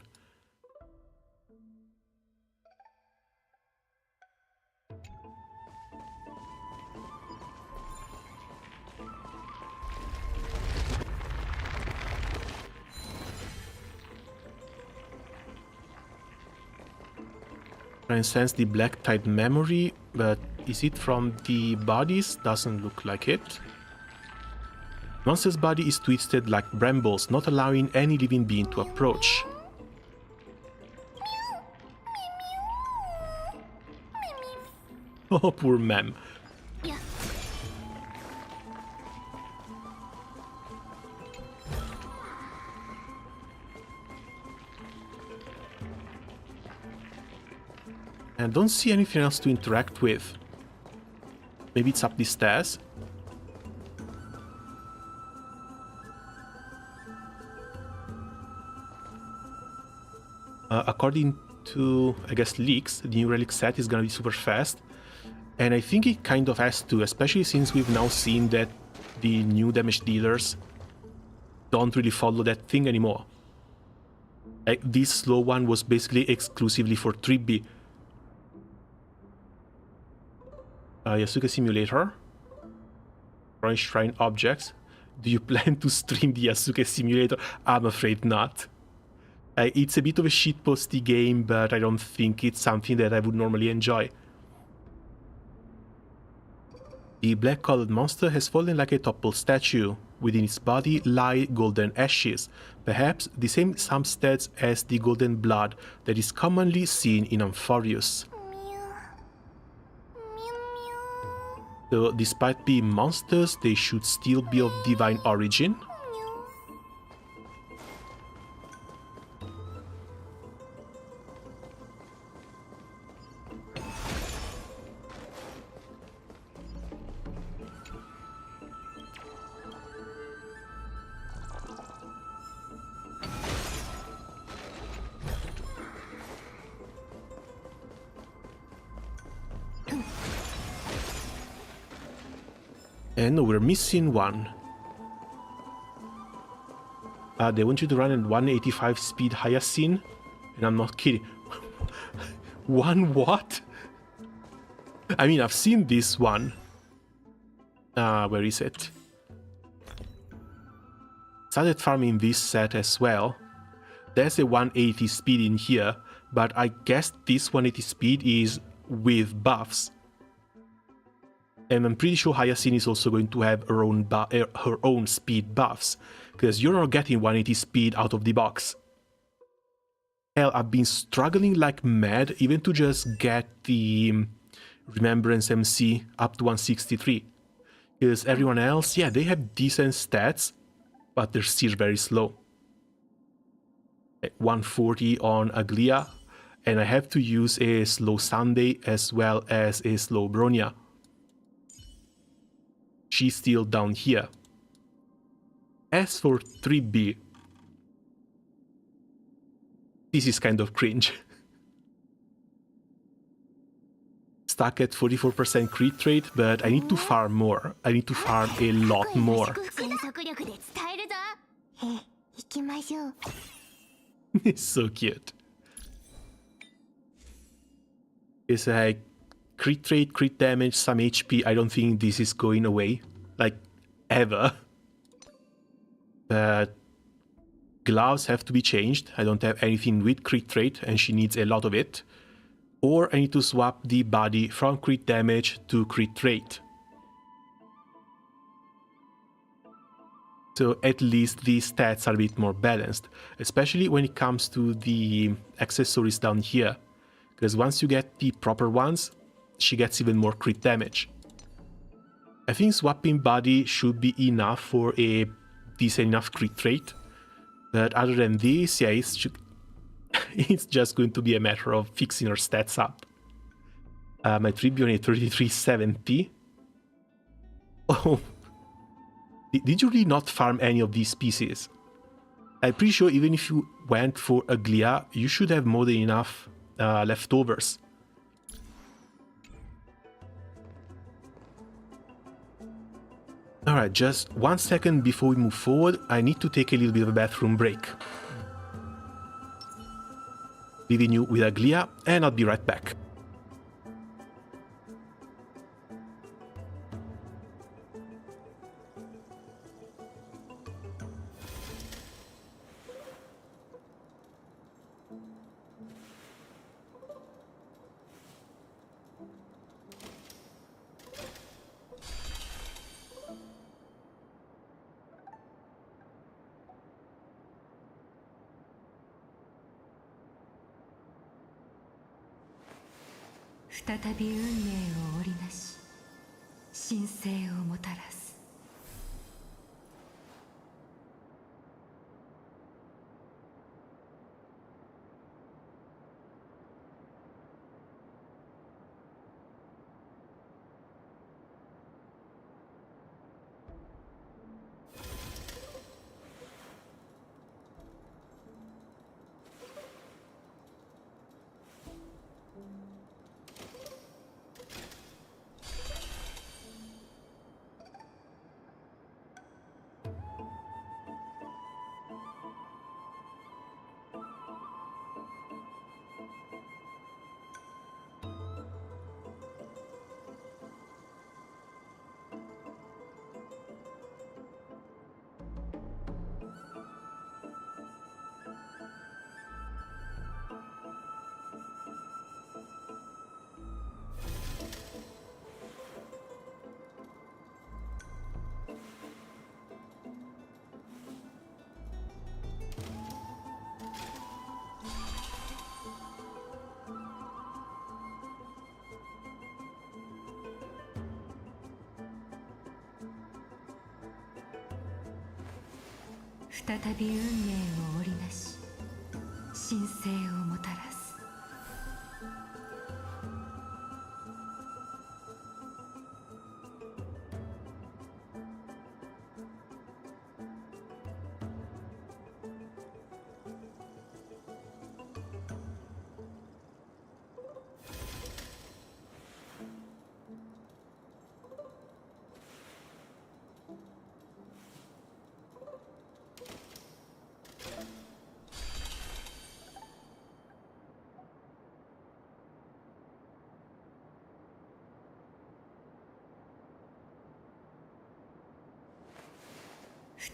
Transcends the Black Tide memory, but is it from the bodies? Doesn't look like it. Monster's body is twisted like brambles, not allowing any living being to approach. Oh, poor Mem. And don't see anything else to interact with. Maybe it's up the stairs. According to, I guess, leaks, the new relic set is gonna be super fast. And I think it kind of has to, especially since we've now seen that the new damage dealers don't really follow that thing anymore. Like, this slow one was basically exclusively for Tribbie. Yasuke Simulator. Shrine objects. Do you plan to stream the Yasuke Simulator? I'm afraid not. It's a bit of a shitposty game, but I don't think it's something that I would normally enjoy. The black-colored monster has fallen like a toppled statue. Within its body lie golden ashes, perhaps the same substance as the golden blood that is commonly seen in AMPHOREUS. So, despite being monsters, they should still be of divine origin. And no, we're missing one. They want you to run at 185 speed Hyacinth, and I'm not kidding. One what? I mean, I've seen this one. Where is it? Started farming this set as well. There's a 180 speed in here, but I guess this 180 speed is with buffs. And I'm pretty sure Hyacinth is also going to have her own speed buffs, because you're not getting 180 speed out of the box. Hell, I've been struggling like mad even to just get the Remembrance MC up to 163. Because everyone else, yeah, they have decent stats, but they're still very slow. 140 on Aglia, and I have to use a slow Sunday as well as a slow Bronya. She's still down here. As for Tribbie, this is kind of cringe. Stuck at 44% crit rate, but I need to farm more. I need to farm a lot more. It's so cute. It's like crit rate, crit damage, some HP. I don't think this is going away, like ever. But gloves have to be changed. I don't have anything with crit rate, and she needs a lot of it. Or I need to swap the body from crit damage to crit rate. So at least the stats are a bit more balanced, especially when it comes to the accessories down here. Because once you get the proper ones, she gets even more crit damage. I think swapping body should be enough for a decent enough crit rate. But other than this, yeah, it's just going to be a matter of fixing her stats up. My Tribbie on a 3370. Oh, did you really not farm any of these pieces? I'm pretty sure even if you went for Aglia, you should have more than enough leftovers. Alright, just 1 second before we move forward, I need to take a little bit of a bathroom break. Leaving you with Aglia, and I'll be right back.再び運命を織りなし、神聖をもたらす。再び運命を織りなし、神聖をもたらす。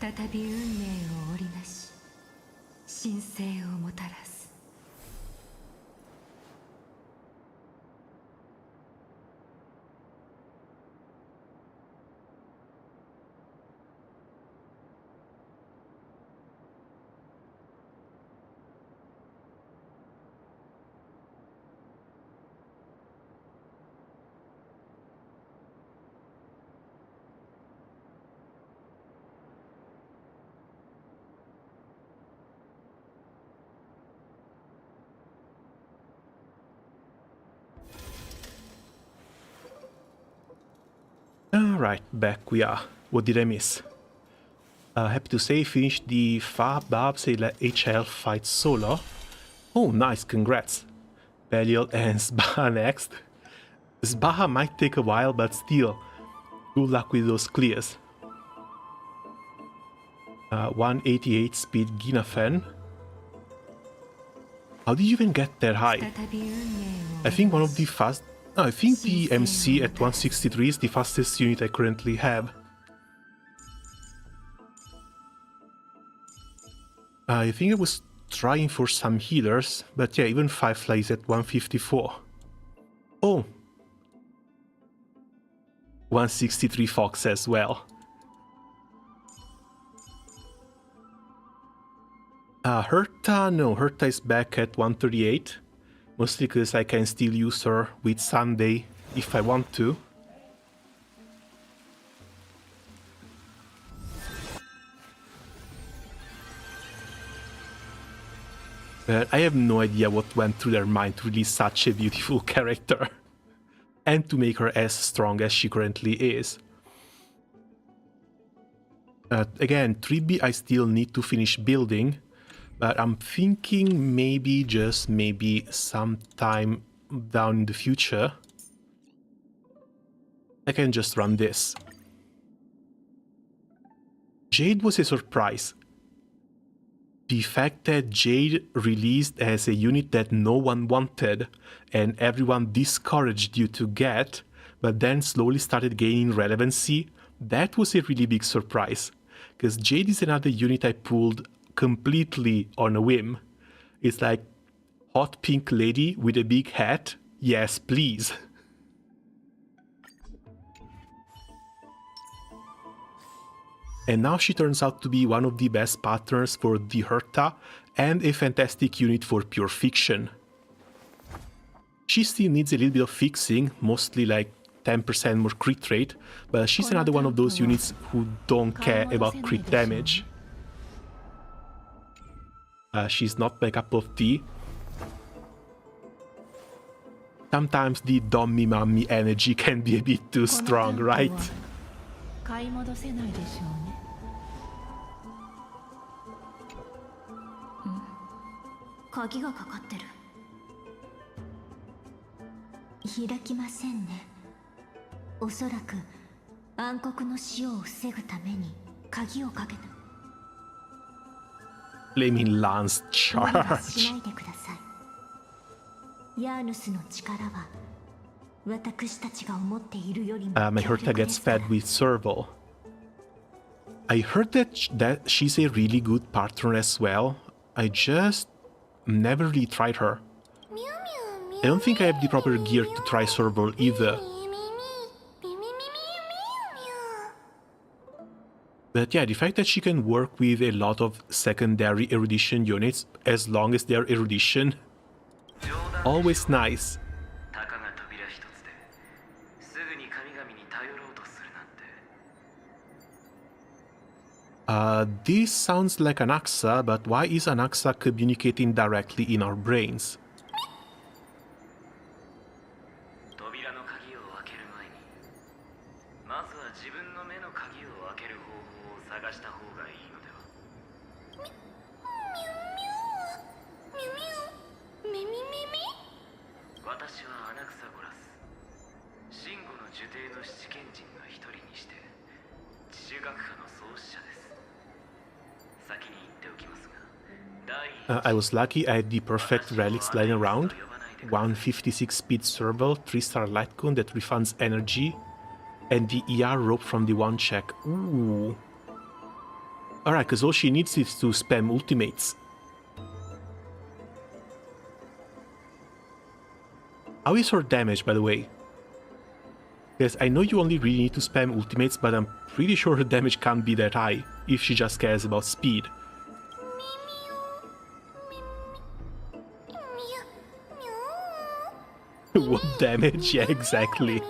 再び運命を織りなし神聖をもたらす。Alright, back we are. What did I miss? Happy to say, finished the Babs HL fight solo. Oh, nice, congrats. Belial and Sbaha next. Sbaha might take a while, but still, good luck with those clears. 188 speed Ginafen. How did you even get that high? I think one of the fast... I think the MC at 163 is the fastest unit I currently have. I think I was trying for some healers, but yeah, even Firefly is at 154. Oh! 163 Fox as well. Herta, no, Herta is back at 138. Mostly because I can still use her with Sunday if I want to. But I have no idea what went through their mind to release such a beautiful character. And to make her as strong as she currently is. Again, Tribbie I still need to finish building. But I'm thinking maybe, just maybe, sometime down in the future, I can just run this. Jade was a surprise. The fact that Jade released as a unit that no one wanted and everyone discouraged you to get, but then slowly started gaining relevancy, that was a really big surprise. Because Jade is another unit I pulled completely on a whim. It's like, hot pink lady with a big hat? Yes, please. And now she turns out to be one of the best partners for the Herta and a fantastic unit for pure fiction. She still needs a little bit of fixing, mostly like 10% more crit rate, but she's another one of those units who don't care about crit damage. She's not my cup of tea. Sometimes the Dommy Mummy energy can be a bit too strong, right? Flaming Lance charge. My Herta gets fed with serval. I heard that she's a really good partner as well. I just never really tried her. I don't think I have the proper gear to try serval either. But yeah, the fact that she can work with a lot of secondary erudition units, as long as they're erudition, always nice. This sounds like Anaxa, but why is Anaxa communicating directly in our brains? I was lucky I had the perfect relics lying around. 156 speed serval, 3-star light cone that refunds energy, and the ER rope from the one check. Ooh. Alright, because all she needs is to spam ultimates. How is her damage, by the way? Yes, I know you only really need to spam ultimates, but I'm pretty sure her damage can't be that high if she just cares about speed. What damage? Yeah, exactly.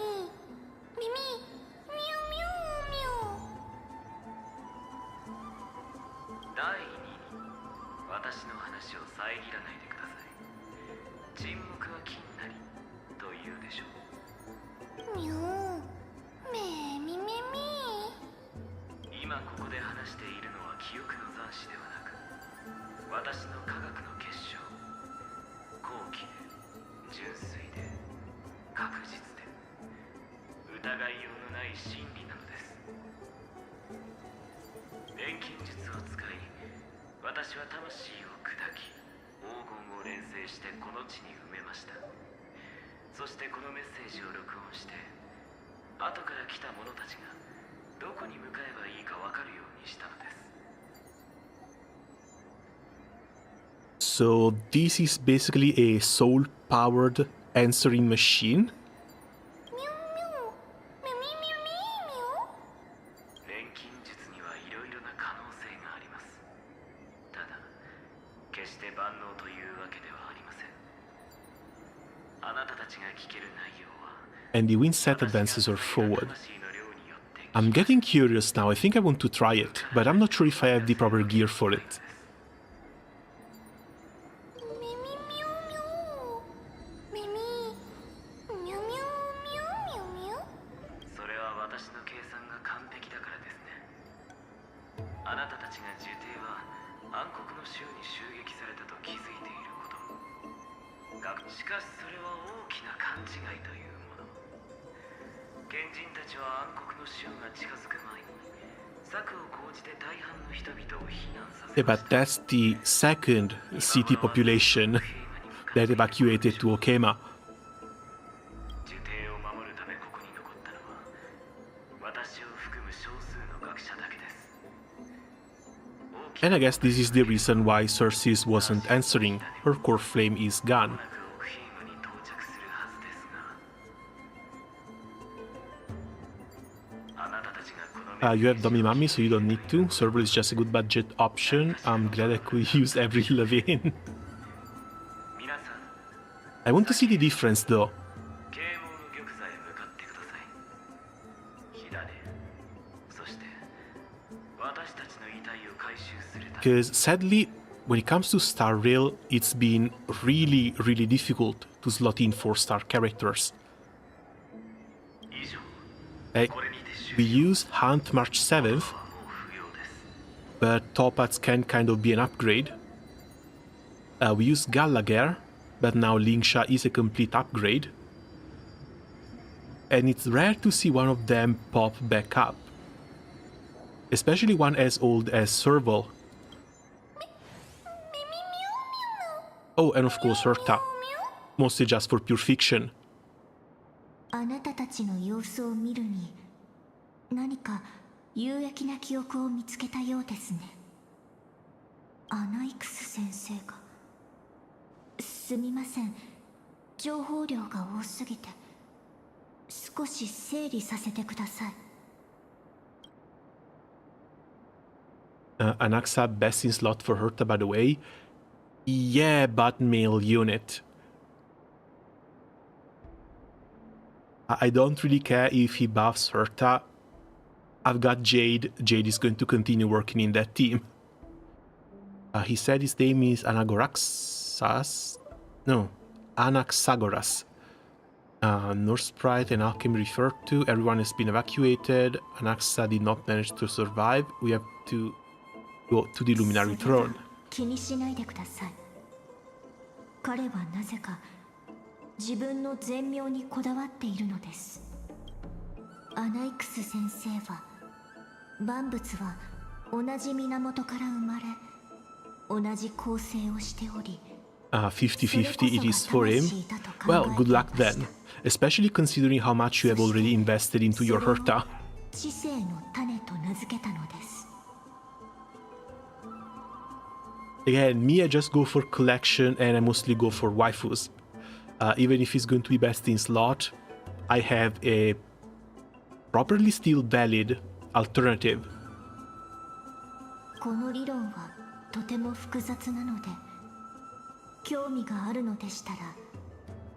So this is basically a soul-powered answering machine? And the wind set advances her forward. I'm getting curious now. I think I want to try it, but I'm not sure if I have the proper gear for it. Yeah, but that's the second city population that evacuated to Okema. And I guess this is the reason why Cersei wasn't answering. Her core flame is gone. You have Dummy Mummy, so you don't need to. Serval is just a good budget option. I'm glad I could use every Levine. I want to see the difference though. Because sadly, when it comes to Star Rail, it's been really difficult to slot in 4-star characters. We use Hunt March 7th, but Topaz can kind of be an upgrade. We use Gallagher, but now Lingsha is a complete upgrade. And it's rare to see one of them pop back up. Especially one as old as Serval. Oh, and of course Herta. Mostly just for pure fiction. 何か有益な記憶を見つけたようですね。アナイクス先生が。すみません。情報量が多すぎて少し整理させてください。Anaxa best in slot for Herta, by the way. Yeah, but male unit. I don't really care if he buffs Herta. I've got Jade. Jade is going to continue working in that team. He said his name is Anagoraxas? No, Anaxagoras. North Sprite and Alchemy referred to. Everyone has been evacuated. Anaxa did not manage to survive. We have to go to the Luminary Throne. 気にしないでください。彼はなぜか自分の全妙にこだわっているのです。アナイクス先生は万物は同じ源から生まれ同じ構成をしており 50-50 it is for him. Well, good luck then, especially considering how much you have already invested into your Herta. 知性の種と名付けたのです。Again, me, I just go for collection and I mostly go for waifus. Even if it's going to be best in slot, I have a properly still valid alternative. この理論はとても複雑なので、興味があるのでしたら、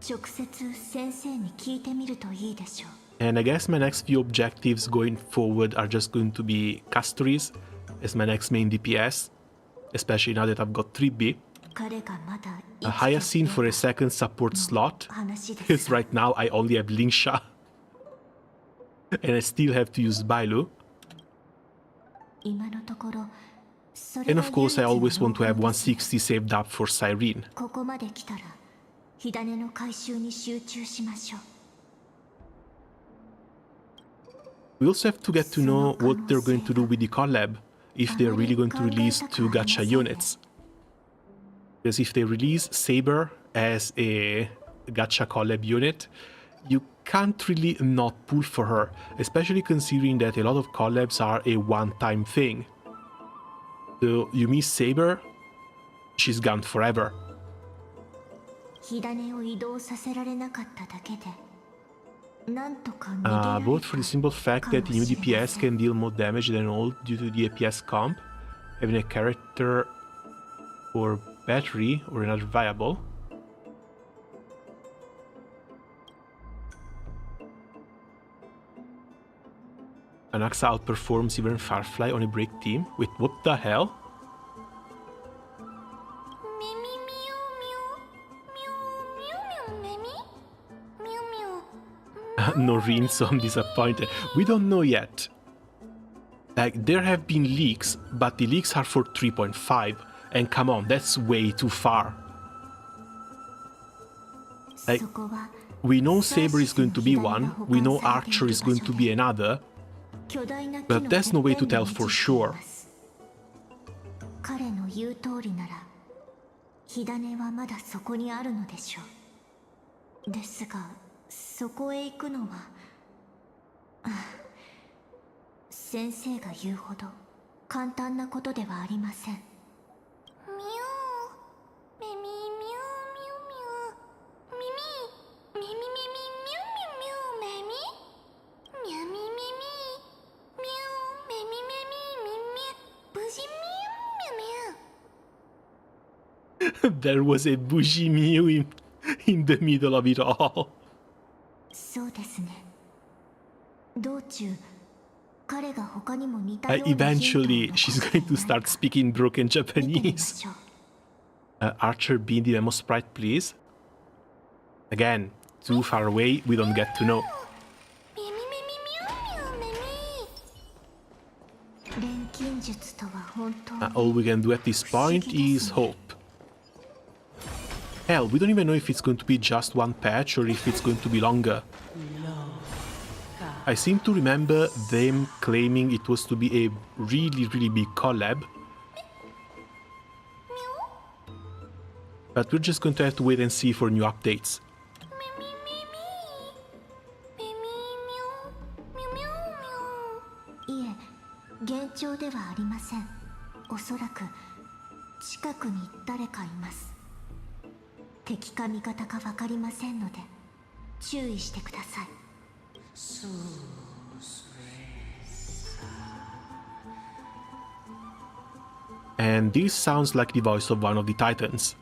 直接先生に聞いてみるといいでしょう。And I guess my next few objectives going forward are just going to be Castories as my next main DPS, especially now that I've got Tribbie. Hyacinth for a second support slot, because right now I only have Lingsha. And I still have to use Bailu. And of course I always want to have 160 saved up for Cyrene. We also have to get to know what they're going to do with the collab, if they're really going to release 2 gacha units. Because if they release Saber as a gacha collab unit, you can't really not pull for her, especially considering that a lot of collabs are a one-time thing. So you miss Saber, she's gone forever. Both for the simple fact that the new DPS can deal more damage than old due to the APS comp, having a character or battery or another viable. Anaxa outperforms even Firefly on a break team. Wait, what the hell? Noreen, so I'm disappointed. We don't know yet. Like, there have been leaks, but the leaks are for 3.5. And come on, that's way too far. Like, we know Saber is going to be one, we know Archer is going to be another, but there's no way to tell for sure. There was a bougie Mew in the middle of it all. Eventually, she's going to start speaking broken Japanese. Archer being the demo sprite, please. Again, too far away, we don't get to know. All we can do at this point is hope. Hell, we don't even know if it's going to be just one patch or if it's going to be longer. I seem to remember them claiming it was to be a really, really big collab. But we're just going to have to wait and see for new updates. And this sounds like the voice of one of the Titans.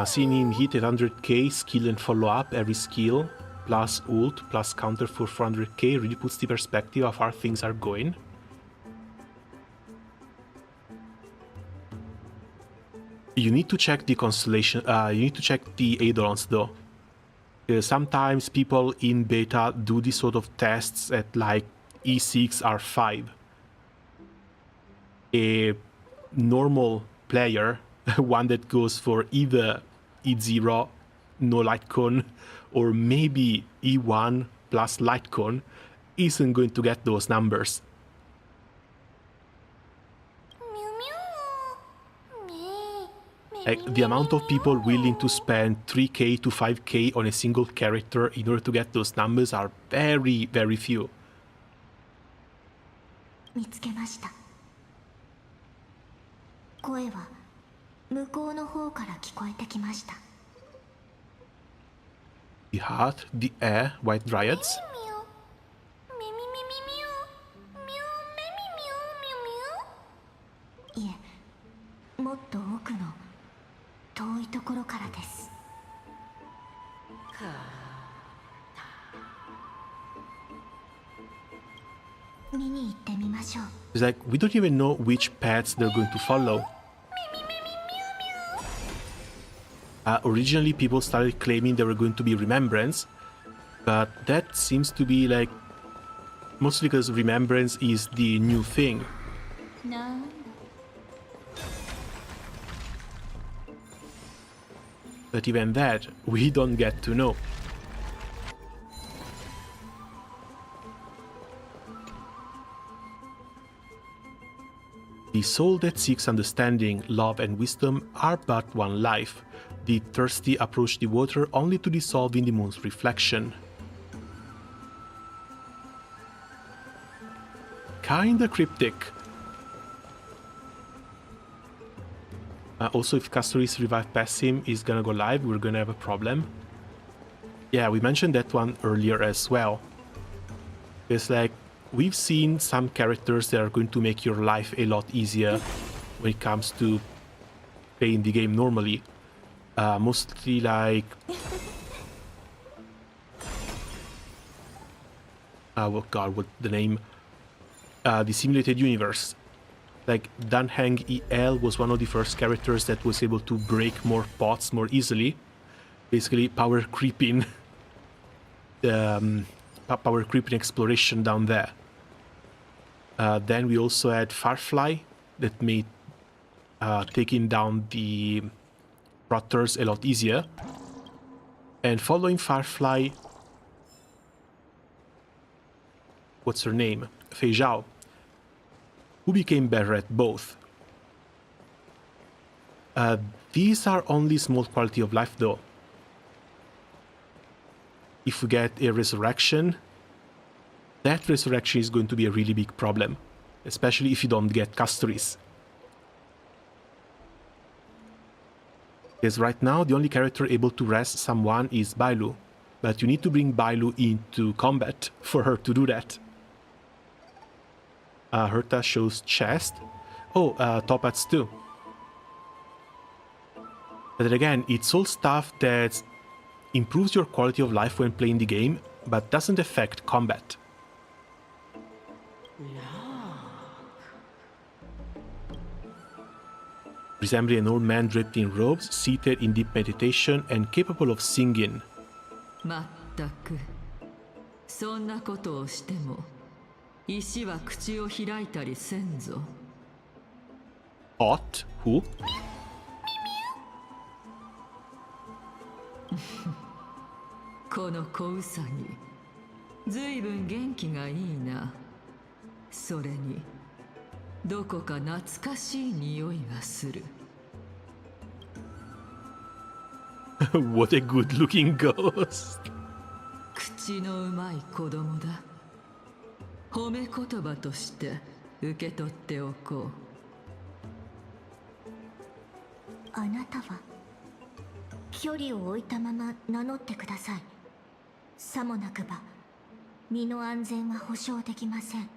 Seeing him hit 100k, skill and follow up every skill, plus ult, plus counter for 400k really puts the perspective of how things are going. You need to check the constellation, you need to check the Eidolons though. Sometimes people in beta do this sort of tests at like E6, R5. A normal player, one that goes for either E0, no Lightcon, or maybe E1 plus Lightcon, isn't going to get those numbers. Like, the amount of people willing to spend 3k to 5k on a single character in order to get those numbers are very, very few. 見つけました。声は向こうの方から聞こえてきました。 The heart, the air, white dryads. いえ、もっと奥の遠いところからです。見に行ってみましょう。 It's like, we don't even know which paths they're going to follow. Originally, people started claiming there were going to be remembrance, but that seems to be like, mostly because remembrance is the new thing. But even that, we don't get to know. The soul that seeks understanding, love, and wisdom are but one life. The thirsty approach the water only to dissolve in the moon's reflection. Kinda cryptic. Also, if Castori's revive past him is gonna go live, we're gonna have a problem. Yeah, we mentioned that one earlier as well. It's like, we've seen some characters that are going to make your life a lot easier when it comes to playing the game normally. Mostly like... oh god, what the name? The Simulated Universe. Like, Danheng EL was one of the first characters that was able to break more pots more easily. Basically, power creeping. Power creeping exploration down there. Then we also had Firefly that made taking down the Rotters a lot easier. And following Firefly, what's her name? Fei Zhao, who became better at both. These are only small quality of life though. If we get a resurrection, that resurrection is going to be a really big problem, especially if you don't get Castoris. Because right now the only character able to rest someone is Bailu, but you need to bring Bailu into combat for her to do that. Herta shows chest. Oh, top hats too. But then again, it's all stuff that improves your quality of life when playing the game, but doesn't affect combat. Resembling an old man draped in robes, seated in deep meditation and capable of singing. まったくそんなことをしても石は口を開いたりせんぞ。 Ot? Who? この小ウサギ、ずいぶん元気がいいな。それにどこか懐かしい匂いがする。What a good looking ghost. 口のうまい子供だ。褒め言葉として受け取っておこう。あなたは距離を置いたまま名乗ってください。さもなくば身の安全は保証できません。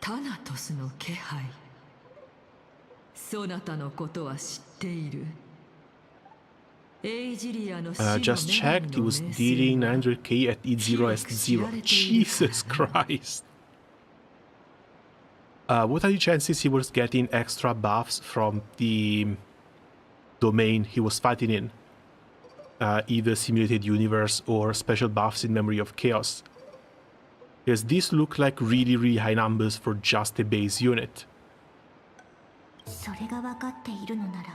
タナトスの気配。そなたのことは知っている。Just checked, he was dealing 900k at E0 as 0. Jesus Christ. What are the chances he was getting extra buffs from the domain he was fighting in? Either Simulated Universe or special buffs in Memory of Chaos. Because these look like really, really high numbers for just a base unit. それが分かっているのなら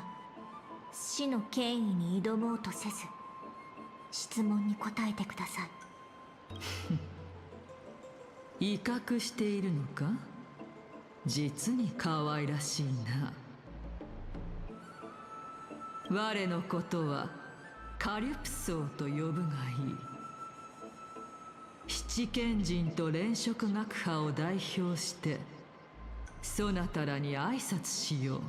死の権威に挑もうとせず質問に答えてください。威嚇しているのか？実に可愛らしいな。我のことはカリュプソーと呼ぶがいい。七賢人と連食学派を代表してそなたらに挨拶しよう。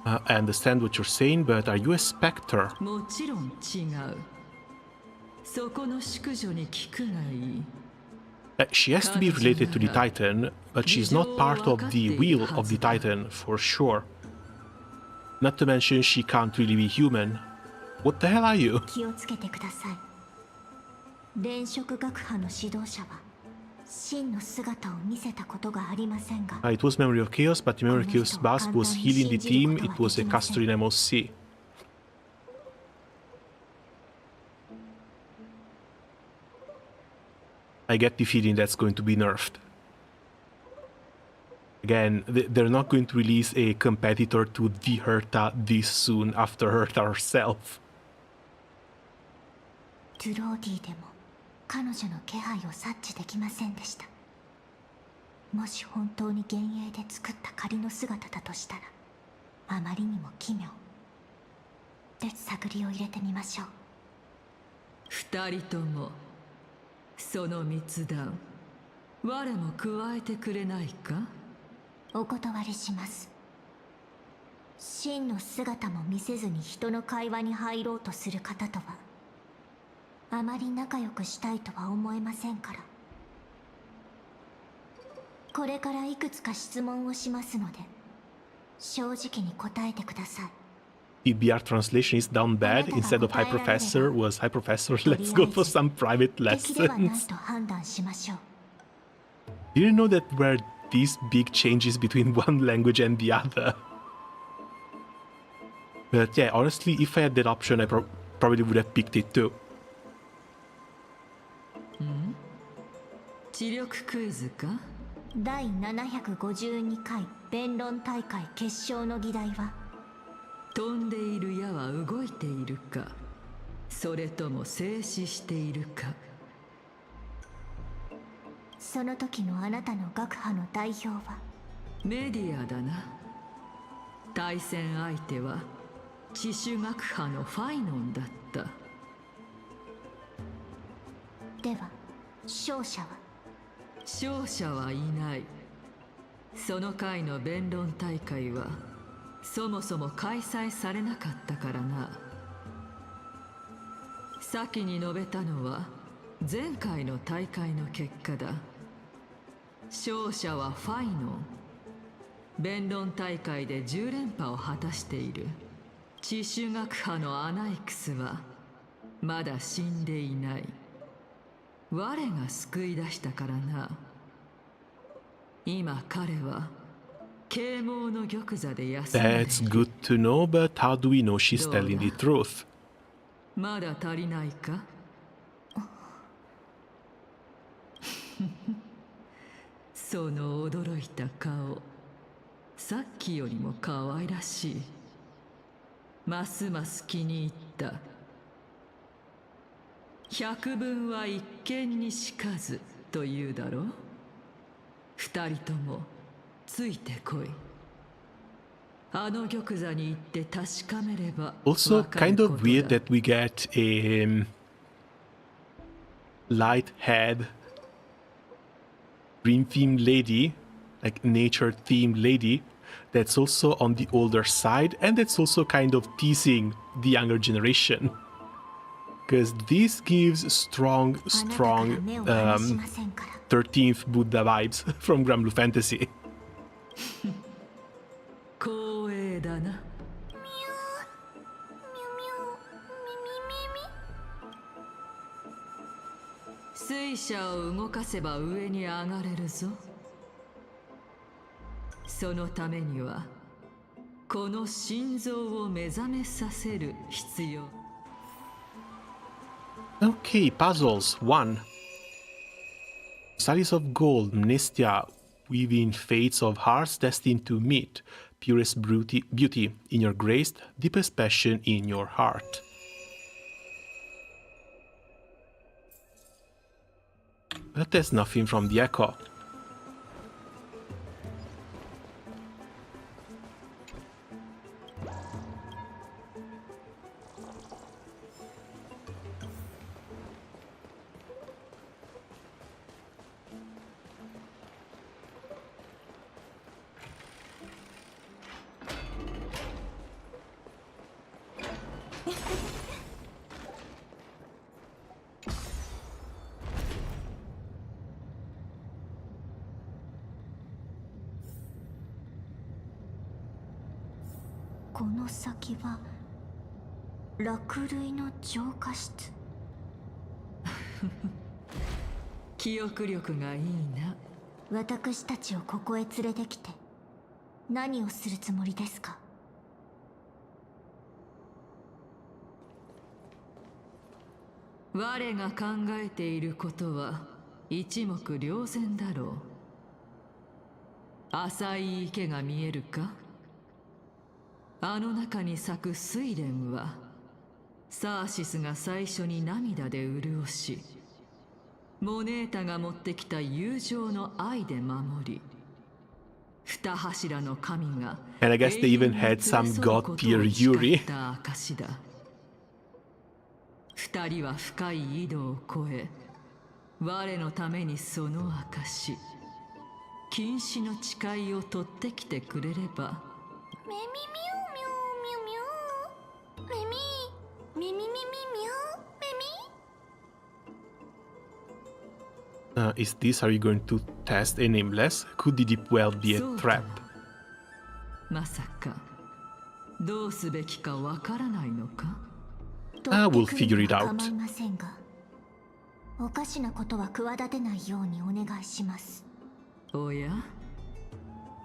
I understand what you're saying, but are you a specter? もちろん違う。そこの淑女に聞くがいい。She has to be related to the Titan, but she's not part of the will of the Titan, for sure. Not to mention she can't really be human. What the hell are you? 気をつけてください。連食学派の指導者は真の姿を見せたことがありませんが、It was Memory of Chaos, but the Memory of Chaos boss was healing the team. It was a caster in MOC. I get the feeling that's going to be nerfed. Again, they're not going to release a competitor to the Herta this soon after Herta herself. ドゥローディでも彼女の気配を察知できませんでした。もし本当に幻影で作った仮の姿だとしたらあまりにも奇妙で、探りを入れてみましょう。二人ともその密談我も加えてくれないか。お断りします。真の姿も見せずに人の会話に入ろうとする方とはあまり仲良くしたいとは思えませんから。これからいくつか質問をしますので正直に答えてください。The BR translation is down bad. Instead of Hi Professor was Hi Professor. Let's go for some private 敵ではない lessons. と判断しましょう。 Didn't know that there were these big changes between one language and the other. But yeah, honestly, if I had that option, I probably would have picked it too. 知力クイズか。第752回弁論大会決勝の議題は、飛んでいる矢は動いているか、それとも静止しているか。その時のあなたの学派の代表は。メディアだな。対戦相手は地種学派のファイノンだった。では勝者は。勝者はいない。その回の弁論大会はそもそも開催されなかったからな。先に述べたのは前回の大会の結果だ。勝者はファイノン。弁論大会で10連覇を果たしている地種学派のアナイクスはまだ死んでいない。我が救い出したからな。今彼は啓蒙の玉座で休んでいる。 That's good to know, but how do we know she's telling the truth? まだ足りないか。その驚いた顔、さっきよりも可愛らしい。ますます気に入った。百聞は一見にしかずというだろう。二人ともついてこい。あの玉座に行って確かめれば。 Also, kind of weird that we get a light-haired green-themed lady, like nature-themed lady, that's also on the older side, and that's also kind of teasing the younger generation. Because this gives strong 13th Buddha vibes from Grand Blue Fantasy. 光栄だな。水車を動かせば上に上がれるぞ。そのためにはこの心臓を目覚めさせる必要。 Okay, puzzles. 1. Studies of gold, Mnestia, weaving fates of hearts destined to meet, purest beauty in your grace, deepest passion in your heart. But there's nothing from the echo. この先は落類の浄化室。記憶力がいいな。私たちをここへ連れてきて何をするつもりですか？我が考えていることは一目瞭然だろう。浅い池が見えるか？あの中に咲く睡蓮はサーシスが最初に涙で潤し、モネータが持ってきた友情の愛で守り、二柱の神が And I guess they even had some god tier Yuri. 証だ。二人は深い井戸を越え、我のためにその証、禁止の誓いを取ってきてくれれば。メミミュウミュウミュウミュウ。メミミミミミミュウメミ。Is this how you're going to test a nameless? Could the deep well be a trap? まさかどうすべきかわからないのか？ We'll figure it out. 構いませんが、おかしなことは企てないようにお願いします。おや、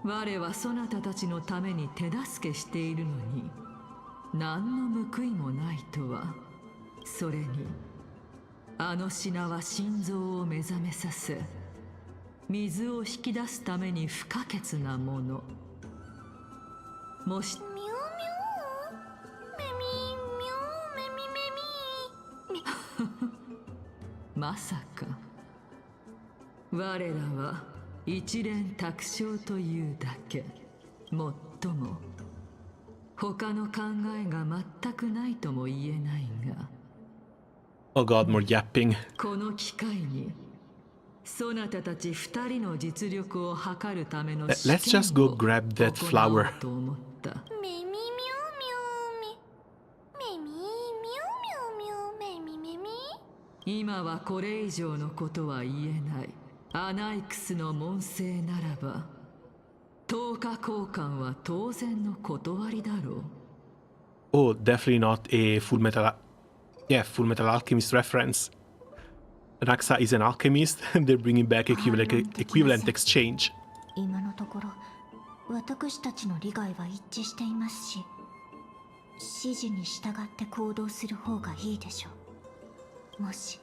我はそなたたちのために手助けしているのに何の報いもないとは。それにあの品は心臓を目覚めさせ、水を引き出すために不可欠なもの。もしミュウミュウメミミュウメミメミメ。まさか我らは一連卓勝というだけ。もっとも他の考えが全くないとも言えないが。Oh god, more yapping. この機会にそなたたち二人の実力を測るための試験を Let's just go grab that flower. と思った。メミミュウミュウミメミミュウミュウミュウメミメミ。今はこれ以上のことは言えない。アナイクスの門生ならば10日交換は当然の断りだろう。Oh, definitely not a Full Metal Alchemist reference. Naxa is an alchemist, and they're bringing back equivalent exchange. 今のところ私たちの利害は一致していますし、指示に従って行動する方がいいでしょう。もし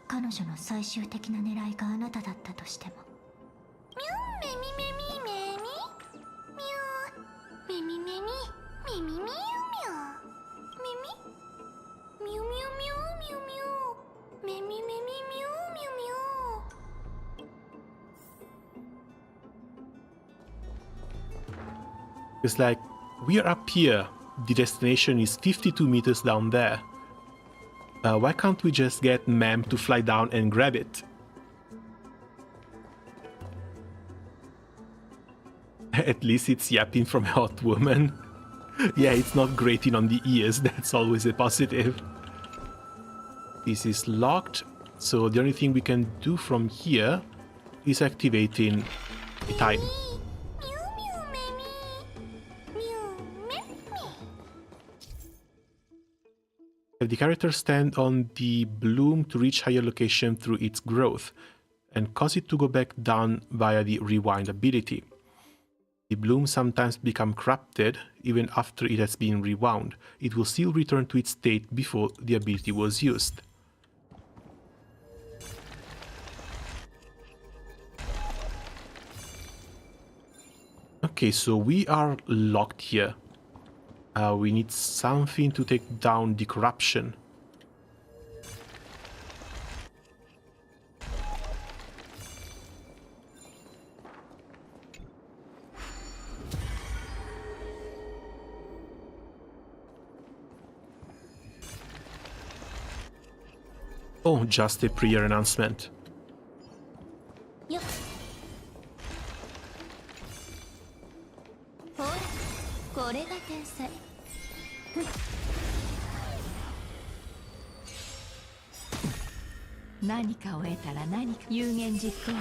彼女の最終的な狙いがあなただったとしても。ミュウメミメミメミミュウメミメミミミミュウミュウメミミュウミュウミュウミュウミュウメミメミミュウミュウミュウ。 It's like, we are up here. The destination is 52 meters down there. Why can't we just get Ma'am to fly down and grab it? At least it's yapping from a hot woman. Yeah, it's not grating on the ears, that's always a positive. This is locked, so the only thing we can do from here is activating the time. Have the character stand on the bloom to reach higher location through its growth, and cause it to go back down via the rewind ability. The bloom sometimes become corrupted even after it has been rewound. It will still return to its state before the ability was used. Okay, so we are locked here. We need something to take down the corruption. Oh, just a prayer announcement. Yep. これが天才。何かを得たら何か有言実行よ。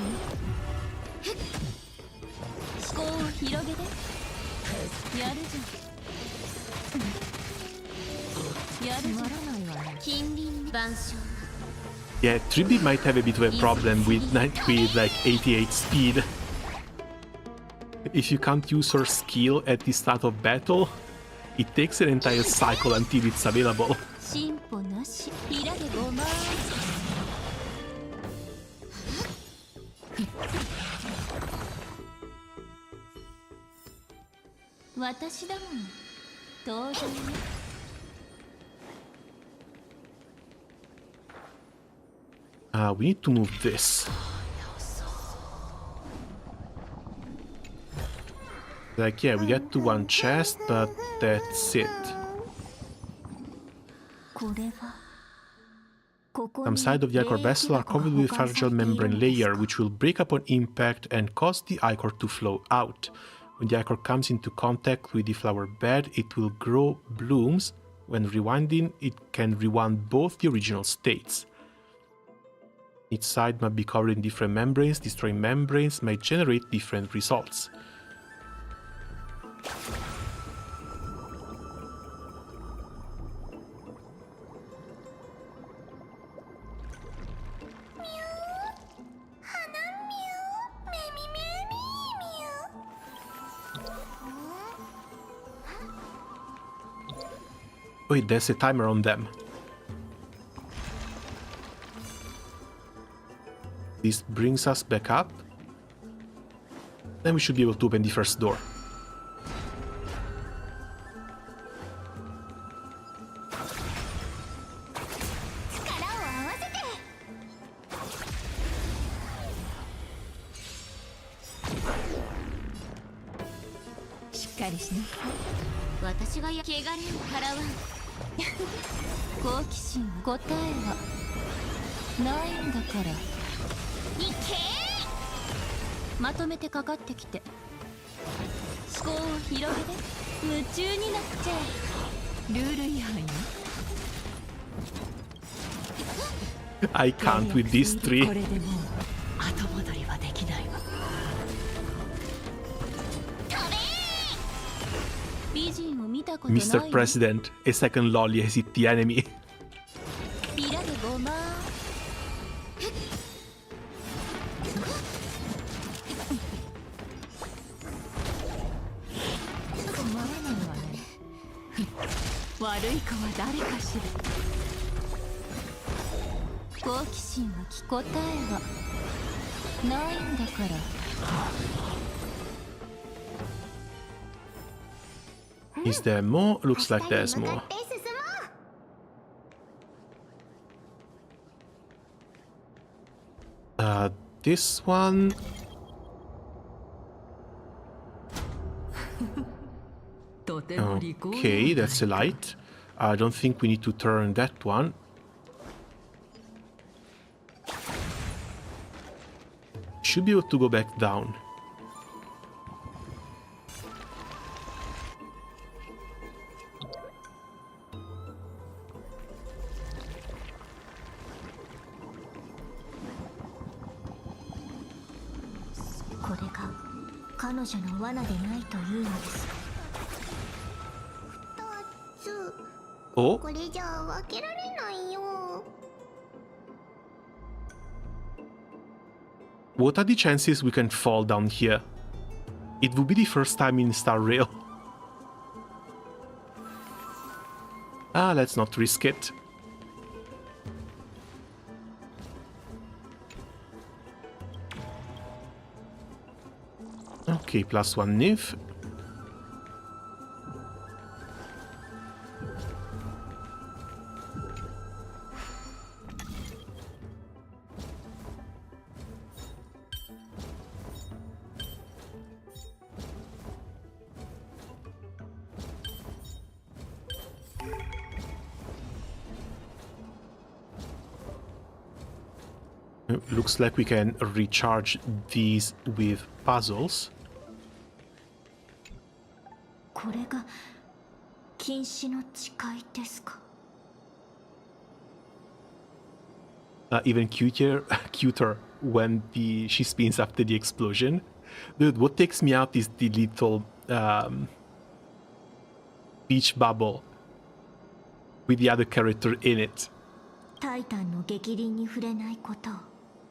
思考を広げてやるじゃん。やるじゃん。近隣万象。Yeah, Tribbie might have a bit of a problem with like 88 speed. If you can't use her skill at the start of battle, it takes an entire cycle until it's available. 進歩なし。開けごま。私だもん。当然ね。We need to move this. Like, yeah, we get to one chest, but that's it. Some sides of the ichor vessel are covered with a fragile membrane layer, which will break upon impact and cause the ichor to flow out. When the ichor comes into contact with the flower bed, it will grow blooms. When rewinding, it can rewind both the original states. Each side might be covered in different membranes. Destroying membranes may generate different results. Wait, there's a timer on them. This brings us back up. Then we should be able to open the first door. I can't with these three. Mr. President, a second lolly has hit the enemy. Is there more? Looks like there's more. This one. Okay, that's a light. I don't think we need to turn that one. Should be able to go back down. Oh? What are the chances we can fall down here? It would be the first time in Star Rail. Let's not risk it. Okay, +1 nymph. Looks like we can recharge these with puzzles. Even cuter when she spins after the explosion. Dude, what takes me out is the little beach bubble with the other character in it. タイタンの逆鱗に触れないことを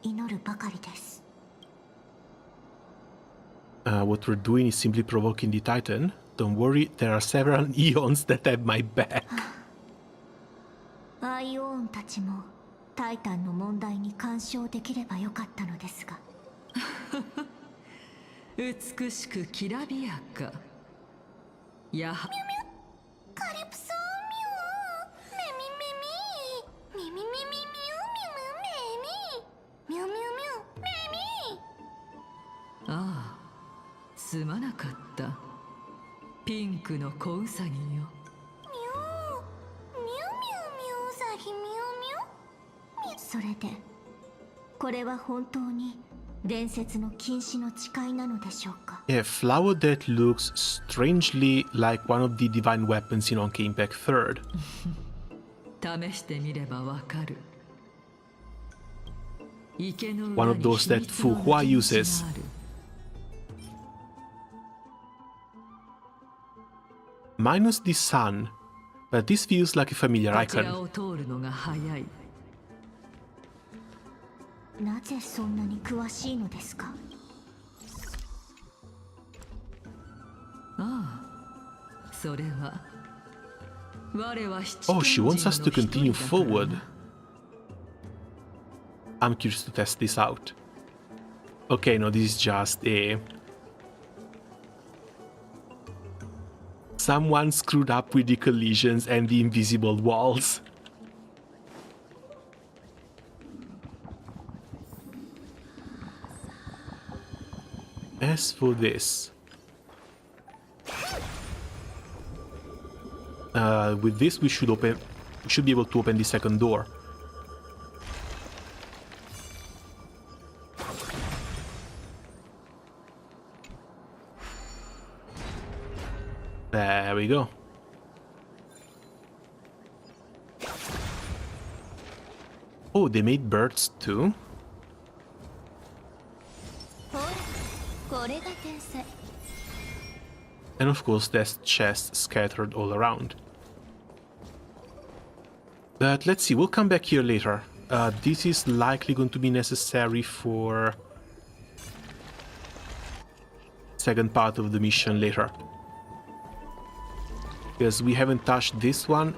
祈るばかりです。What we're doing is simply provoking the Titan. Don't worry, there are several Eons that have my back. アイオーンたちもタイタンの問題に干渉できればよかったのですが。美しくきらびやか。やは。カリプソミューメミメミミミミミミューミューメミミューミューミューメミああ、すまなかった。ピンクの小ウサギよ。ミューミューミューミューサヒミューミュー。それでこれは本当に伝説の禁止の誓いなのでしょうか。 Yeah, flower that looks strangely like one of the divine weapons in Honkai Impact 3rd. 試してみればわかる。 One of those that Fu Hua uses. Minus the sun, but this feels like a familiar icon. なぜそんなに詳しいのですか。ああ、それは。Oh, she wants us to continue forward. I'm curious to test this out. Okay, no, this is just a... Someone screwed up with the collisions and the invisible walls. As for this... with this we should be able to open the second door. There we go. Oh, they made birds too? And of course there's chests scattered all around. But let's see, we'll come back here later. This is likely going to be necessary for second part of the mission later. Because we haven't touched this one,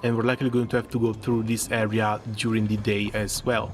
and we're likely going to have to go through this area during the day as well.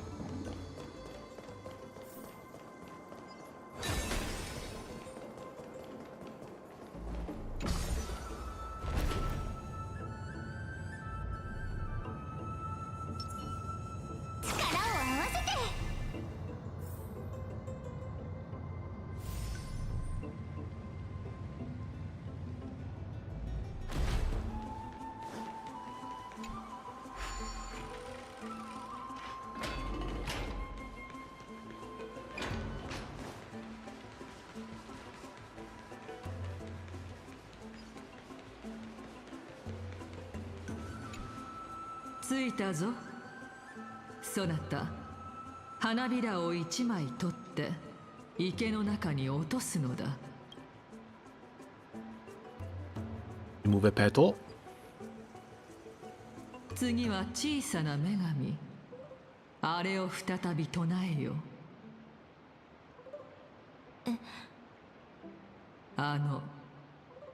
着いたぞ。そなた、花びらを一枚取って池の中に落とすのだ。Remove a petal. 次は小さな女神。あれを再び唱えよ。あの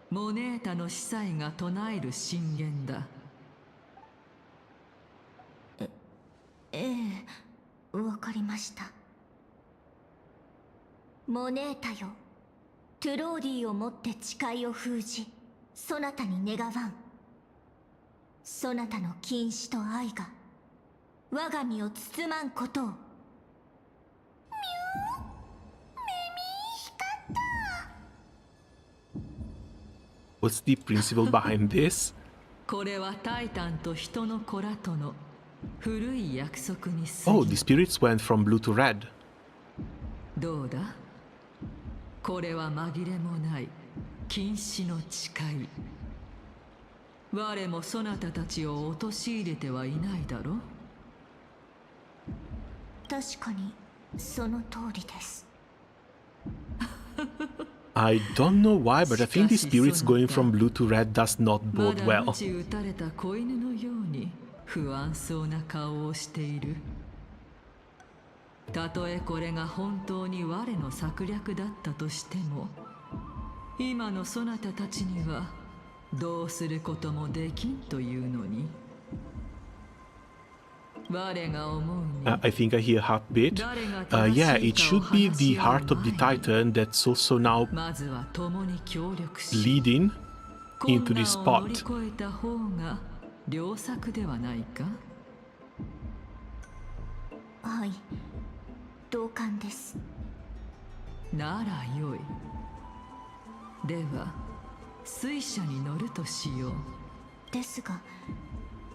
モネータの司祭が唱える神言だ。ええ、わかりました。モネータよ、トゥローディをもって誓いを封じ、そなたに願わん。そなたの禁止と愛が我が身を包まんことを。ミュー、メミ光った。 What's the principle behind this? これはタイタンと人の子らとの古い約束に過ぎ。 Oh, the spirits went from blue to red. どうだ？これは紛れもない禁止の誓い。我もそなたたちを陥れてはいないだろう。確かにその通りです。 I don't know why, but I think the spirits going from blue to red does not bode well. まだ鞭打たれた子犬のように不安そうな顔をしている。たとえこれが本当に我の策略だったとしても、今のそなたたちにはどうすることもできんというのに。我が思うに I think I hear a heartbeat. Yeah, it should be the heart of the Titan that's also now まずは共に協力し leading into this 困難を乗り spot. 越えた方が良策ではないか。はい、同感です。ならよい。では水車に乗るとしよう。ですが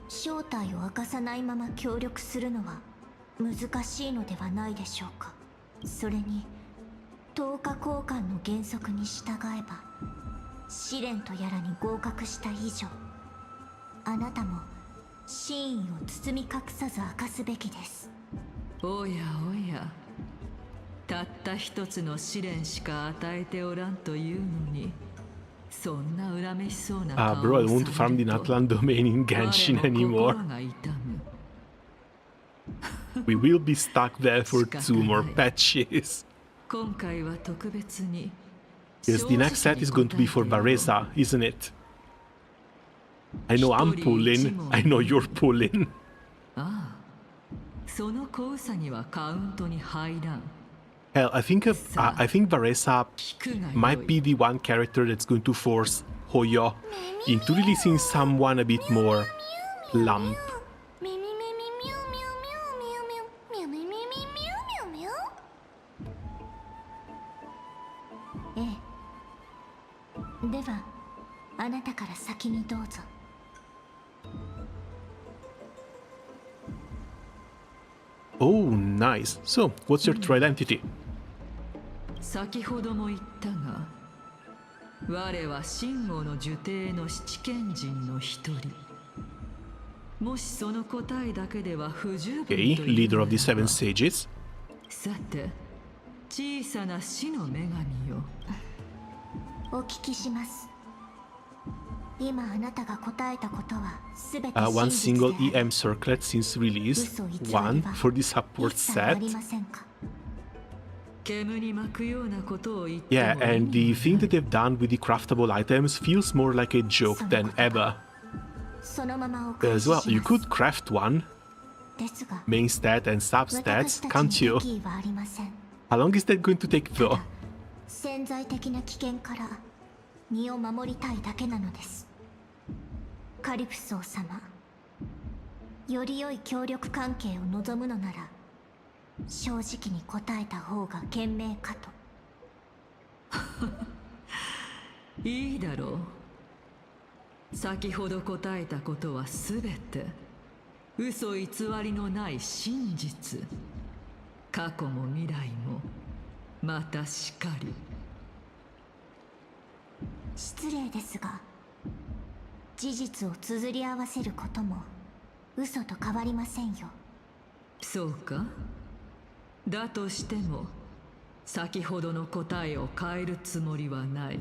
正体を明かさないまま協力するのは難しいのではないでしょうか。それに10日交換の原則に従えば試練とやらに合格した以上、あなたも真意を包み隠さず明かすべきです。おやおや、たった一つの試練しか与えておらんというのに、そんな恨めしそうな顔を Bro, I don't want to farm the Natlan domain in Genshin anymore. We will be stuck there for 2 more patches. 今回は特別に Because the next set is going to be for Varesa, isn't it? I know I'm pulling, I know you're pulling. ああ、その小ウサギはカウントに入らん。 Hell, I think Varesa might be the one character that's going to force Hoyo into releasing someone a bit more plump. ええ、ではあなたから先にどうぞ。 Oh, nice. So, what's your threat entity? 先ほども言ったが、我は真吾の呪帝の七賢人の一人。もしその答えだけでは不十分という Okay, leader of the 7 sages. さて、小さな死の女神よ。お聞きします。今あなたが答えたことはすべて One 真 single 実である。 EM circlet since release, one for the support 一切あ set. りませんか。 煙に巻くようなことを言っても Yeah, and the thing that they've done with the craftable items feels more like a joke than ever. そのままお返し As し well, ます。 you could craft one, ですが main stat and 私 substats, たち can't に you? 敵意はありません。 How long is that going to take though? 潜在的な危険から身を守りたいだけなのです。カリプソー様、より良い協力関係を望むのなら正直に答えた方が賢明かと。いいだろう。先ほど答えたことはすべて嘘偽りのない真実。過去も未来もまたしかり。失礼ですが、事実を綴り合わせることも嘘と変わりませんよ。そうか。だとしても先ほどの答えを変えるつもりはない。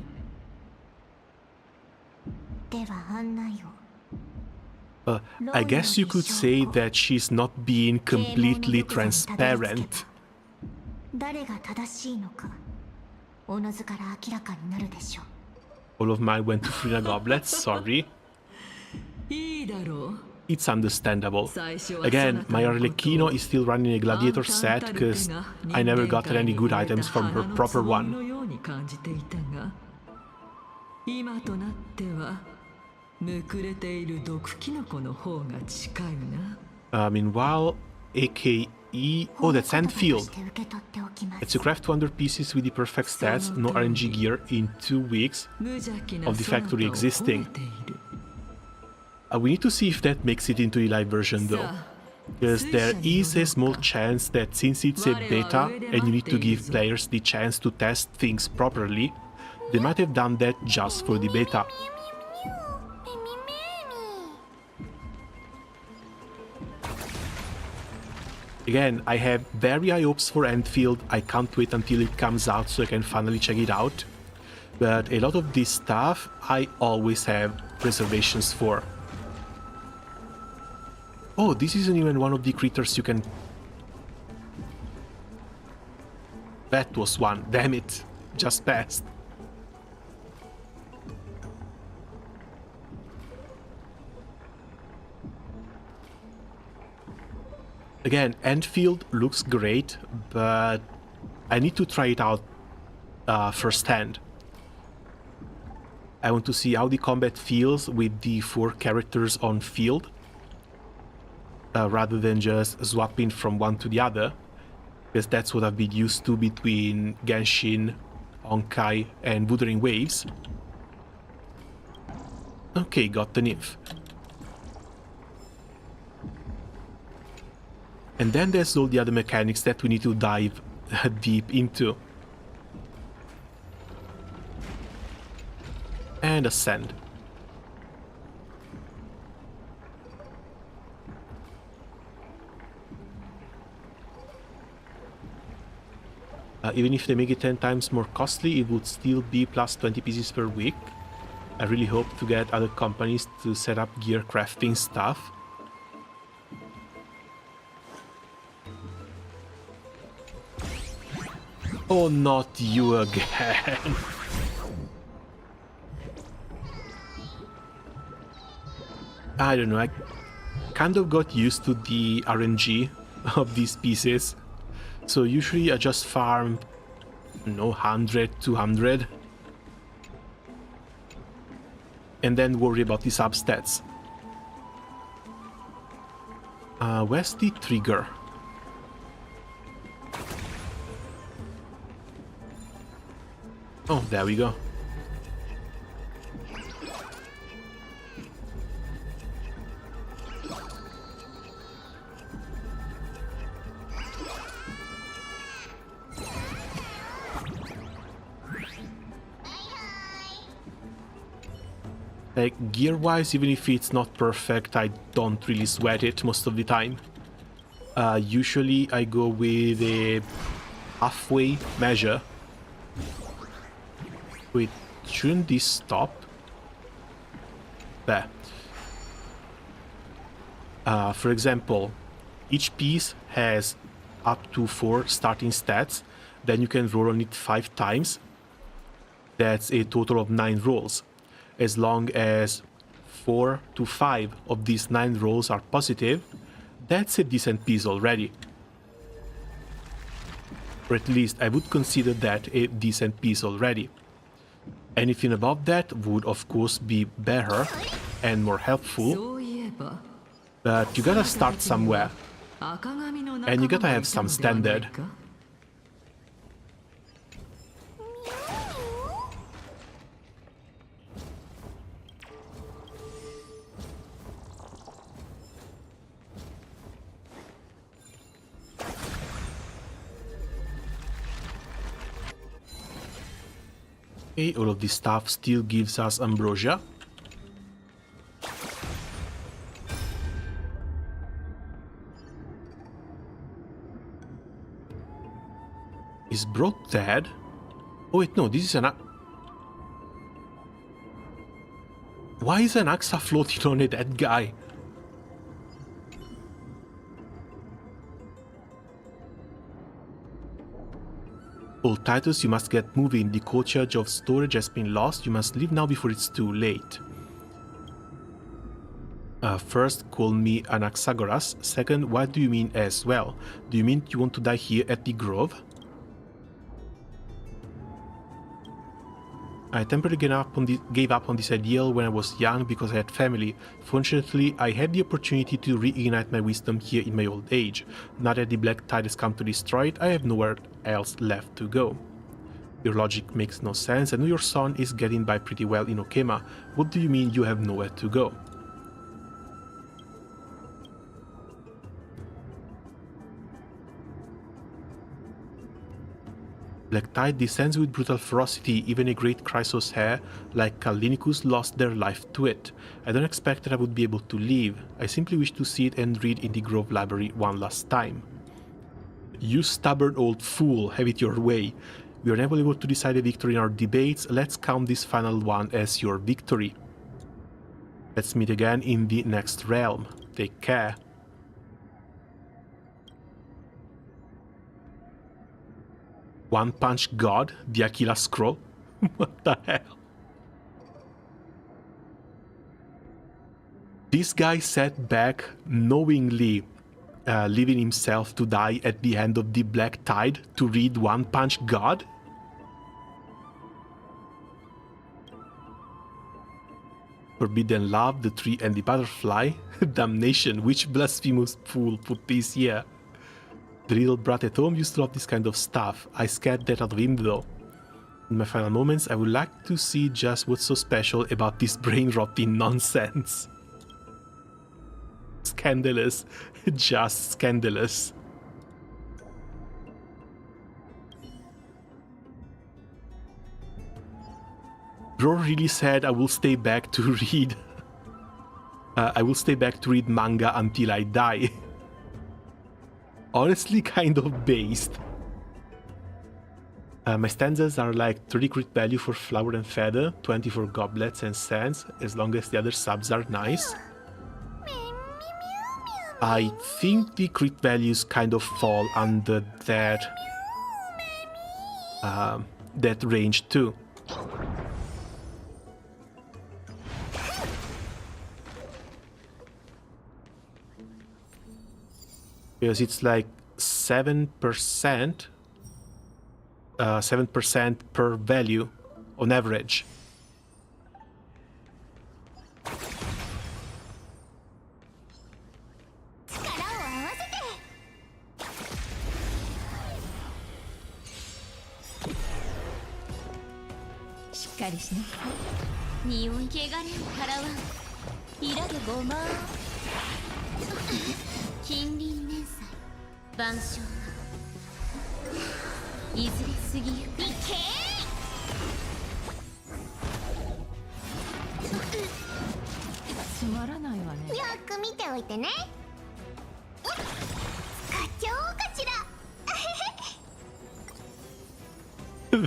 では案内を。 I guess you could say that she's not being completely transparent. 誰が正しいのか、おのずから明らかになるでしょう。 All of mine went to Frina goblets, sorry. いいだろう。 It's understandable. Again, my Arlecchino is still running a gladiator set because I never got any good items from her proper one. 今となってはむくれている毒キノコの方が近いな。 Meanwhile, AKE... Oh, that's Sandfield. It's to craft 200 pieces with the perfect stats, no RNG gear in 2 weeks of the factory existing. We need to see if that makes it into the live version though. Because there is a small chance that since it's a beta and you need to give players the chance to test things properly, they might have done that just for the beta. Again, I have very high hopes for Enfield. I can't wait until it comes out so I can finally check it out. But a lot of this stuff I always have reservations for. Oh, this isn't even one of the critters you can... That was one, damn it. Just passed. Again, Enfield looks great, but I need to try it out firsthand. I want to see how the combat feels with the 4 characters on field, rather than just swapping from one to the other, because that's what I've been used to between Genshin, Honkai, and Wuthering Waves. Okay, got the nymph. And then there's all the other mechanics that we need to dive deep into. And ascend. Even if they make it 10 times more costly, it would still be plus 20 pieces per week. I really hope to get other companies to set up gear crafting stuff. Oh, not you again. I don't know, I kind of got used to the RNG of these pieces. So usually I just farm, 100, 200. And then worry about the substats. Where's the trigger? Oh, there we go. Like, gear-wise, even if it's not perfect, I don't really sweat it most of the time. Usually I go with a halfway measure. Wait, shouldn't this stop? There. For example, each piece has up to 4 starting stats. Then you can roll on it 5 times. That's a total of 9 rolls. As long as 4 to 5 of these 9 rolls are positive, that's a decent piece already. Or at least I would consider that a decent piece already. Anything above that would of course be better and more helpful, but you gotta start somewhere, and you gotta have some standard. Okay, all of this stuff still gives us ambrosia. Is Bro dead? Oh wait, no, this is an... Why is an Axa floating on a dead guy? All Titus, you must get moving. The courtyard of storage has been lost. You must leave now before it's too late. First, call me Anaxagoras. Second, what do you mean as well? Do you mean you want to die here at the Grove? I temporarily gave up on this ideal when I was young because I had family. Fortunately, I had the opportunity to reignite my wisdom here in my old age. Now that the Black Tide has come to destroy it, I have nowhere else left to go. Your logic makes no sense. I know your son is getting by pretty well in Okema. What do you mean you have nowhere to go? Black Tide descends with brutal ferocity. Even a great Chrysos heir like Kalinicus lost their life to it. I don't expect that I would be able to leave. I simply wish to see it and read in the Grove Library one last time. You stubborn old fool, have it your way. We are never able to decide a victory in our debates. Let's count this final one as your victory. Let's meet again in the next realm. Take care. One Punch God, the Aquila Scroll? What the hell? This guy sat back knowingly leaving himself to die at the end of the Black Tide to read One Punch God? Forbidden Love, the Tree and the Butterfly? Damnation, which blasphemous fool put this here? The little brat at home used to love this kind of stuff. I scared that out of him though. In my final moments, I would like to see just what's so special about this brain-rotting nonsense. Scandalous. Just scandalous. Bro really said I will stay back to read. I will stay back to read manga until I die. Honestly, kind of based. My stanzas are like 30 crit value for Flower and Feather, 20 for Goblets and Sands, as long as the other subs are nice. I think the crit values kind of fall under that range too. Because it's like 7%, 7% per value on average.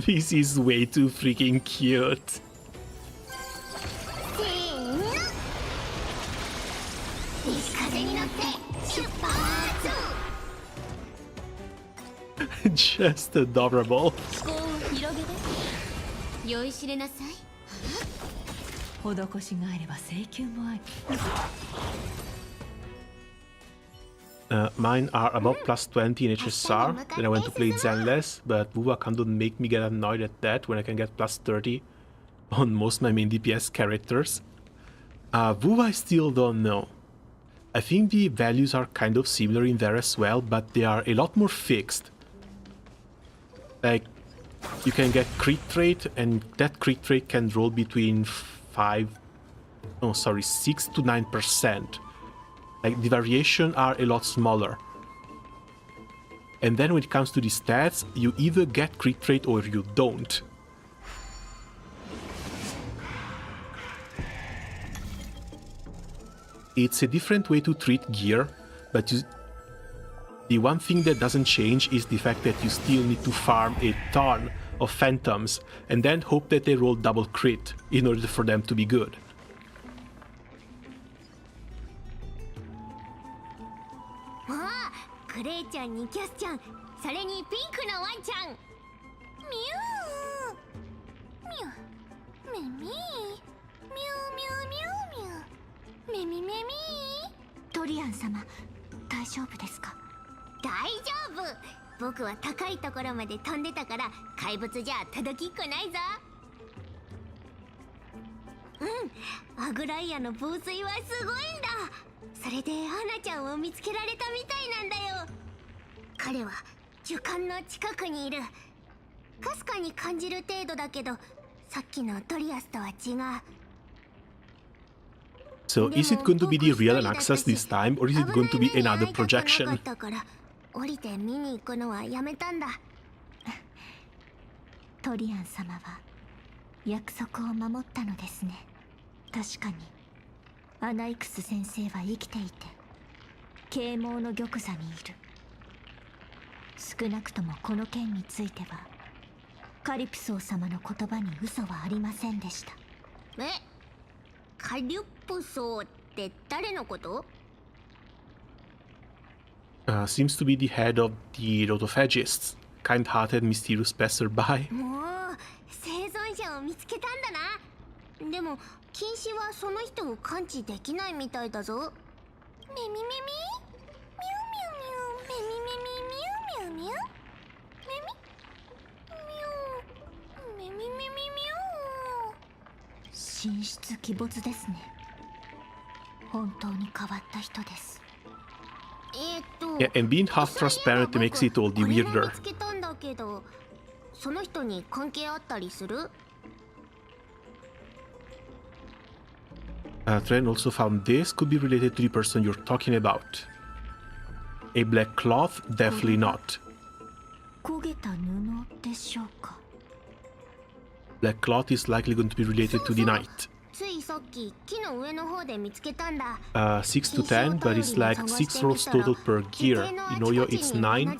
This is way too freaking cute. Just adorable. Mine are about plus 20 in HSR, then I went to play Zenless, but Wuwa kind of make me get annoyed at that when I can get plus 30 on most my main DPS characters. Wuwa I still don't know. I think the values are kind of similar in there as well, but they are a lot more fixed. Like, you can get crit rate, and that crit rate can roll between 6 to 9%. Like, the variation are a lot smaller. And then when it comes to the stats, you either get crit rate or you don't. It's a different way to treat gear, but the one thing that doesn't change is the fact that you still need to farm a ton of phantoms and then hope that they roll double crit in order for them to be good. So is it going to be the real Anaxas this time, or is it going to be another projection? 降りて見に行くのはやめたんだ。トリアン様は約束を守ったのですね。確かにアナイクス先生は生きていて、啓蒙の玉座にいる。少なくともこの件についてはカリプソー様の言葉に嘘はありませんでした。カリプソーって誰のこと？ Seems to be the head of the Rotophagists. Kind-hearted, mysterious passerby. もう生存者を見つけたんだな。でも禁止はその人を感知できないみたいだぞ。ミミミミミュウミュウミュウミミミミミュウミュウミュウミミミミミミミュウ。神出鬼没ですね。本当に変わった人です。Yeah, and being half transparent makes it all the weirder. 見つけたんだけど、その人に関係あったりする？Tren also found this could be related to the person you're talking about. A black cloth? Definitely not. 焦げた布でしょうか。Black cloth is likely going to be related to the knight. ついさっき木の上の方で見つけたんだ。6 to 10, but it's like 6 rolls total per gear. In Oyo it's 9,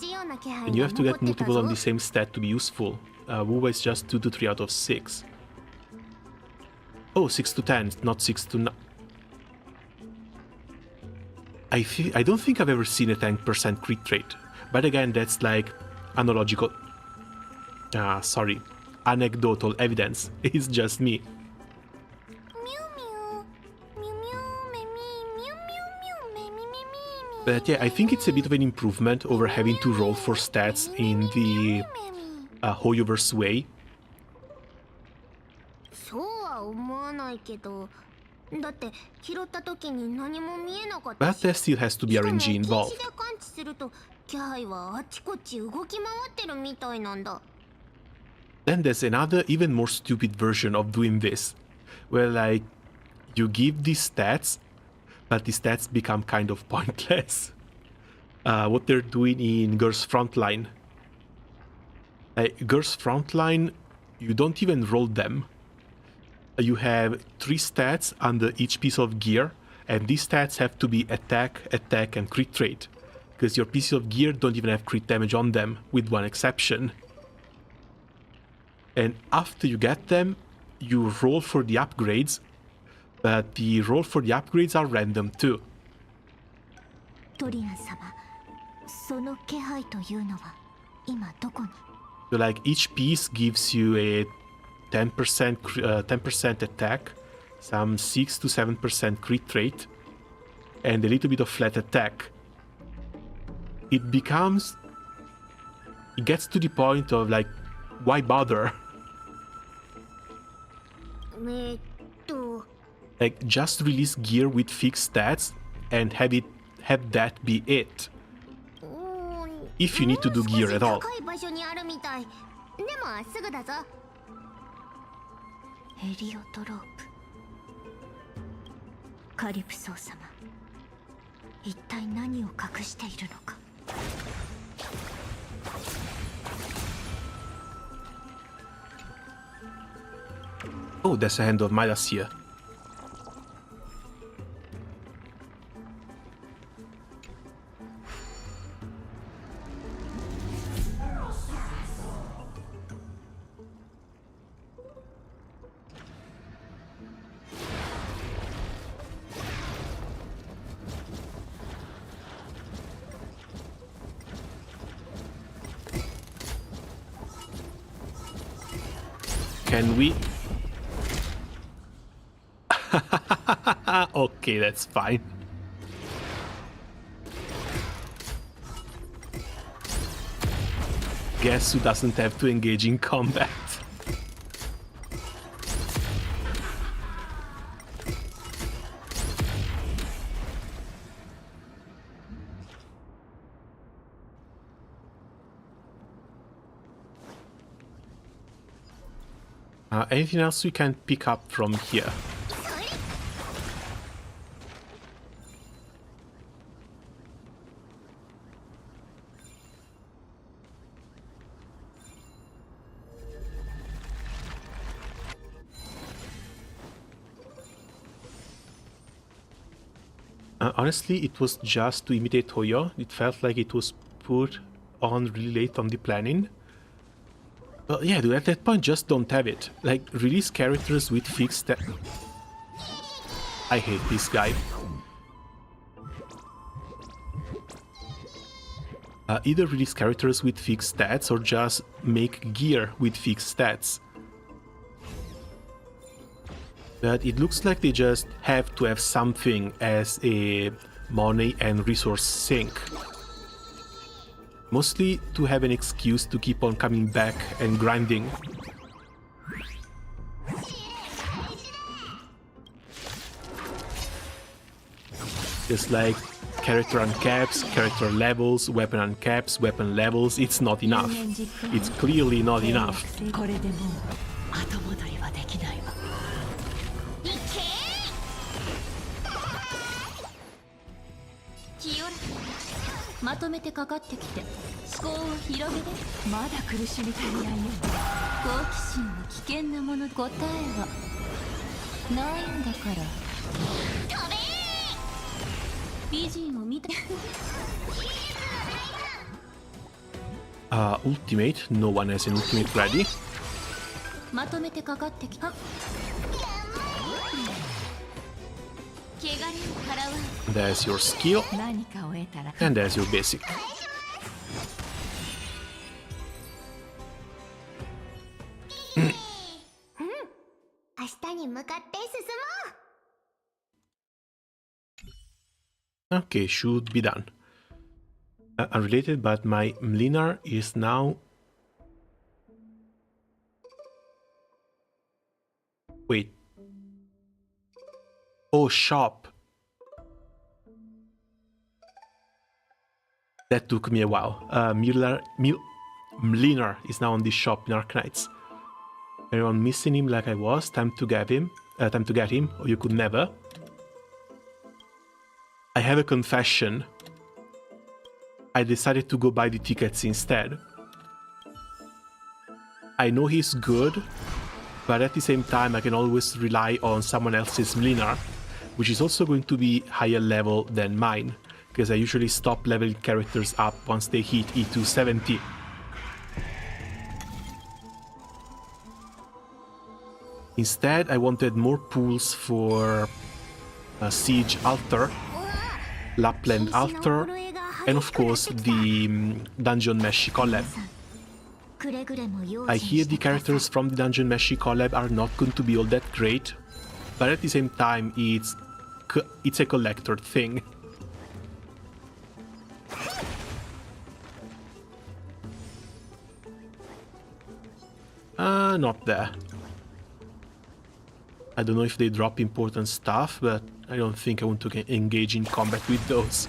and you have to get multiple on the same stat to be useful. Wuwa is just 2 to 3 out of 6. Oh, 6 to 10, not 6 to 9. I don't think I've ever seen a 10% crit rate. But again, that's like analogical. Sorry. Anecdotal evidence. It's just me. But yeah, I think it's a bit of an improvement over having to roll for stats in the Hoyoverse way. そうは思わないけど、だって拾った時に何も見えなかった But there still has to be RNG 禁止 involved. で感知すると気配はあちこち動き回ってるみたいなんだ。Then there's another, even more stupid version of doing this, where like you give these stats, but the stats become kind of pointless. What they're doing in Ger's Frontline. Ger's Frontline, you don't even roll them. You have 3 stats under each piece of gear, and these stats have to be attack, attack, and crit rate, because your pieces of gear don't even have crit damage on them, with one exception. And after you get them, you roll for the upgrades, but the roll for the upgrades are random too. トリアン様、その気配というのは今どこに？ So like each piece gives you a 10% 10% attack, some 6 to 7% crit rate, and a little bit of flat attack. It gets to the point of like, why bother? Like, just release gear with fixed stats and have that be it. If you need to do gear at all. でもすぐだぞ。ヘリオトロープ。カリプソー様、一体何を隠しているのか。Oh, there's a hand of Midas here. Can we? Okay, that's fine. Guess who doesn't have to engage in combat? Anything else we can pick up from here? Honestly, it was just to imitate Hoyo. It felt like it was put on really late on the planning. But yeah, dude, at that point, just don't have it. Like, release characters with fixed stat. I hate this guy. Either release characters with fixed stats or just make gear with fixed stats. But it looks like they just have to have something as a money and resource sink. Mostly to have an excuse to keep on coming back and grinding. It's like character uncaps, character levels, weapon uncaps, weapon levels. It's not enough. It's clearly not enough. まとめてかかってきて思考を広げてまだ苦しみ足りないよ好奇心は危険なもの答えはないんだから飛べ美人を見たUltimate. No one has an ultimate ready. まとめてかかってきた汚れを払う There's your skill. 何かを得たら And there's your basic. Okay, should be done. Unrelated, but my Mlinar is now... Wait. Oh, shop. That took me a while. Mlinar is now on this shop in Arknights. Anyone missing him like I was? Time to get him. Or you could never. I have a confession. I decided to go buy the tickets instead. I know he's good, but at the same time I can always rely on someone else's Mlinar, which is also going to be higher level than mine, because I usually stop leveling characters up once they hit E270. Instead, I wanted more pools for Siege Altar, Lapland Altar, and of course the Dungeon Meshi collab. I hear the characters from the Dungeon Meshi collab are not going to be all that great, but at the same time it's a collector thing. Not there. I don't know if they drop important stuff, but I don't think I want to engage in combat with those.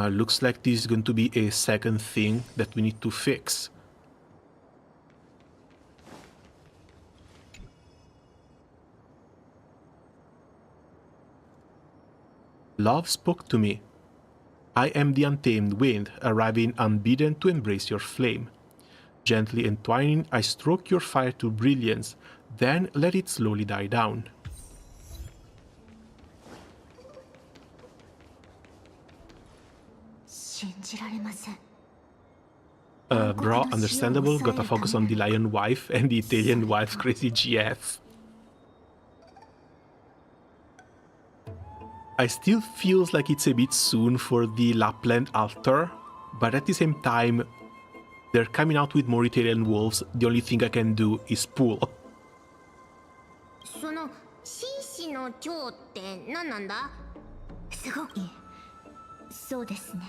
Looks like this is going to be a second thing that we need to fix. Love spoke to me. I am the untamed wind, arriving unbidden to embrace your flame. Gently entwining, I stroke your fire to brilliance, then let it slowly die down. Bro, understandable, gotta focus on the lion wife and the Italian wife's crazy GF. I still feels like it's a bit soon for the Lapland altar, but at the same time, they're coming out with more Italian wolves. The only thing I can do is pull. その紳士の蝶って何なんだ？すごい。そうですね。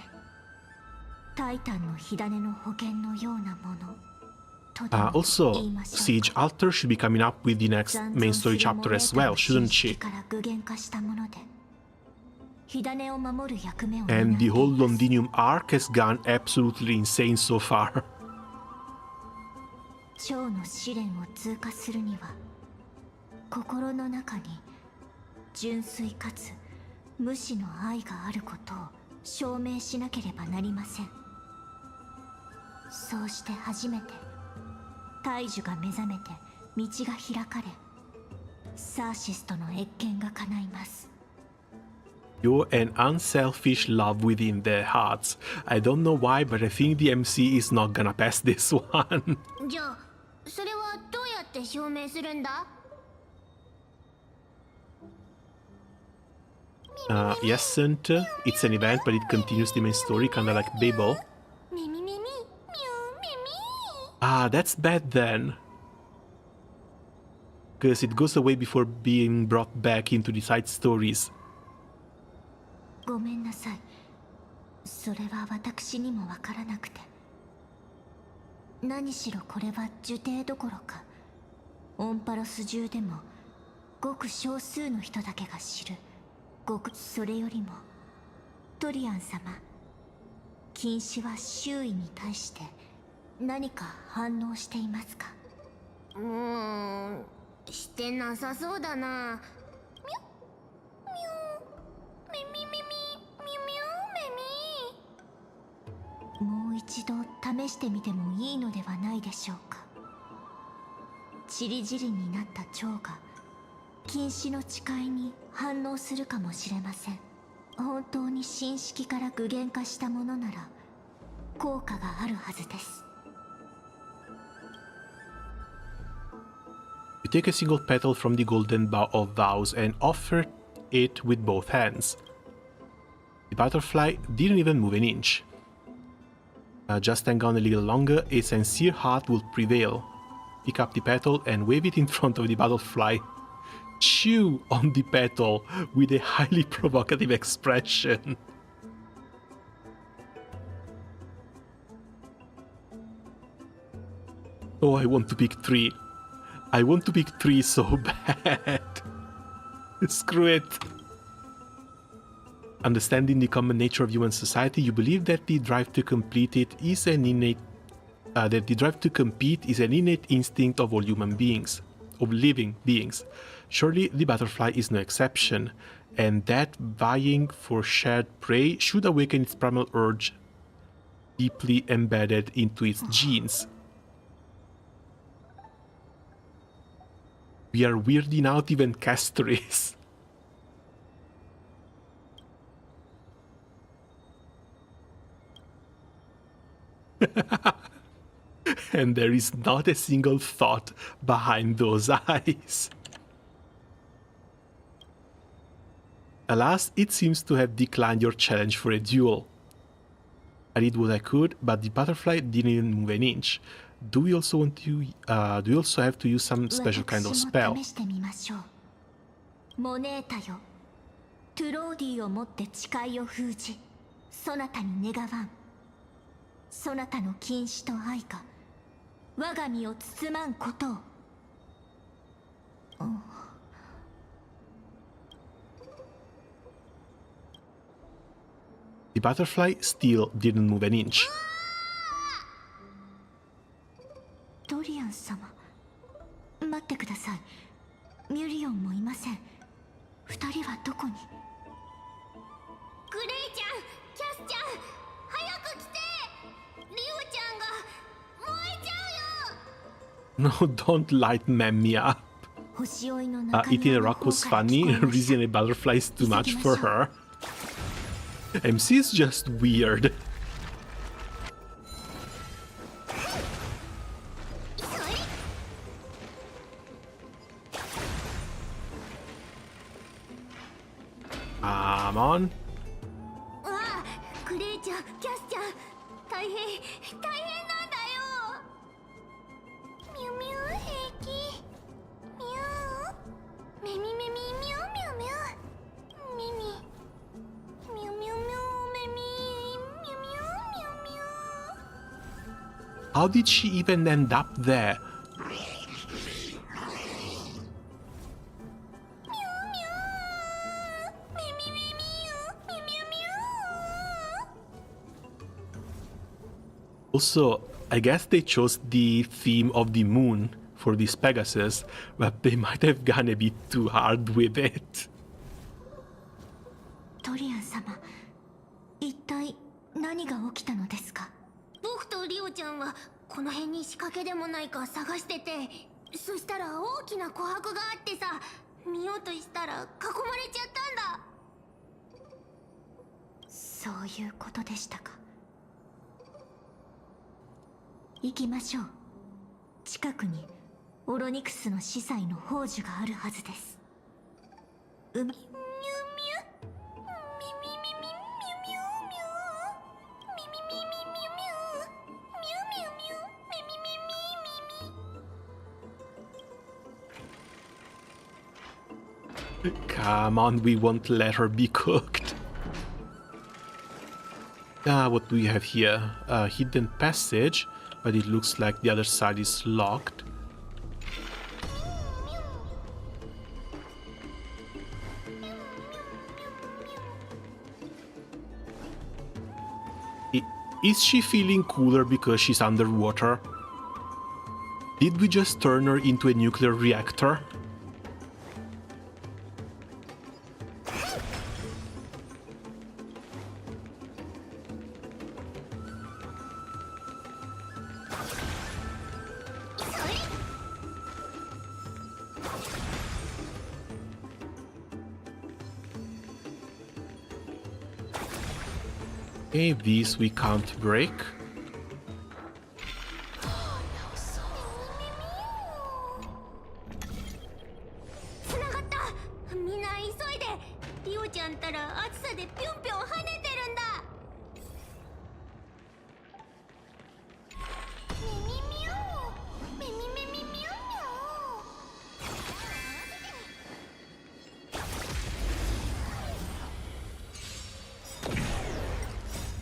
タイタンの火種の保険のようなもの。Also, Siege Altar should be coming up with the next main story chapter as well, shouldn't she? And the whole Londinium arc has gone absolutely insane so far. 蝶の試練を通過するには心の中に純粋かつ無私の愛があることを証明しなければなりません。そうして初めて大樹が目覚めて道が開かれ、サーシスとの謁見が叶います。You're an unselfish love within their hearts. I don't know why, but I think the MC is not gonna pass this one. じゃあそれはどうやって証明するんだ？Yes, Center. It's an event, but it continues the main story, kinda like Babel. Ah, that's bad then. Because it goes away before being brought back into the side stories. ごめんなさい。それは私にもわからなくて。何しろこれは呪帝どころか、オンパロス中でもごく少数の人だけが知る。それよりもトリアン様、禁止は周囲に対して何か反応していますか？してなさそうだな。もう一度試してみてもいいのではないでしょうか。チリジリになった蝶が禁止の誓いに反応するかもしれません。本当に神式から具現化したものなら効果があるはずです。You take a single petal from the golden bough of vows and offer it with both hands. The butterfly didn't even move an inch. Just hang on a little longer, a sincere heart will prevail. Pick up the petal and wave it in front of the butterfly. Chew on the petal with a highly provocative expression. Oh, I want to pick 3. I want to pick 3 so bad. Screw it. Understanding the common nature of human society, you believe that the drive to complete it is an innate instinct of all human beings, of living beings. Surely the butterfly is no exception, and that vying for shared prey should awaken its primal urge deeply embedded into its genes. We are weirding out even Castries. And there is not a single thought behind those eyes. Alas, it seems to have declined your challenge for a duel. I did what I could, but the butterfly didn't even move an inch. Do we also want to? Do we also have to use some special kind of spell? モネータよ、トゥローディをもって誓いを封じ、そなたに願わん。そなたの禁止と愛が我が身を包まんことを。The butterfly still didn't move an inch. ドリアン様、待ってください。ミュリオンもいません。二人はどこに？グレイちゃん、キャスちゃん、早く来て！リオちゃんが燃えちゃうよ！ No, don't light Mammy up. Eating a rock was funny, raising a butterfly is too much for her. MC is just weird. Come on. グレイちゃん、キャスちゃん、大変なんだよ。ミュミュ平気。ミュー。メミメミミュミュミュ。ミミ。ミュミュミュメミ。ミュミュミュミュミュ。 How did she even end up there? Also, I guess they chose the theme of the moon for this Pegasus, but they might have gone a bit too hard with it. トリアン様、一体何が起きたのですか？僕とリオちゃんはこの辺に仕掛けでもないか探してて、そしたら大きな琥珀があってさ、見ようとしたら囲まれちゃったんだ。そういうことでしたか。行きましょう。近くにオロニクスの司祭の宝珠があるはずです。ミュミュミュミミミミミミュミュミュミミミミミュミュミュミュミュミミミミミ。 Come on, we won't let her be cooked. What do we have here? A hidden passage, but it looks like the other side is locked. Is she feeling cooler because she's underwater? Did we just turn her into a nuclear reactor? Okay, these we can't break. 繋がった。みんな急いで。リオちゃんたら暑さでぴょんぴょん跳ねてるんだ。ミミミュー、ミミミミミューミュー。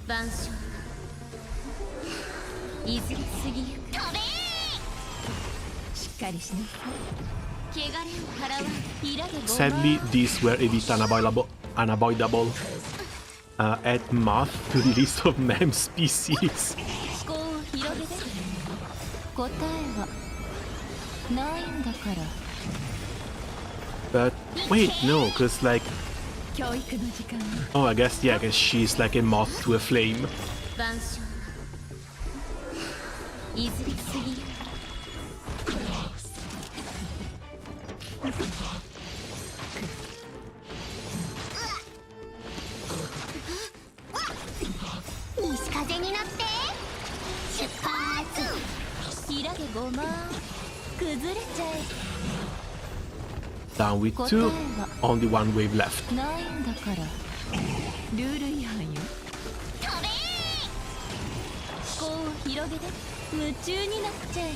晩鐘いずれ過ぎゆく。飛べー。しっかりしなさい。汚れを払わん。ひらでごま。 Sadly, these were a bit unavoidable. Add math to the list of mem species. 思考を広げて。答えはないんだから。 But wait, no, because like, 教育の時間。 oh, I guess yeah, I guess she's like a moth to a flame. 晩鐘いずれ過ぎゆく。西風に乗って出発。ひらでごま崩れちゃえ。 Down with two, only one wave left. ないんだからルール違反よ。飛べー。思考を広げて。夢中になっちゃえ。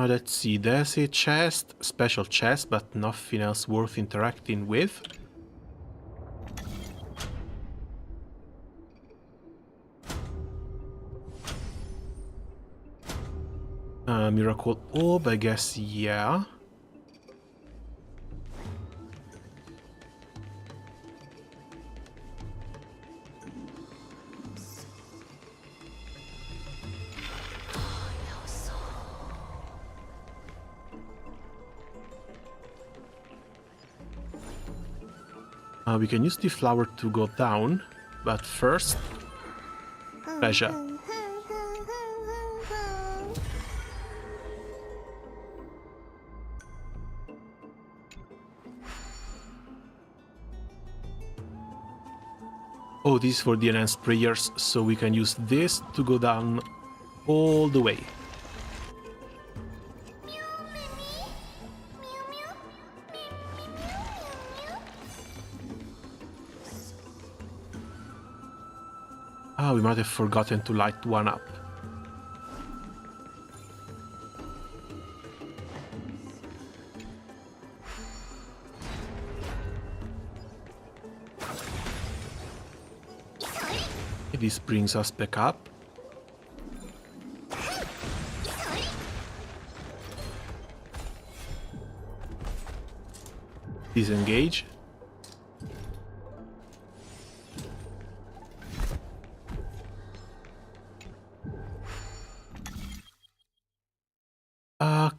Let's see, there's a chest, special chest, but nothing else worth interacting with. Miracle Orb, I guess, yeah. We can use the flower to go down, but first, pleasure. Oh, this is for the enhanced prayers, so we can use this to go down all the way. Ah, we might have forgotten to light one up. This brings us back up. Disengage.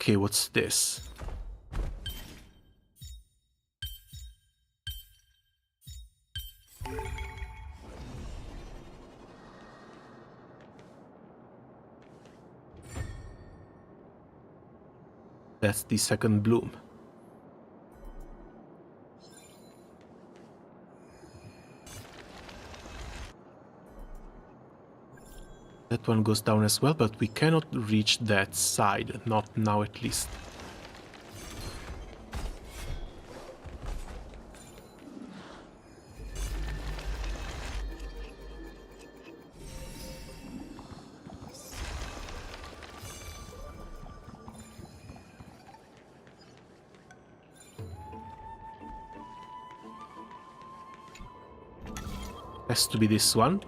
Okay, what's this? That's the second bloom. That one goes down as well, but we cannot reach that side. Not now, at least. Has to be this one.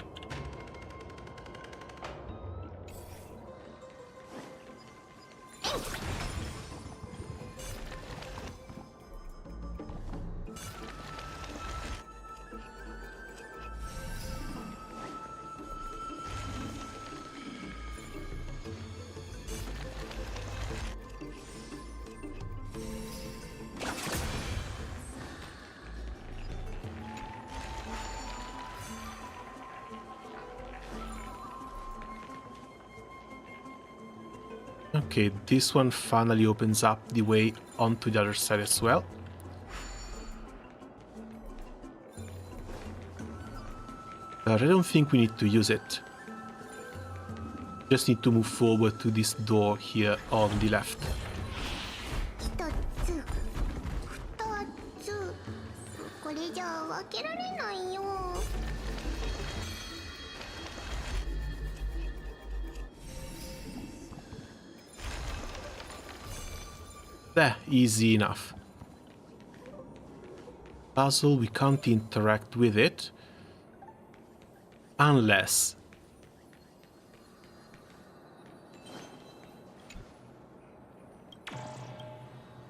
Okay, this one finally opens up the way onto the other side as well. But I don't think we need to use it. Just need to move forward to this door here on the left. 一つ、二つ。これじゃあ分けられないよ。There, easy enough. Puzzle, we can't interact with it. Unless...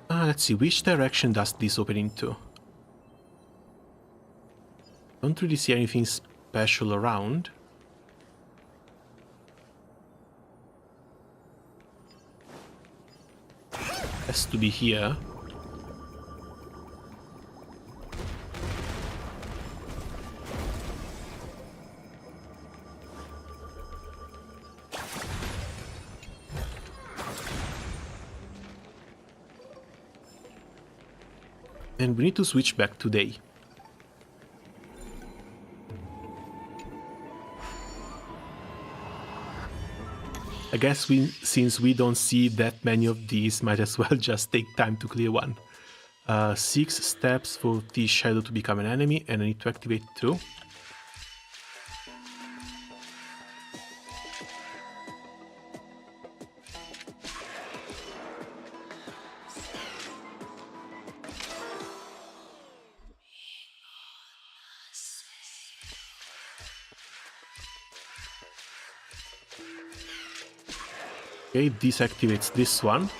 let's see, which direction does this open into? Don't really see anything special around. Has to be here. And we need to switch back to day. I guess since we don't see that many of these, might as well just take time to clear one. 6 steps for the shadow to become an enemy, and I need to activate 2. Okay, this activates this one.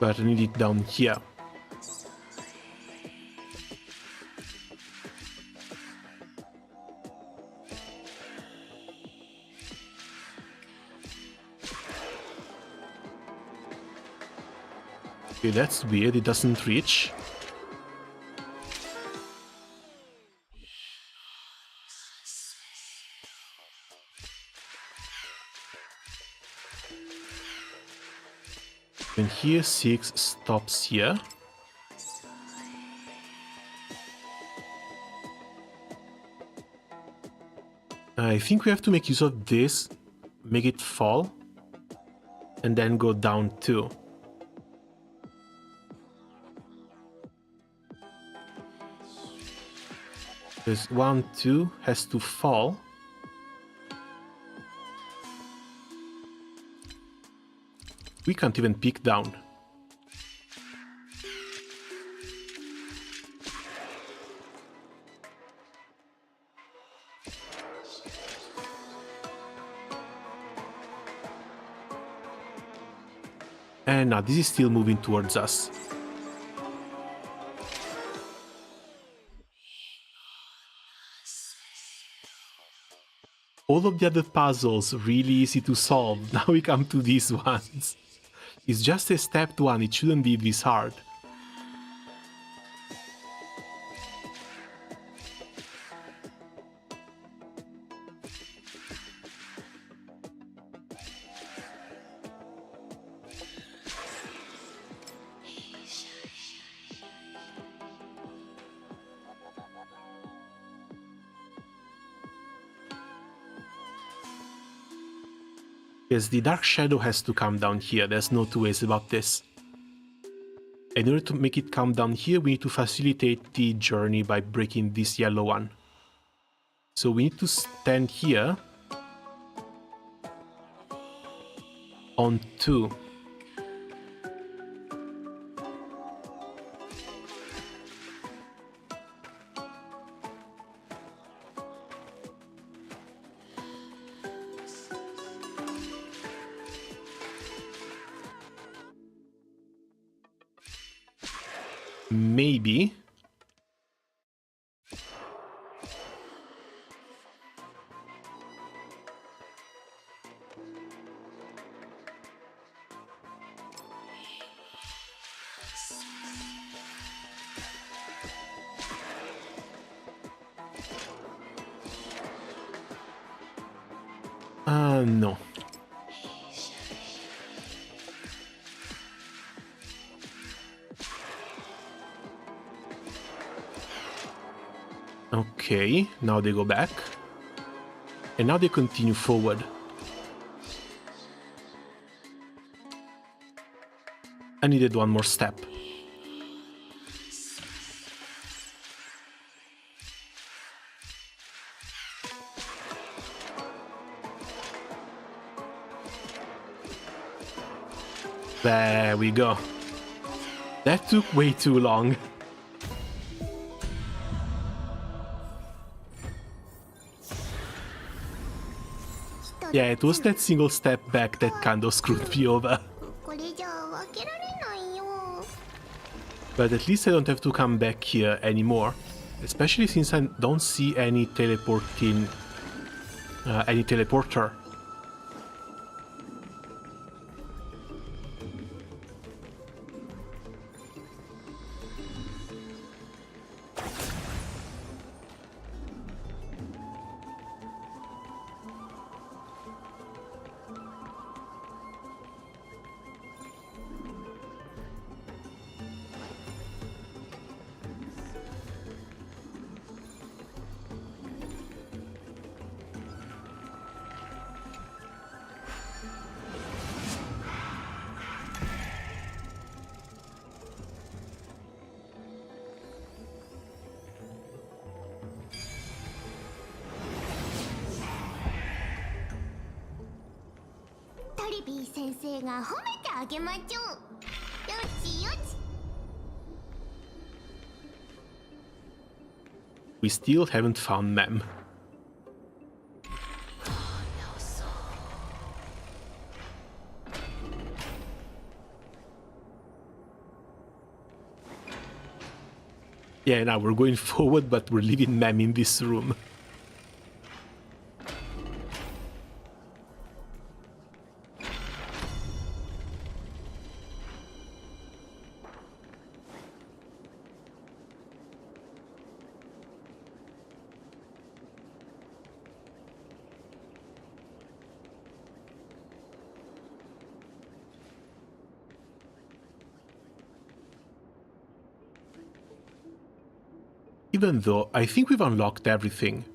But I need it down here. Okay, that's weird, it doesn't reach. And here 6 stops here. I think we have to make use of this, make it fall, and then go down 2. Because 1, 2 has to fall. We can't even peek down. And now this is still moving towards us. all of the other puzzles really easy to solve. Now we come to these ones. It's just a step one, it shouldn't be this hard. Yes, the dark shadow has to come down here, there's no two ways about this. In order to make it come down here, we need to facilitate the journey by breaking this yellow one. So we need to stand here on 2. Maybe. No. Okay, now they go back. And now they continue forward. I needed one more step. There we go. That took way too long. Yeah, it was that single step back that kind of screwed me over. But at least I don't have to come back here anymore. Especially since I don't see any teleporter. Tribbie 先生が褒めてあげましょう。よちよち。We still haven't found Mem. Yeah, now we're going forward, but we're leaving Mem in this room. Even though I think we've unlocked everything.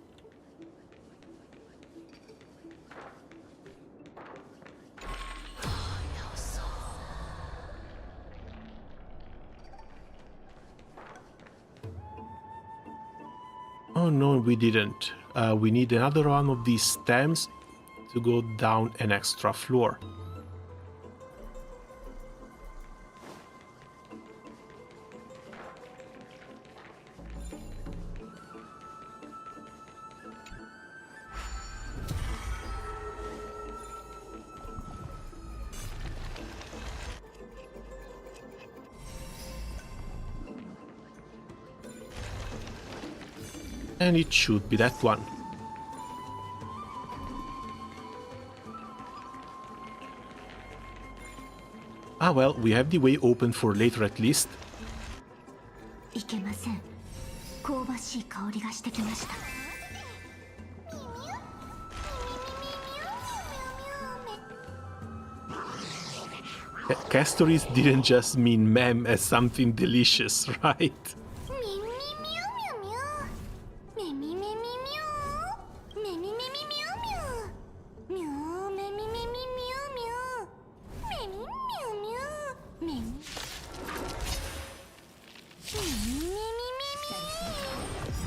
Oh no, we didn't. We need another one of these stems to go down an extra floor. And it should be that one. Ah well, we have the way open for later at least. いけません。香ばしい香りがしてきました。Castoris didn't just mean mem as something delicious, right?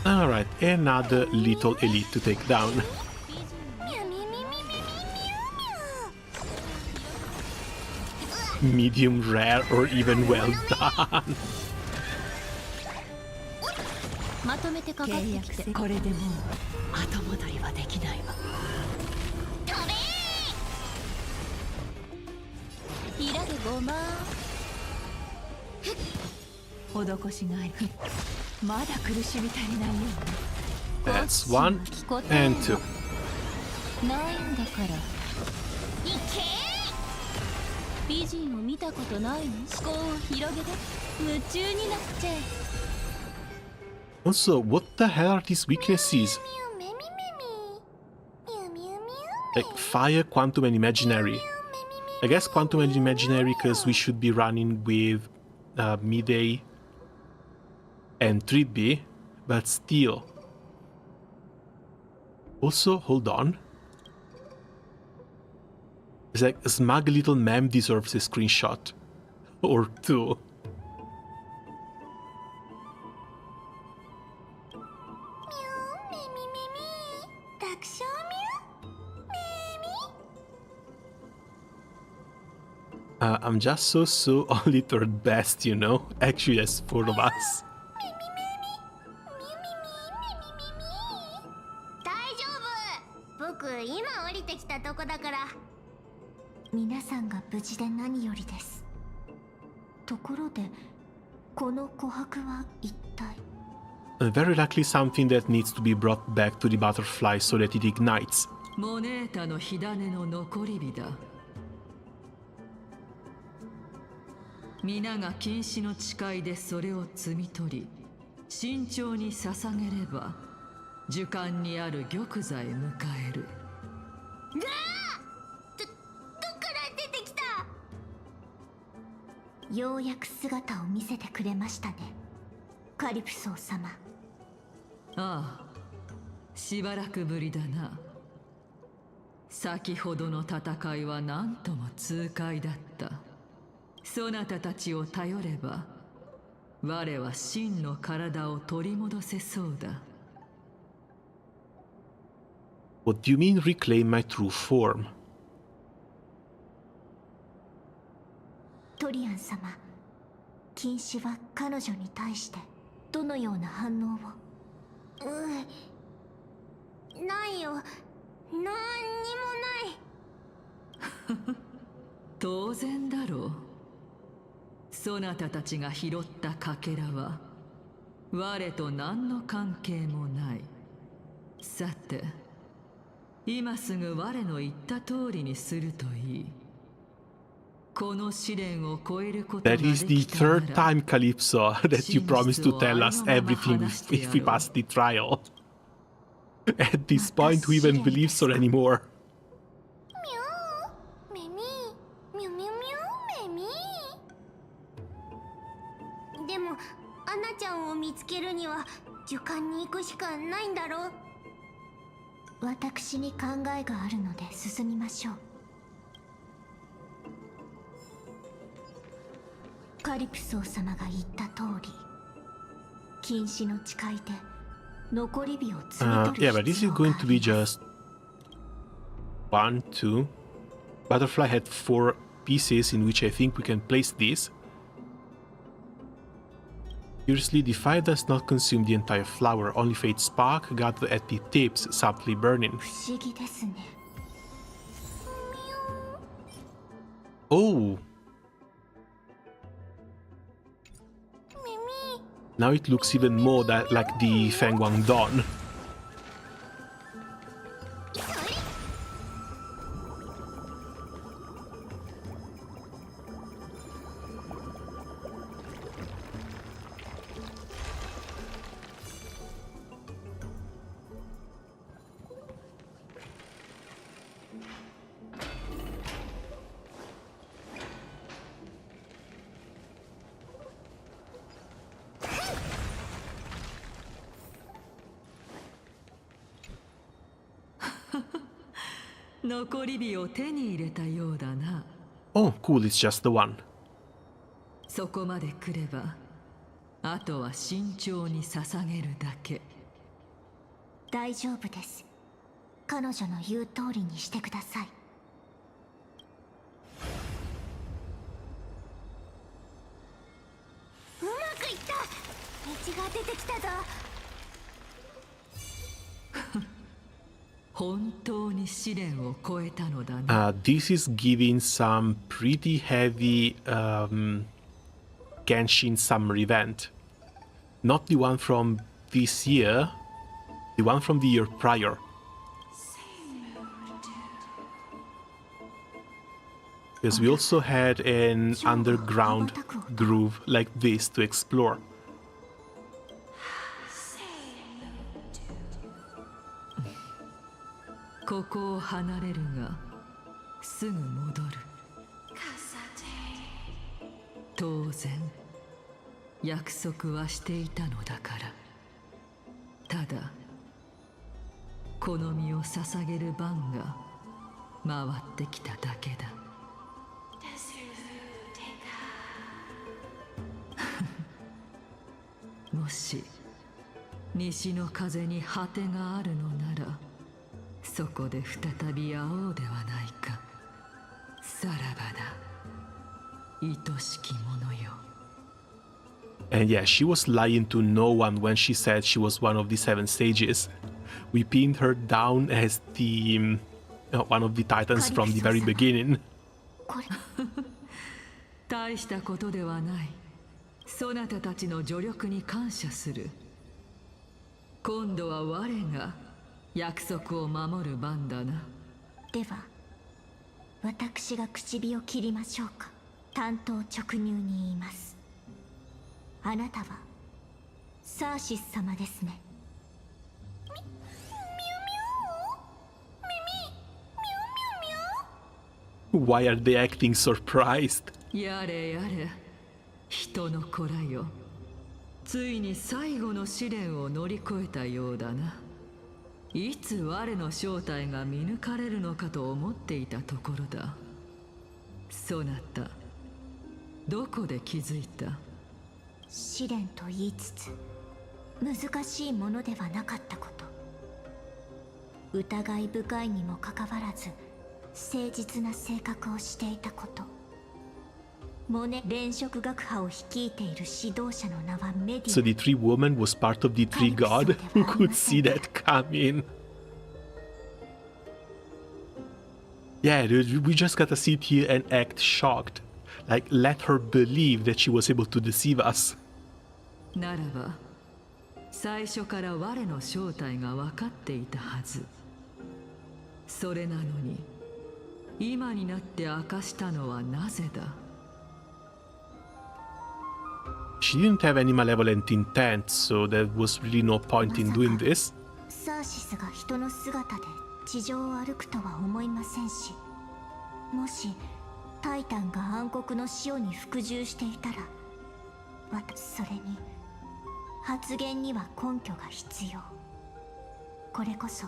Alright, another little elite to take down. Medium rare or even well done. まとめてかかってきて。これでもう後戻りはできないわ。イラでごま。施しがい。まだ苦しみ足りないよ。That's 1 and 2. ないんだから。いけー。美人を見たことないの？思考を広げて。夢中になっちゃえ。Also, what the hell are these weaknesses? Like fire, quantum, and imaginary. I guess quantum and imaginary because we should be running with Midday and Tribbie, but still. Also, hold on. It's like a smug little mem deserves a screenshot. Or two. I'm just so only third best, you know? Actually, there's 4 of us. 大丈夫。僕今降りてきたとこだから。皆さんが無事で何よりです。ところで、この琥珀は一体。Very likely something that needs to be brought back to the butterfly so that it ignites. モネータの火種の残り火だ。皆が禁止の誓いでそれを摘み取り、慎重に捧げれば樹幹にある玉座へ迎える。どっから出てきた。ようやく姿を見せてくれましたね、カリプソー様。ああ、しばらくぶりだな。先ほどの戦いは何とも痛快だった。そなたたちを頼れば我は真の体を取り戻せそうだ。 What do you mean reclaim my true form? トリアン様、禁止は彼女に対してどのような反応を。ないよ、なんにもない。当然だろう。そなたたちが拾ったかけらは我と何の関係もない。さて、今すぐ我の言った通りにするといい。この試練を超えることがで That きたなら is the third time, Calypso, that you promised to tell us everything if we pass the trial. At this point, we even believe so anymore. でもアナちゃんを見つけるには樹幹に行くしかないんだろう。私に考えがあるので進みましょう。カリプソー様が言った通り、禁止の誓いで残り火を摘み取る Yeah, but this is going to be just 1, 2. Butterfly had 4 pieces in which I think we can place this. Curiously, the fire does not consume the entire flower, only fades spark gathered at the tips, subtly burning. 不思議ですね。Oh! Now it looks even more like the Fangwang Dawn. 残り火を手に入れたようだな。 Oh, cool, it's just the one. そこまで来ればあとは慎重に捧げるだけ。大丈夫です。彼女の言う通りにしてください。うまくいった。道が出てきたぞ。本当に試練を超えたのだな。This is giving some pretty heavy Genshin summer event. Not the one from this year, the one from the year prior. Because we also had an underground groove like this to explore. ここを離れるがすぐ戻る。当然約束はしていたのだから。ただこの身を捧げる番が回ってきただけだ。もし西の風に果てがあるのならそこで再び会おうではないか。さらばだ、愛しき者よ。And yeah, she was lying to no one when she said she was one of the 7 sages. We pinned her down as the one of the titans from the very beginning. 大したことではない。そなたたちの助力に感謝する。今度は我が約束を守る番だな。では私が口火を切りましょうか。単刀直入に言います。あなたはサーシス様ですね。Why are they acting surprised? やれやれ、人の子らよ。ついに最後の試練を乗り越えたようだな。いつ我の正体が見抜かれるのかと思っていたところだ。そなた、どこで気づいた？試練と言いつつ難しいものではなかったこと、疑い深いにもかかわらず誠実な性格をしていたこと、モネ連職学派を率いている指導者の名はメディア。 So the tree woman was part of the tree god? Who could see that coming? Yeah, dude, we just gotta sit here and act shocked. Like, let her believe that she was able to deceive us. ならば最初から我の正体が分かっていたはず。それなのに今になって明かしたのはなぜだ？ She didn't have any malevolent intent, so there was really no point in doing this. サーシスが人の姿で地上を歩くとは思いませんし、もしタイタンが暗黒の塩に服従していたら、それに発言には根拠が必要。これこそ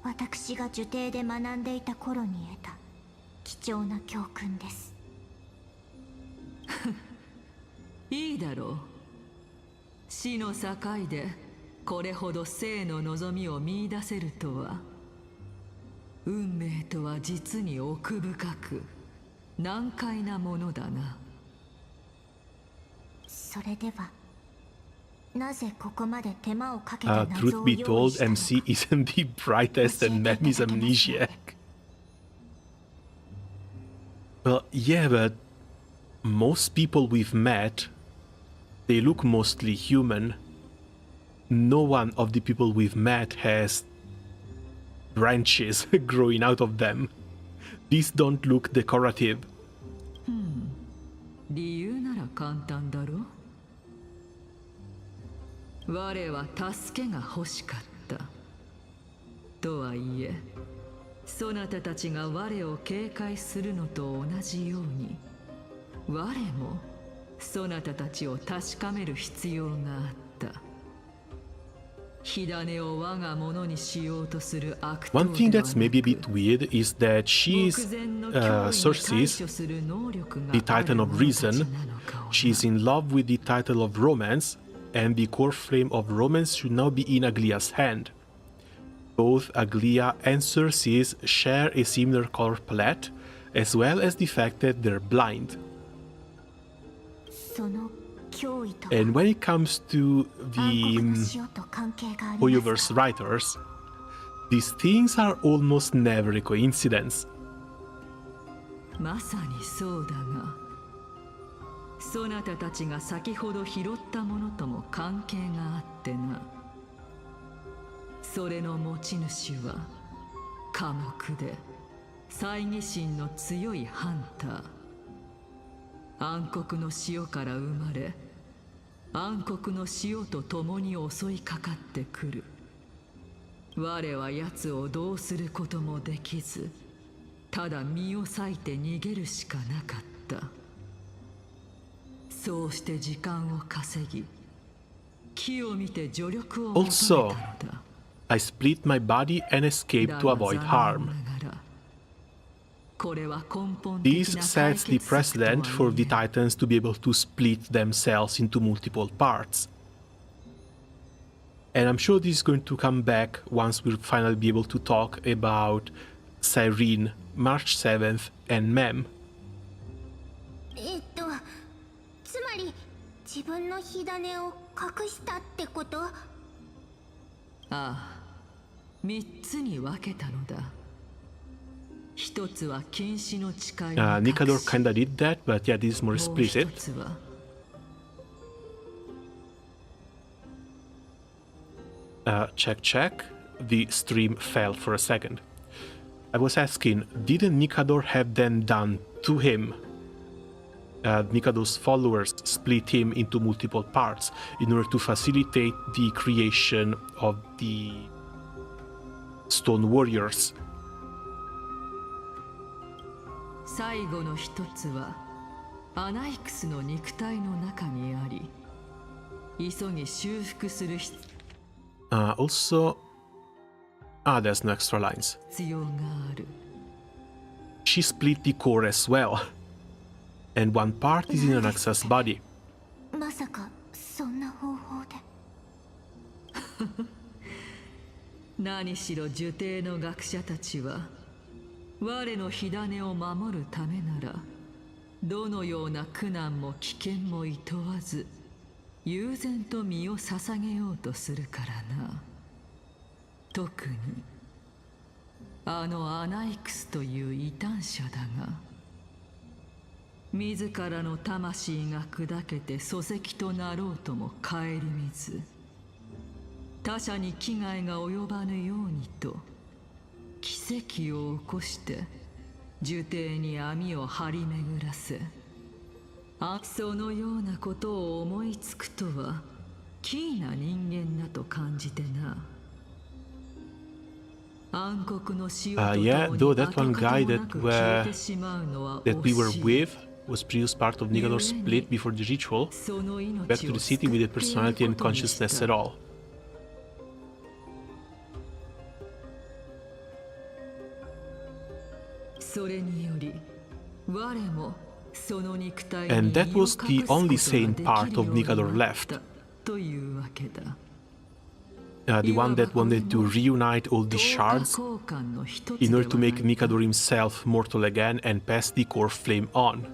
私が呪帝で学んでいた頃に得た貴重な教訓です。いいだろう。死の境でこれほど生の望みを見出せるとは。運命とは実に奥深く難解なものだな。それではなぜここまで手間をかけた謎 Truth を be 用 told, 意したのか。 MC isn't the brightest and Mem is amnesiac. Well, yeah, but most people we've met, they look mostly human. No one of the people we've met has branches growing out of them. These don't look decorative. 理由なら簡単だろう。我は助けが欲しかった。とはいえ、そなたたちが我を警戒するのと同じように、我もそなたたちを確かめる必要があった。One thing that's maybe a bit weird is that she's Cersei's, the Titan of Reason. She's in love with the title of Romance, and the core flame of Romance should now be in Aglia's hand. Both Aglia and Cersei's share a similar color palette, as well as the fact that they're blind. And when it comes to the AMPHOREUS writers, these things are almost never a coincidence. まさにそうだが、そなたたちが先ほど拾ったものとも関係があってな。それの持ち主は寡黙で猜疑心の強いハンター。暗黒の潮から生まれ、暗黒の潮と共に襲いかかってくる。我は奴をどうすることもできず、ただ身を割いて逃げるしかなかった。そうして時間を稼ぎ、木を見て助力を求めたのだ。I split my body and escaped to avoid harm. This sets the precedent for the Titans to be able to split themselves into multiple parts. And I'm sure this is going to come back once we'll finally be able to talk about Cyrene, March 7th, and Mem. つまり自分の火種を隠したってこと？ああ、3つに分けたのだ。一つは禁止の誓いを隠し、Nikador kinda did that, but yeah, this is more explicit. もう一つはcheck. The stream fell for a second. I was asking, didn't Nikador have them done to him? Nikador's followers split him into multiple parts in order to facilitate the creation of the Stone Warriors. 最後の一つはアナイクスの肉体の中にあり、急ぎ修復する必要 Also, there's no extra lines. がある。She split the core as well, and one part is in Anaxa's body. まさかそんな方法で。何しろ呪帝の学者たちは我の火種を守るためならどのような苦難も危険もいとわず悠然と身を捧げようとするからな。特にあのアナイクスという異端者だが、自らの魂が砕けて礎石となろうとも顧みず、他者に危害が及ばぬようにと奇跡を起こして呪帝に網を張り巡らせ、そのようなことを思いつくとは奇異な人間だと感じてな。暗黒の潮と共に Though that one 跡 guy 形もな that く消えてしまうのは惜しい。 we were with was previous part of Nikador's split before the ritual. その Back to the city with a personality and consciousness at all. それにより我もその肉体に And that was the only 身を隠す sane こと part ができ of るように Nikador なっ left. たというわけだ。The one that wanted to reunite all the shards in order to make Nikador himself mortal again and pass the core flame on,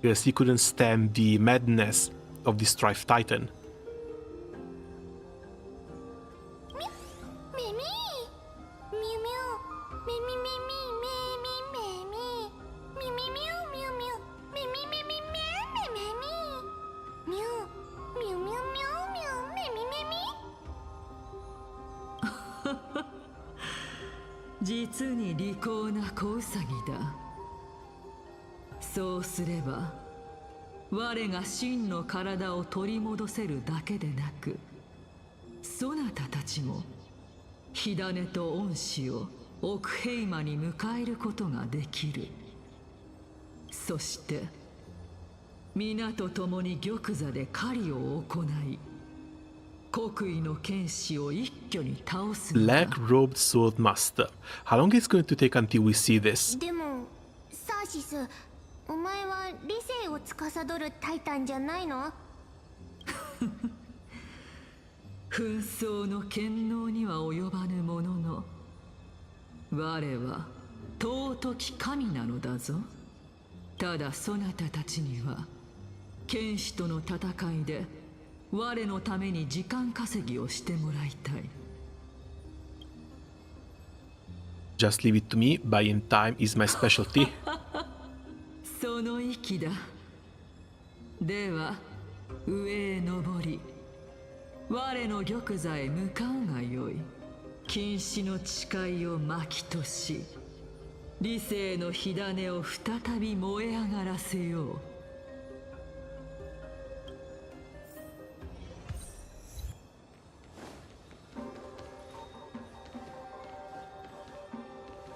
because he couldn't stand the madness of the Strife Titan. ミミミュミュミミミミミミミミミミミミュミュミュミミミミミミミミミュミュミュミュミュミュミミミミ。実に利口な小ウサギだ。そうすれば我が真の体を取り戻せるだけでなく、そなたたちも火種と恩師を奥平魔に迎えることができる。そして皆と共に玉座で狩りを行い、Black-robed sword master. How long is it going to take until we see this? でもサーシス、お前は理性を司るタイタンじゃないの？紛争の権能には及ばぬものの、我は尊き神なのだぞ。ただそなたたちには剣士との戦いで我のために時間稼ぎをしてもらいたい。Just leave it to me. Buying time is my specialty. その息だ。では上へ登り、我の玉座へ向かうがよい。禁止の誓いを巻きとし、理性の火種を再び燃え上がらせよう。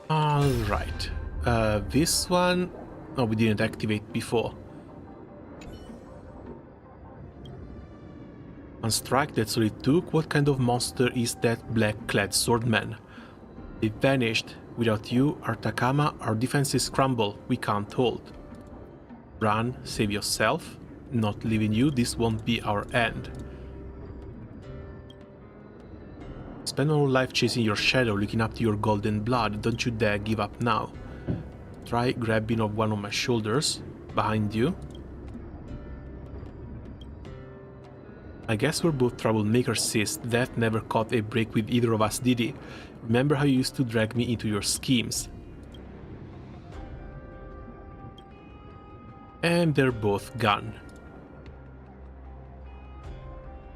Alright. This one... Oh, we didn't activate before. On strike, that's all it took. What kind of monster is that black-clad swordman? They vanished. Without you, our Takama, our defenses crumble. We can't hold. Run, save yourself. Not leaving you, this won't be our end. Spend all life chasing your shadow, looking up to your golden blood. Don't you dare give up now. Try grabbing of one of my shoulders. Behind you. I guess we're both troublemakers, sis. Death never caught a break with either of us, did he? Remember how you used to drag me into your schemes? And they're both gone.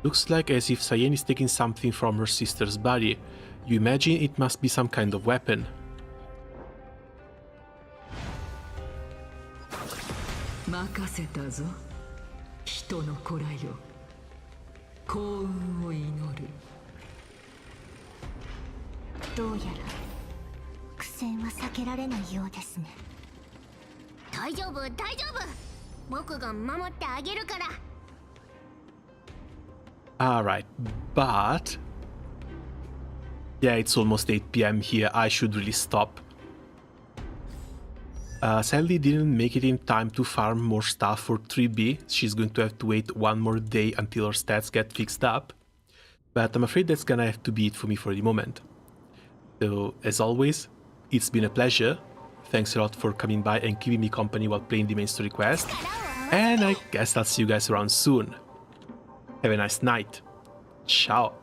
Looks like as if Cyan is taking something from her sister's body. You imagine it must be some kind of weapon. Alright, but... yeah, it's almost 8 PM here, I should really stop. Sadly didn't make it in time to farm more stuff for Tribbie. She's going to have to wait one more day until her stats get fixed up. But I'm afraid that's gonna have to be it for me for the moment. So, as always, it's been a pleasure. Thanks a lot for coming by and keeping me company while playing the main story quest. And I guess I'll see you guys around soon. Have a nice night. Ciao.